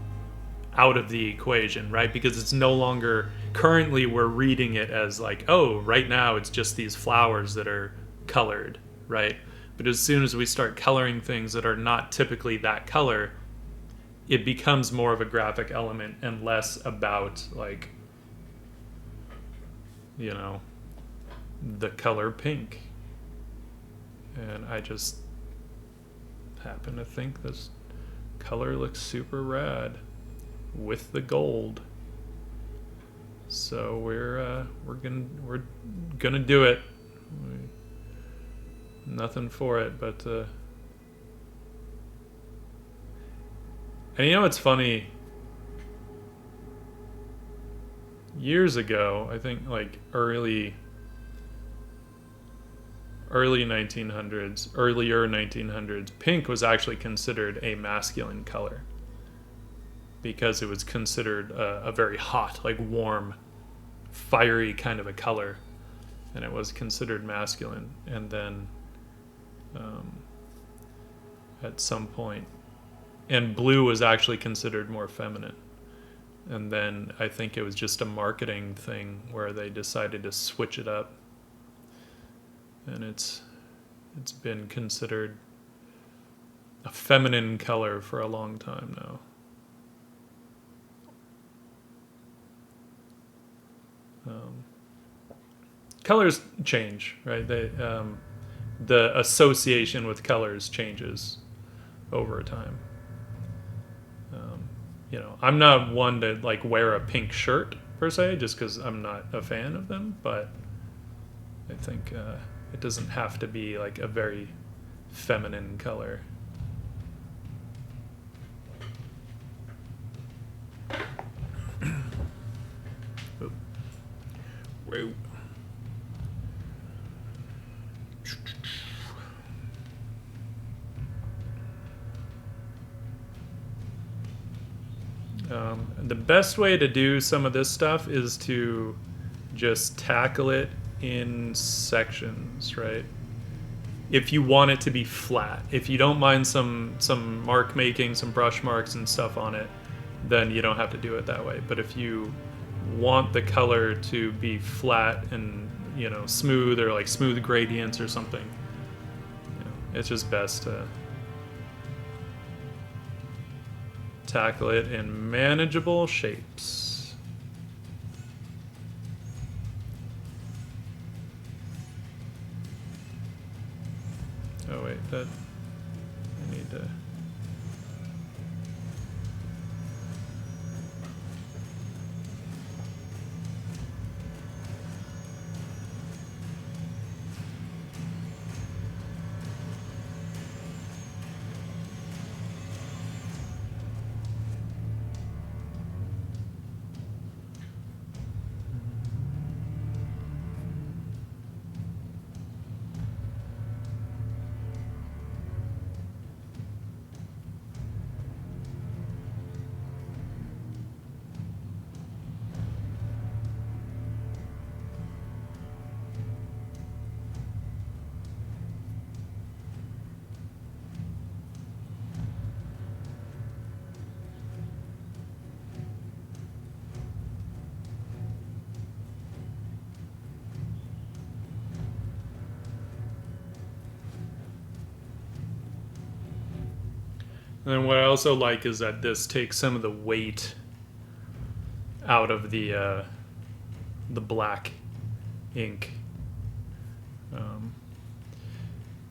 out of the equation, right? Because it's no longer, currently we're reading it as like, oh, right now it's just these flowers that are colored, right? But as soon as we start coloring things that are not typically that color, it becomes more of a graphic element and less about, like, you know, the color pink. And I just happen to think this color looks super rad with the gold. So we're gonna do it. Nothing for it, but and you know what's funny? Years ago, I think like earlier 1900s, pink was actually considered a masculine color because it was considered a very hot, like warm, fiery kind of a color, and it was considered masculine. And then at some point, and blue was actually considered more feminine. And then I think it was just a marketing thing where they decided to switch it up, and it's been considered a feminine color for a long time now. Colors change, right? The association with colors changes over time. You know, I'm not one to like wear a pink shirt per se, just because I'm not a fan of them. But I think it doesn't have to be like a very feminine color. Whoa. The best way to do some of this stuff is to just tackle it in sections, right? If you want it to be flat, if you don't mind some mark making, some brush marks and stuff on it, then you don't have to do it that way. But if you want the color to be flat and, you know, smooth, or like smooth gradients or something, you know, it's just best to tackle it in manageable shapes. Oh wait, that I need to. And then what I also like is that this takes some of the weight out of the black ink,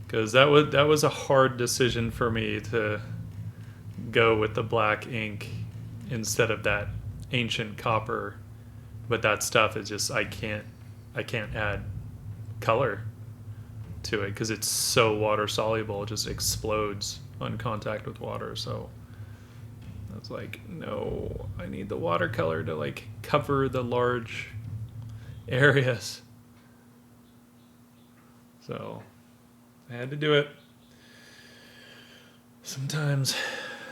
because that was a hard decision for me to go with the black ink instead of that ancient copper. But that stuff is just I can't add color to it because it's so water soluble. It just explodes on contact with water. So I was like, no, I need the watercolor to like cover the large areas. So I had to do it. Sometimes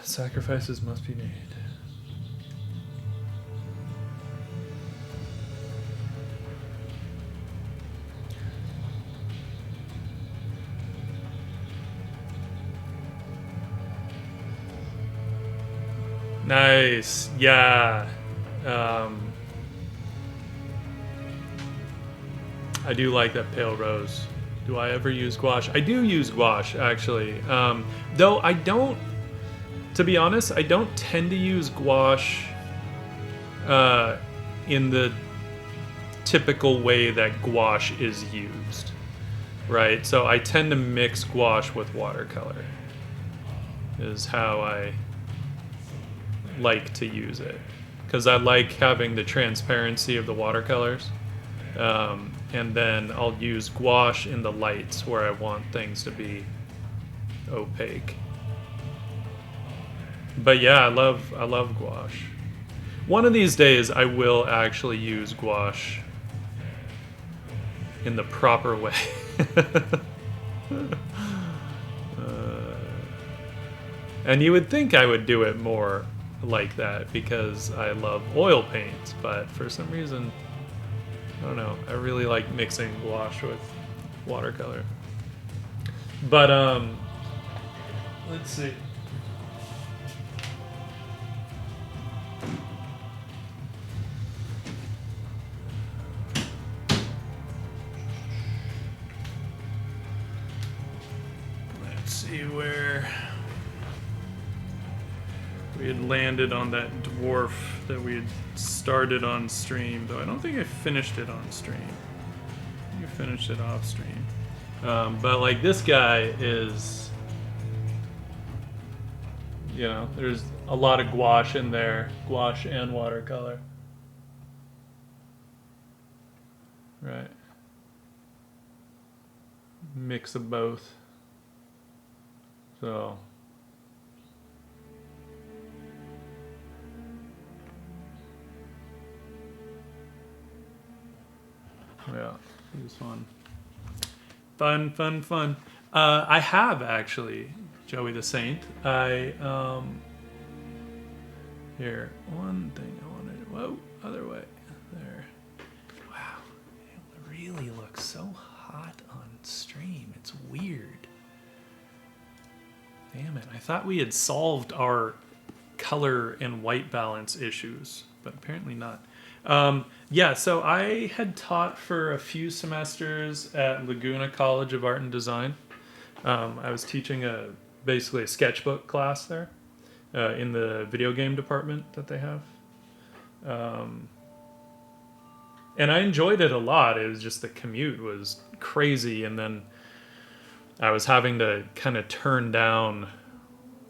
sacrifices must be made. Nice, yeah. I do like that pale rose. Do I ever use gouache? I do use gouache, actually. Though I don't, to be honest, I don't tend to use gouache in the typical way that gouache is used, right? So I tend to mix gouache with watercolor, is how I like to use it. Because I like having the transparency of the watercolors. And then I'll use gouache in the lights where I want things to be opaque. But yeah, I love gouache. One of these days I will actually use gouache in the proper way. And you would think I would do it more like that because I love oil paints, but for some reason, I don't know, I really like mixing gouache with watercolor. But let's see. Let's see where we had landed on that dwarf that we had started on stream, though I don't think I finished it on stream. I think I finished it off stream. But like this guy is, you know, there's a lot of gouache in there, gouache and watercolor. Right. Mix of both. So. Yeah, it was fun. Fun. I have actually, Joey the Saint. Here, one thing I wanted. Whoa, other way. There. Wow, it really looks so hot on stream. It's weird. Damn it! I thought we had solved our color and white balance issues, but apparently not. Yeah, so I had taught for a few semesters at Laguna College of Art and Design. I was teaching basically a sketchbook class there in the video game department that they have. And I enjoyed it a lot. It was just the commute was crazy, and then I was having to kind of turn down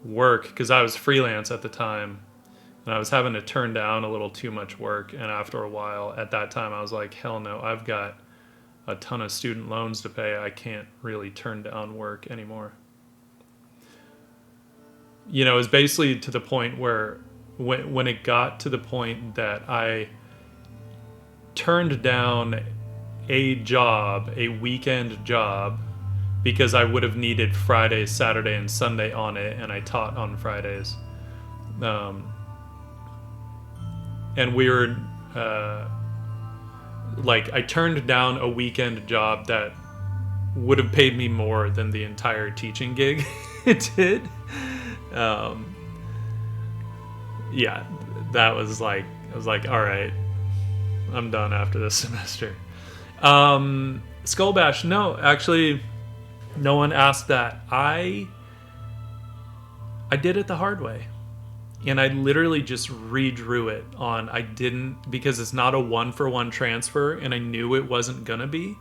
work because I was freelance at the time. And I was having to turn down a little too much work. And after a while, at that time, I was like, hell no, I've got a ton of student loans to pay. I can't really turn down work anymore. You know, it was basically to the point where when it got to the point that I turned down a job, a weekend job, because I would have needed Friday, Saturday, and Sunday on it. And I taught on Fridays. And we were, I turned down a weekend job that would have paid me more than the entire teaching gig it did. Yeah, that was like, I was like, all right, I'm done after this semester. Skull Bash, no, actually, no one asked that. I did it the hard way. And I literally just redrew it because it's not a 1-for-1 transfer, and I knew it wasn't gonna be.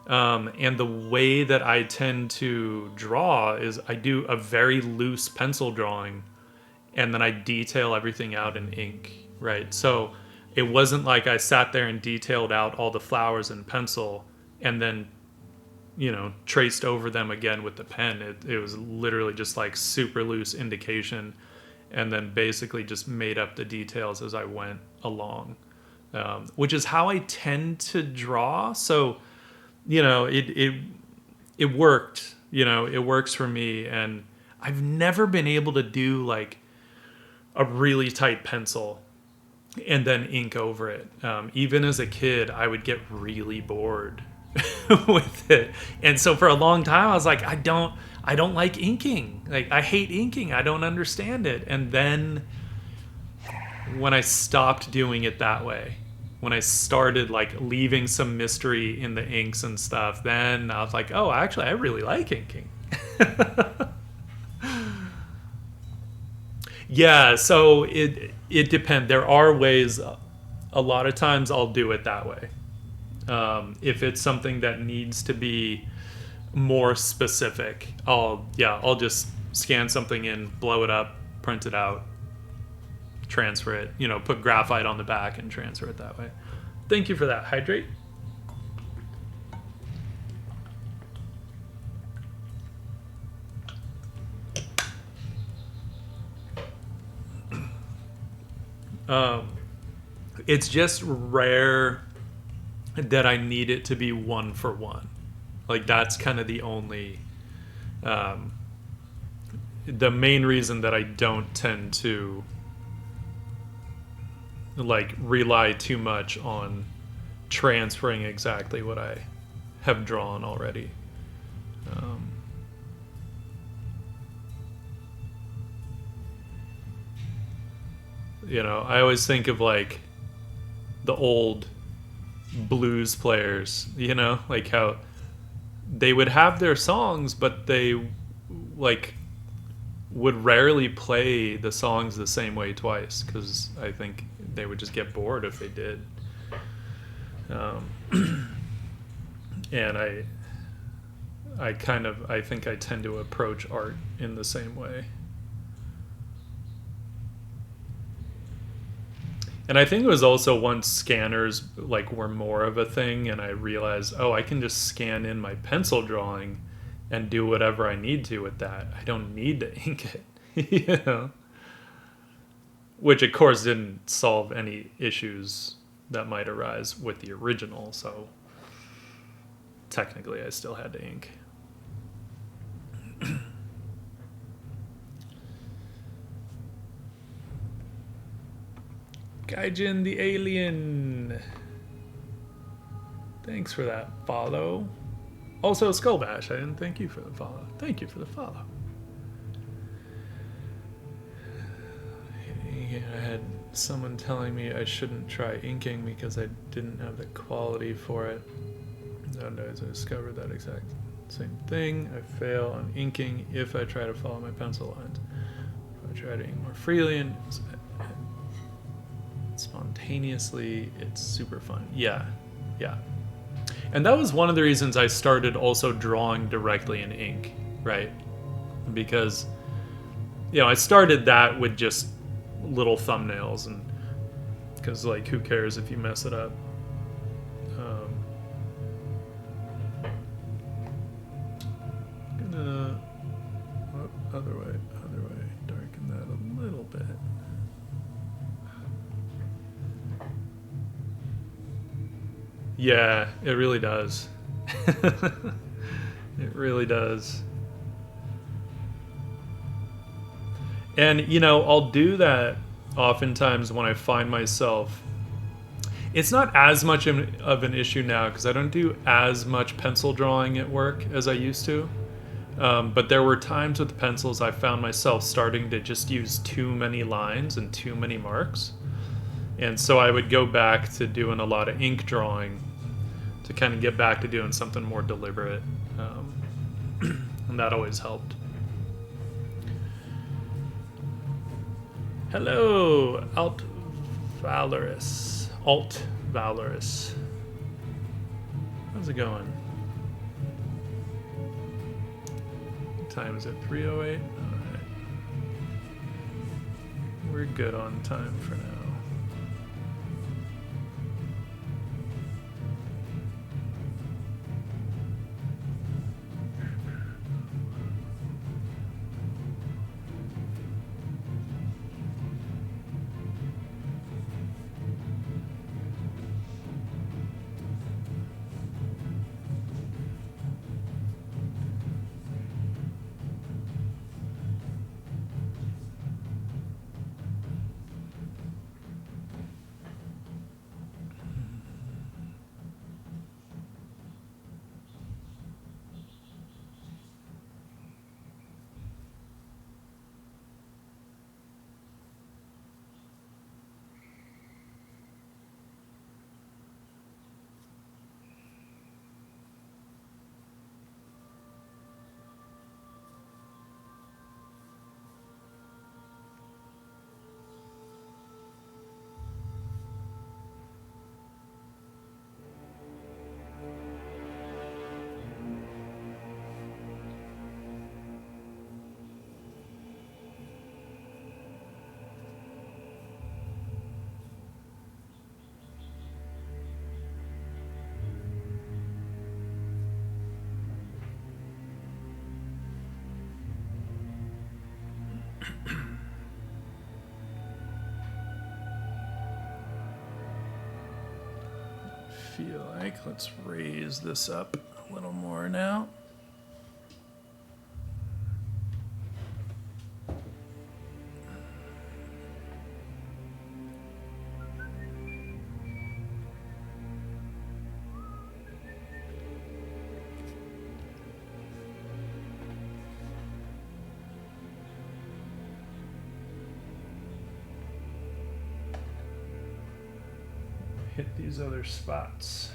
And the way that I tend to draw is I do a very loose pencil drawing, and then I detail everything out in ink, right? So it wasn't like I sat there and detailed out all the flowers in pencil and then, you know, traced over them again with the pen. It was literally just like super loose indication, and then basically just made up the details as I went along, which is how I tend to draw. So, you know, it worked. You know, it works for me, and I've never been able to do like a really tight pencil and then ink over it. Even as a kid, I would get really bored with it, and so for a long time, I was like, I don't like inking. Like, I hate inking. I don't understand it. And then when I stopped doing it that way, when I started like leaving some mystery in the inks and stuff, then I was like, oh, actually, I really like inking. Yeah, so it depends. There are ways. A lot of times, I'll do it that way. If it's something that needs to be more specific, I'll just scan something in, blow it up, print it out, transfer it. Put graphite on the back and transfer it that way. Thank you for that. Hydrate. It's just rare that I need it to be one for one. Like that's kind of the only, the main reason that I don't tend to like rely too much on transferring exactly what I have drawn already. I always think of like the old blues players, like how they would have their songs, but they like would rarely play the songs the same way twice because I think they would just get bored if they did. And I think I tend to approach art in the same way. And I think it was also once scanners like were more of a thing, and I realized, oh, I can just scan in my pencil drawing and do whatever I need to with that. I don't need to ink it, Which of course didn't solve any issues that might arise with the original. So technically, I still had to ink. Gaijin the Alien. Thanks for that follow. Also, Skullbash, I didn't thank you for the follow. Thank you for the follow. I had someone telling me I shouldn't try inking because I didn't have the quality for it. Nowadays, I discovered that exact same thing. I fail on inking if I try to follow my pencil lines. If I try to ink more freely and spontaneously, it's super fun. Yeah. And that was one of the reasons I started also drawing directly in ink, right? Because, I started that with just little thumbnails, and because, like, who cares if you mess it up? Gonna other way, darken that a little bit. Yeah, it really does. It really does. And, I'll do that oftentimes when I find myself. It's not as much of an issue now because I don't do as much pencil drawing at work as I used to. But there were times with pencils I found myself starting to just use too many lines and too many marks. And so I would go back to doing a lot of ink drawing to kind of get back to doing something more deliberate. And that always helped. Hello, Alt Valorous. How's it going? What time is it? 3:08? Alright. We're good on time for now. feel like. Let's raise this up a little more now. Hit these other spots.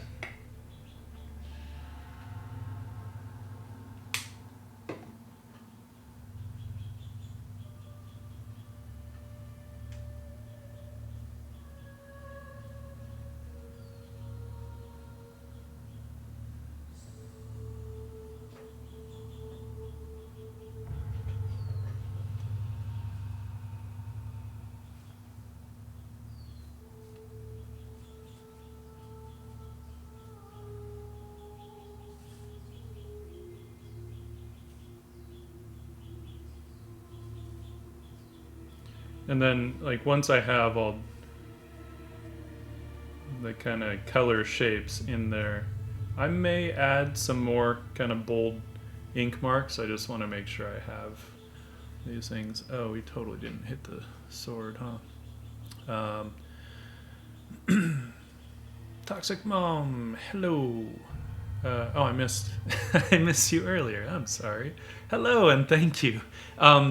And then, like, once I have all the kind of color shapes in there, I may add some more kind of bold ink marks. I just want to make sure I have these things. Oh, we totally didn't hit the sword, huh? Toxic Mom, hello. Oh, I missed I missed you earlier. I'm sorry. Hello and thank you.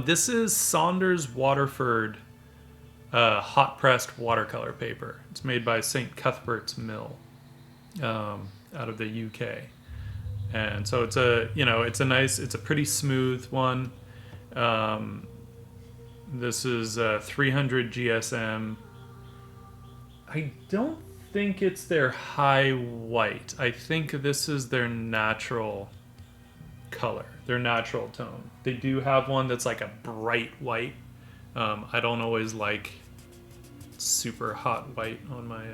This is Saunders Waterford hot pressed watercolor paper. It's made by St. Cuthbert's Mill out of the UK, and so it's a pretty smooth one. This is 300 GSM. I don't think it's their high white. I think this is their natural color, their natural tone. They do have one that's like a bright white. I don't always like super hot white on my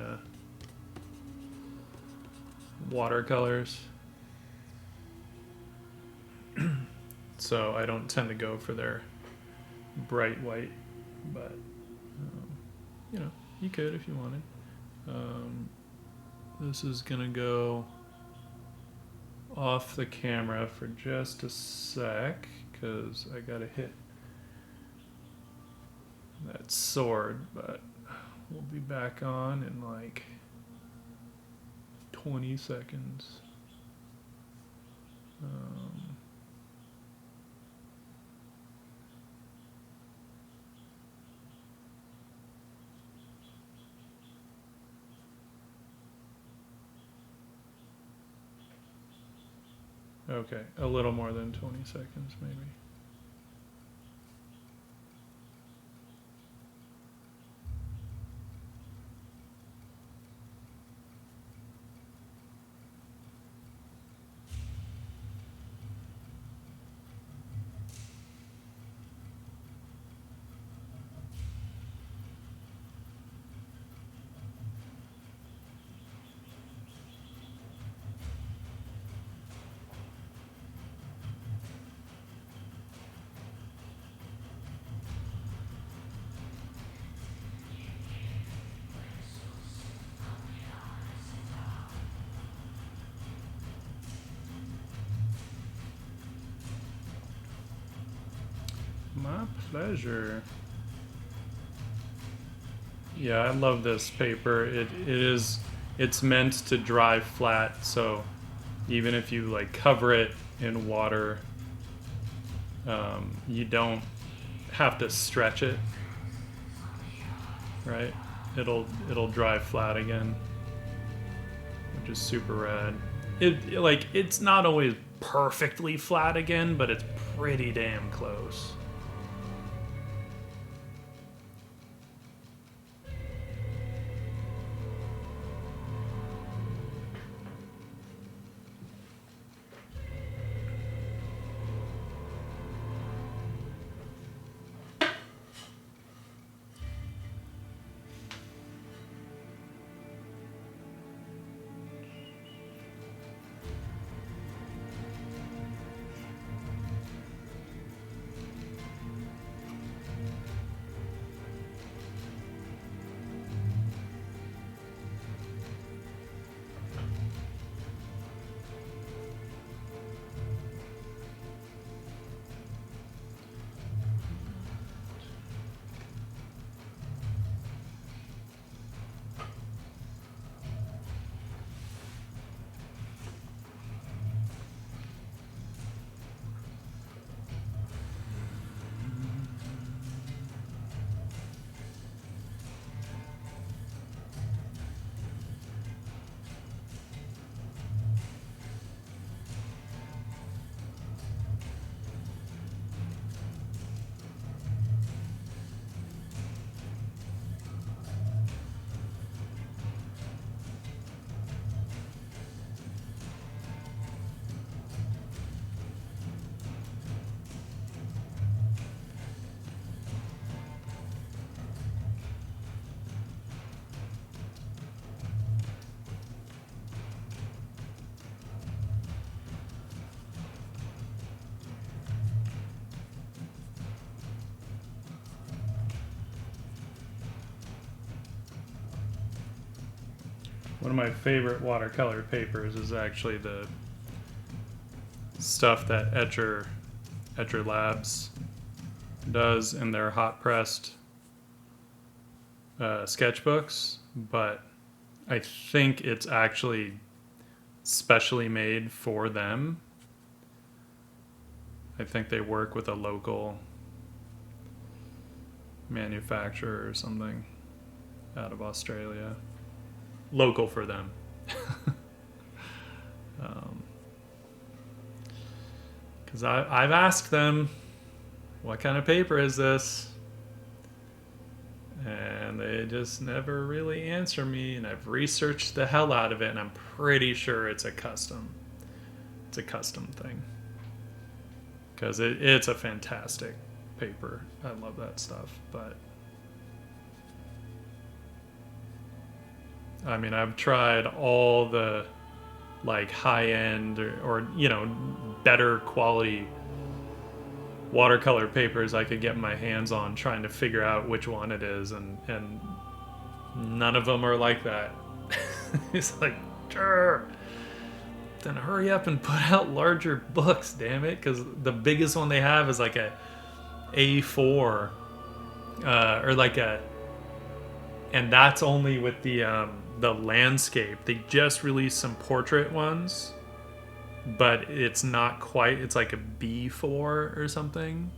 watercolors. So I don't tend to go for their bright white, but you could if you wanted. This is gonna go off the camera for just a sec because I gotta hit that sword, but we'll be back on in like 20 seconds. Okay, a little more than 20 seconds maybe. My pleasure. Yeah, I love this paper. It's meant to dry flat, so even if you like cover it in water, you don't have to stretch it, right? It'll dry flat again, which is super rad. It's not always perfectly flat again, but it's pretty damn close. One of my favorite watercolor papers is actually the stuff that Etcher Labs does in their hot pressed sketchbooks, but I think it's actually specially made for them. I think they work with a local manufacturer or something out of Australia. Local for them. Because I've asked them, what kind of paper is this? And they just never really answer me, and I've researched the hell out of it, and I'm pretty sure it's a custom thing. Because it's a fantastic paper. I love that stuff. But I mean, I've tried all the like high-end or you know, better quality watercolor papers I could get my hands on, trying to figure out which one it is, and none of them are like that. It's like, sure, then hurry up and put out larger books, damn it, because the biggest one they have is like a A4 or like a, and that's only with the landscape. They just released some portrait ones, but it's not quite, it's like a B4 or something.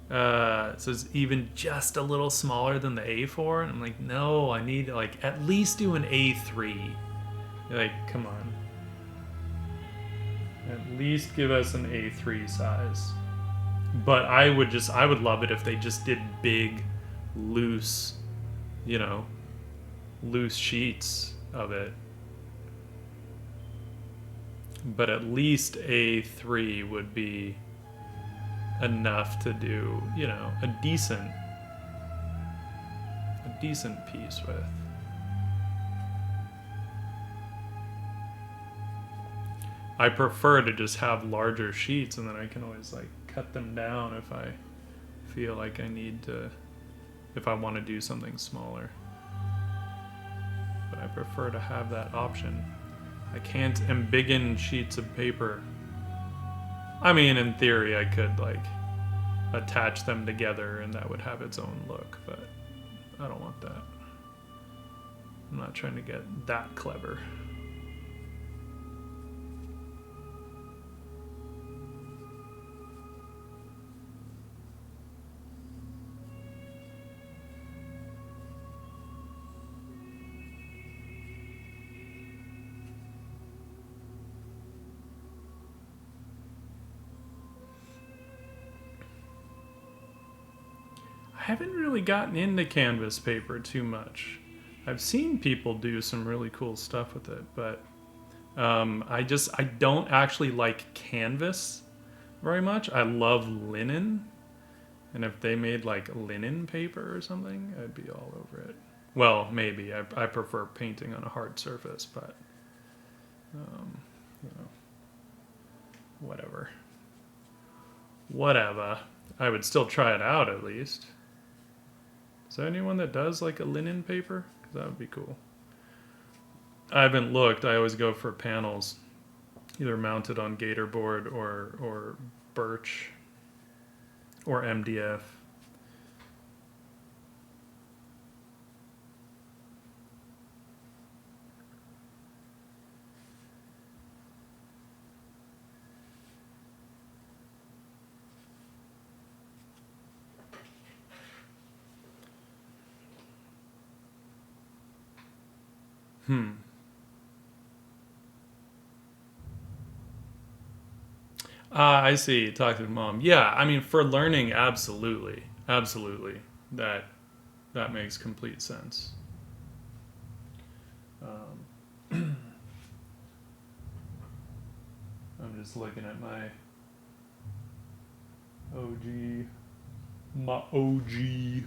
So it's even just a little smaller than the A4, and I'm like, no, I need like at least do an A3. Like, come on. At least give us an A3 size. But I would love it if they just did big, loose, you know, loose sheets of it. But at least A3 would be enough to do, you know, a decent piece with. I prefer to just have larger sheets, and then I can always like cut them down if I feel like I need to, if I want to do something smaller. But I prefer to have that option. I can't embiggen sheets of paper. I mean, in theory, I could like attach them together and that would have its own look, but I don't want that. I'm not trying to get that clever. I haven't really gotten into canvas paper too much. I've seen people do some really cool stuff with it, but I don't actually like canvas very much. I love linen, and if they made like linen paper or something, I'd be all over it. Well, maybe. I prefer painting on a hard surface, but you know, whatever. I would still try it out at least. Is there anyone that does like a linen paper? Because that would be cool. I haven't looked. I always go for panels, either mounted on gator board or birch or MDF. I see. Talk to mom. Yeah, I mean, for learning, absolutely. Absolutely. That makes complete sense. I'm just looking at my OG.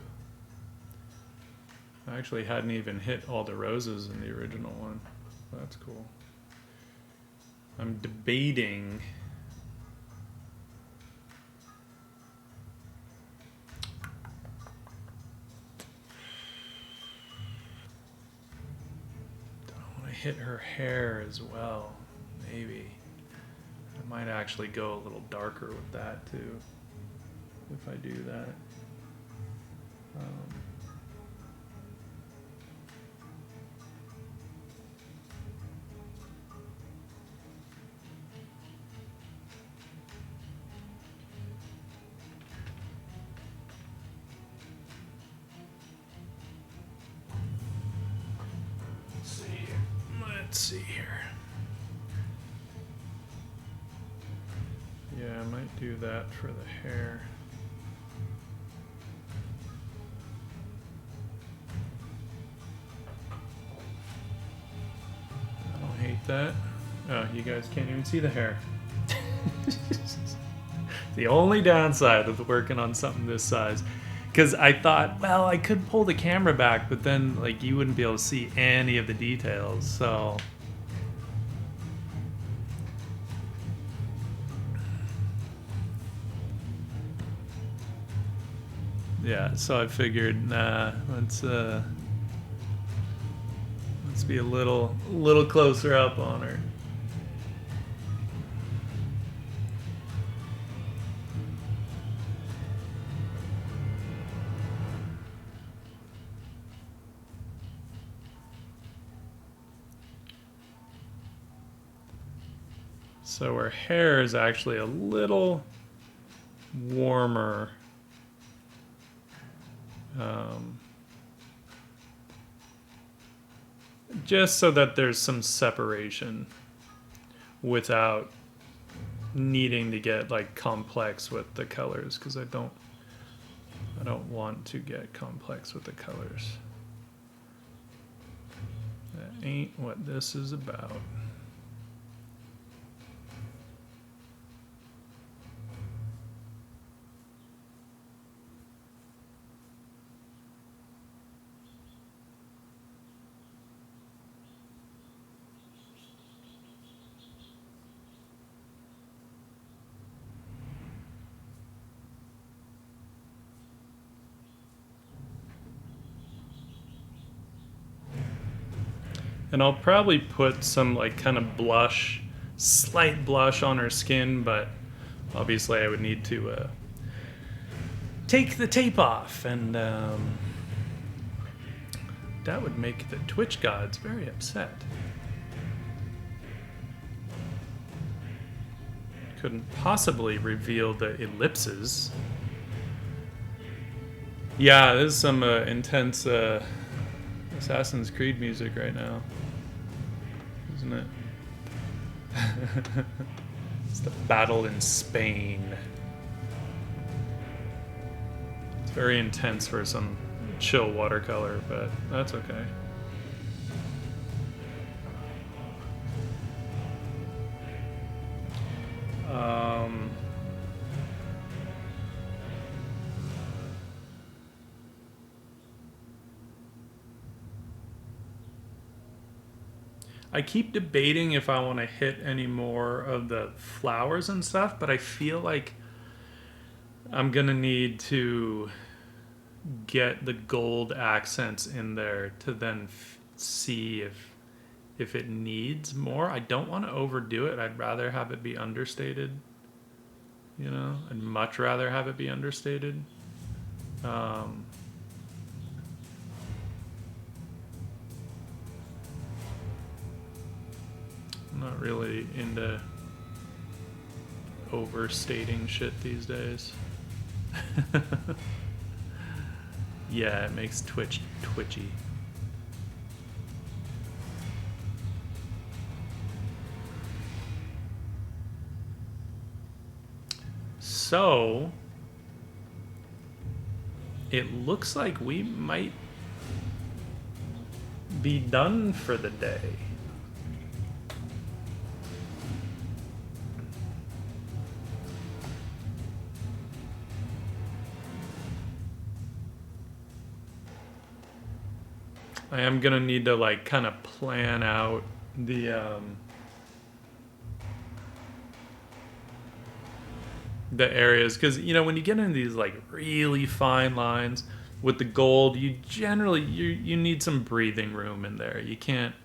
I actually hadn't even hit all the roses in the original one. That's cool. I'm debating. hit her hair as well. Maybe. I might actually go a little darker with that too, if I do that. Let's see here. Yeah, I might do that for the hair. I don't hate that. Oh, you guys can't even see the hair. The only downside of working on something this size. Because I thought, well, I could pull the camera back, but then like you wouldn't be able to see any of the details. So yeah, so I figured, nah, let's be a little closer up on her. So her hair is actually a little warmer. Just so that there's some separation without needing to get like complex with the colors, because I don't want to get complex with the colors. That ain't what this is about. And I'll probably put some like kind of blush, slight blush on her skin, but obviously I would need to take the tape off, and that would make the Twitch gods very upset. Couldn't possibly reveal the ellipses. Yeah, there's some intense Assassin's Creed music right now, isn't it? It's the battle in Spain. It's very intense for some chill watercolor, but that's okay. I keep debating if I want to hit any more of the flowers and stuff, but I feel like I'm going to need to get the gold accents in there to then see if it needs more. I don't want to overdo it. I'd rather have it be understated. You know, I'd much rather have it be understated. I'm not really into overstating shit these days. Yeah, it makes Twitch twitchy. So, it looks like we might be done for the day. I am gonna need to like kind of plan out the areas, because you know when you get into these like really fine lines with the gold, you generally you need some breathing room in there. You can't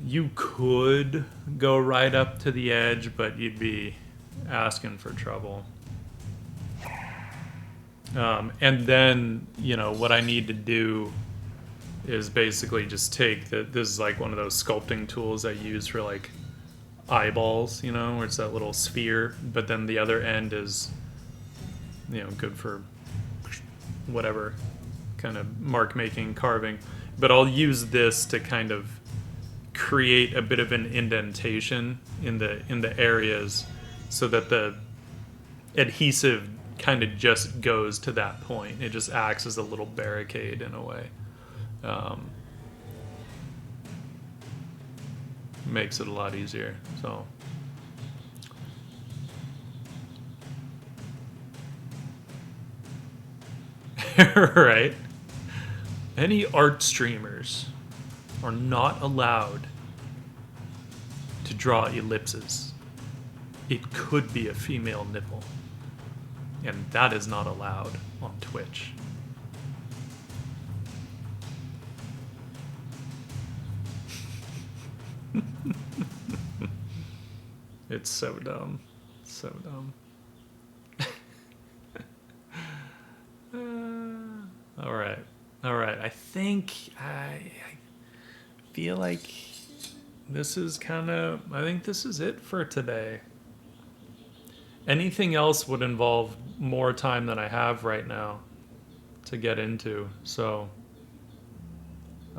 You could go right up to the edge, but you'd be asking for trouble. And then, you know, what I need to do is basically just take this is like one of those sculpting tools I use for like eyeballs, you know, where it's that little sphere, but then the other end is, you know, good for whatever kind of mark making, carving. But I'll use this to kind of create a bit of an indentation in the areas so that the adhesive kind of just goes to that point. It just acts as a little barricade in a way. Makes it a lot easier. So right. Any art streamers are not allowed to draw ellipses. It could be a female nipple. And that is not allowed on Twitch. It's so dumb. So dumb. All right. All right. I think I feel like this is I think this is it for today. Anything else would involve more time than I have right now to get into. So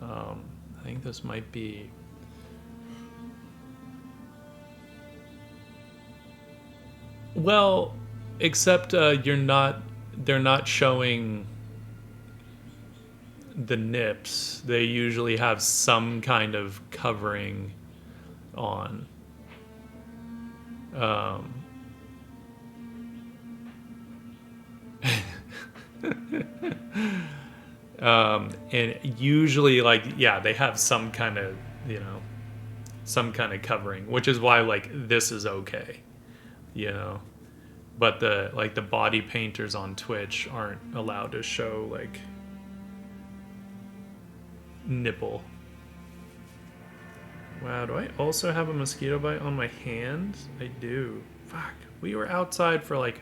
I think this might be... Well, except they're not showing the nips. They usually have some kind of covering on. And usually, like, yeah, they have some kind of, you know, some kind of covering, which is why, like, this is okay, you know. But the body painters on Twitch aren't allowed to show, like, nipple. Wow, do I also have a mosquito bite on my hand? I do. Fuck. We were outside for, like,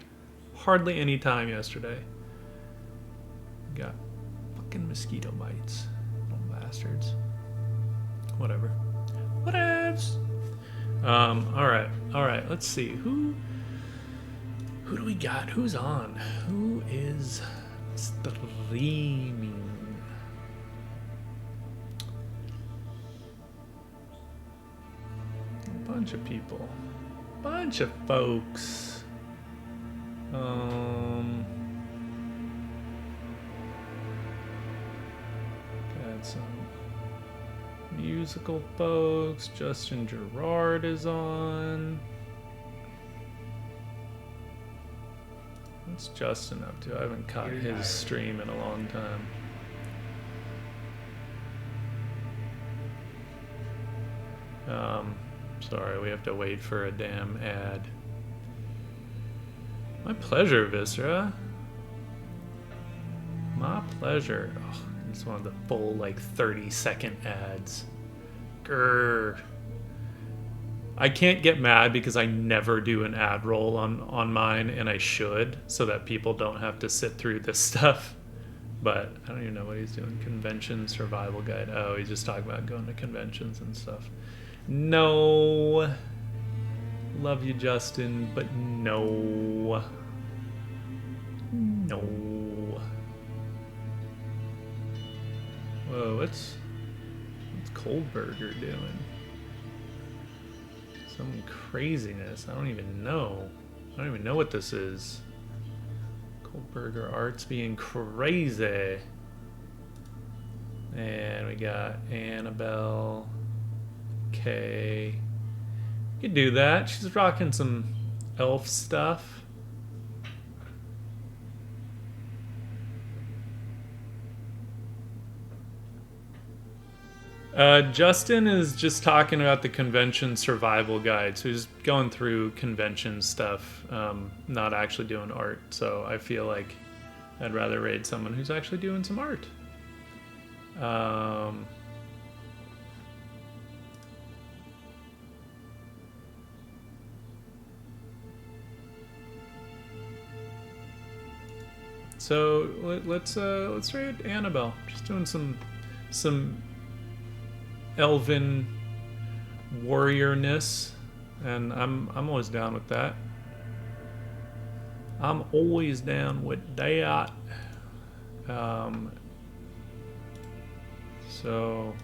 hardly any time yesterday. Got fucking mosquito bites. Little bastards. Whatever. Whatevs. Alright. Let's see. Who do we got? Who's on? Who is streaming? A bunch of people. Bunch of folks. Got some musical folks. Justin Gerard is on. What's Justin up to? I haven't caught his stream in a long time. Sorry, we have to wait for a damn ad. My pleasure, Viscera. My pleasure. Oh, I just wanted the full, like, 30-second ads. Grr. I can't get mad because I never do an ad roll on mine, and I should, so that people don't have to sit through this stuff. But I don't even know what he's doing. Convention survival guide. Oh, he's just talking about going to conventions and stuff. No. Love you, Justin, but no. No. Whoa, what's Coldburger doing? Some craziness. I don't even know. I don't even know what this is. Coldburger Arts being crazy. And we got Annabelle. Okay. You could do that. She's rocking some elf stuff. Justin is just talking about the convention survival guide. So he's going through convention stuff, not actually doing art. So I feel like I'd rather raid someone who's actually doing some art. So let's try Annabelle. Just doing some elven warriorness, and I'm always down with that. I'm always down with that. So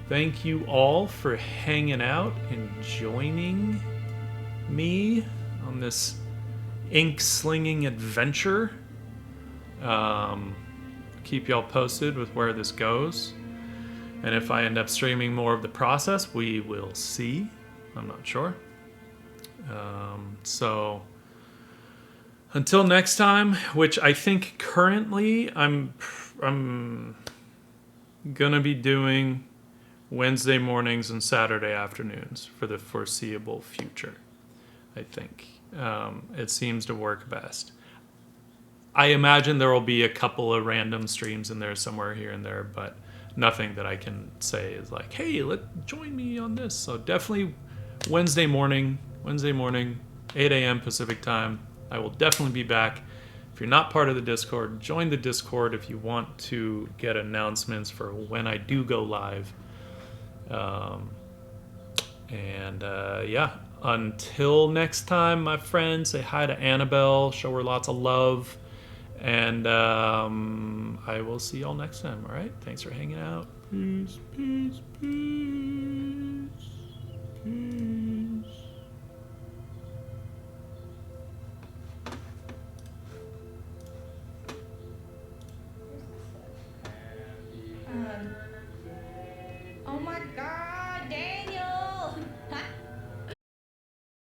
thank you all for hanging out and joining me on this ink slinging adventure. Keep y'all posted with where this goes. And if I end up streaming more of the process, we will see. I'm not sure. So until next time, which I think currently I'm gonna be doing Wednesday mornings and Saturday afternoons for the foreseeable future. I think it seems to work best. I imagine there will be a couple of random streams in there somewhere here and there, but nothing that I can say is like, hey, join me on this. So definitely Wednesday morning, 8 a.m. Pacific time. I will definitely be back. If you're not part of the Discord, join the Discord if you want to get announcements for when I do go live. Yeah, until next time, my friends, say hi to Annabelle, show her lots of love, and I will see y'all next time. All right, thanks for hanging out. Peace, peace, peace, peace. Um,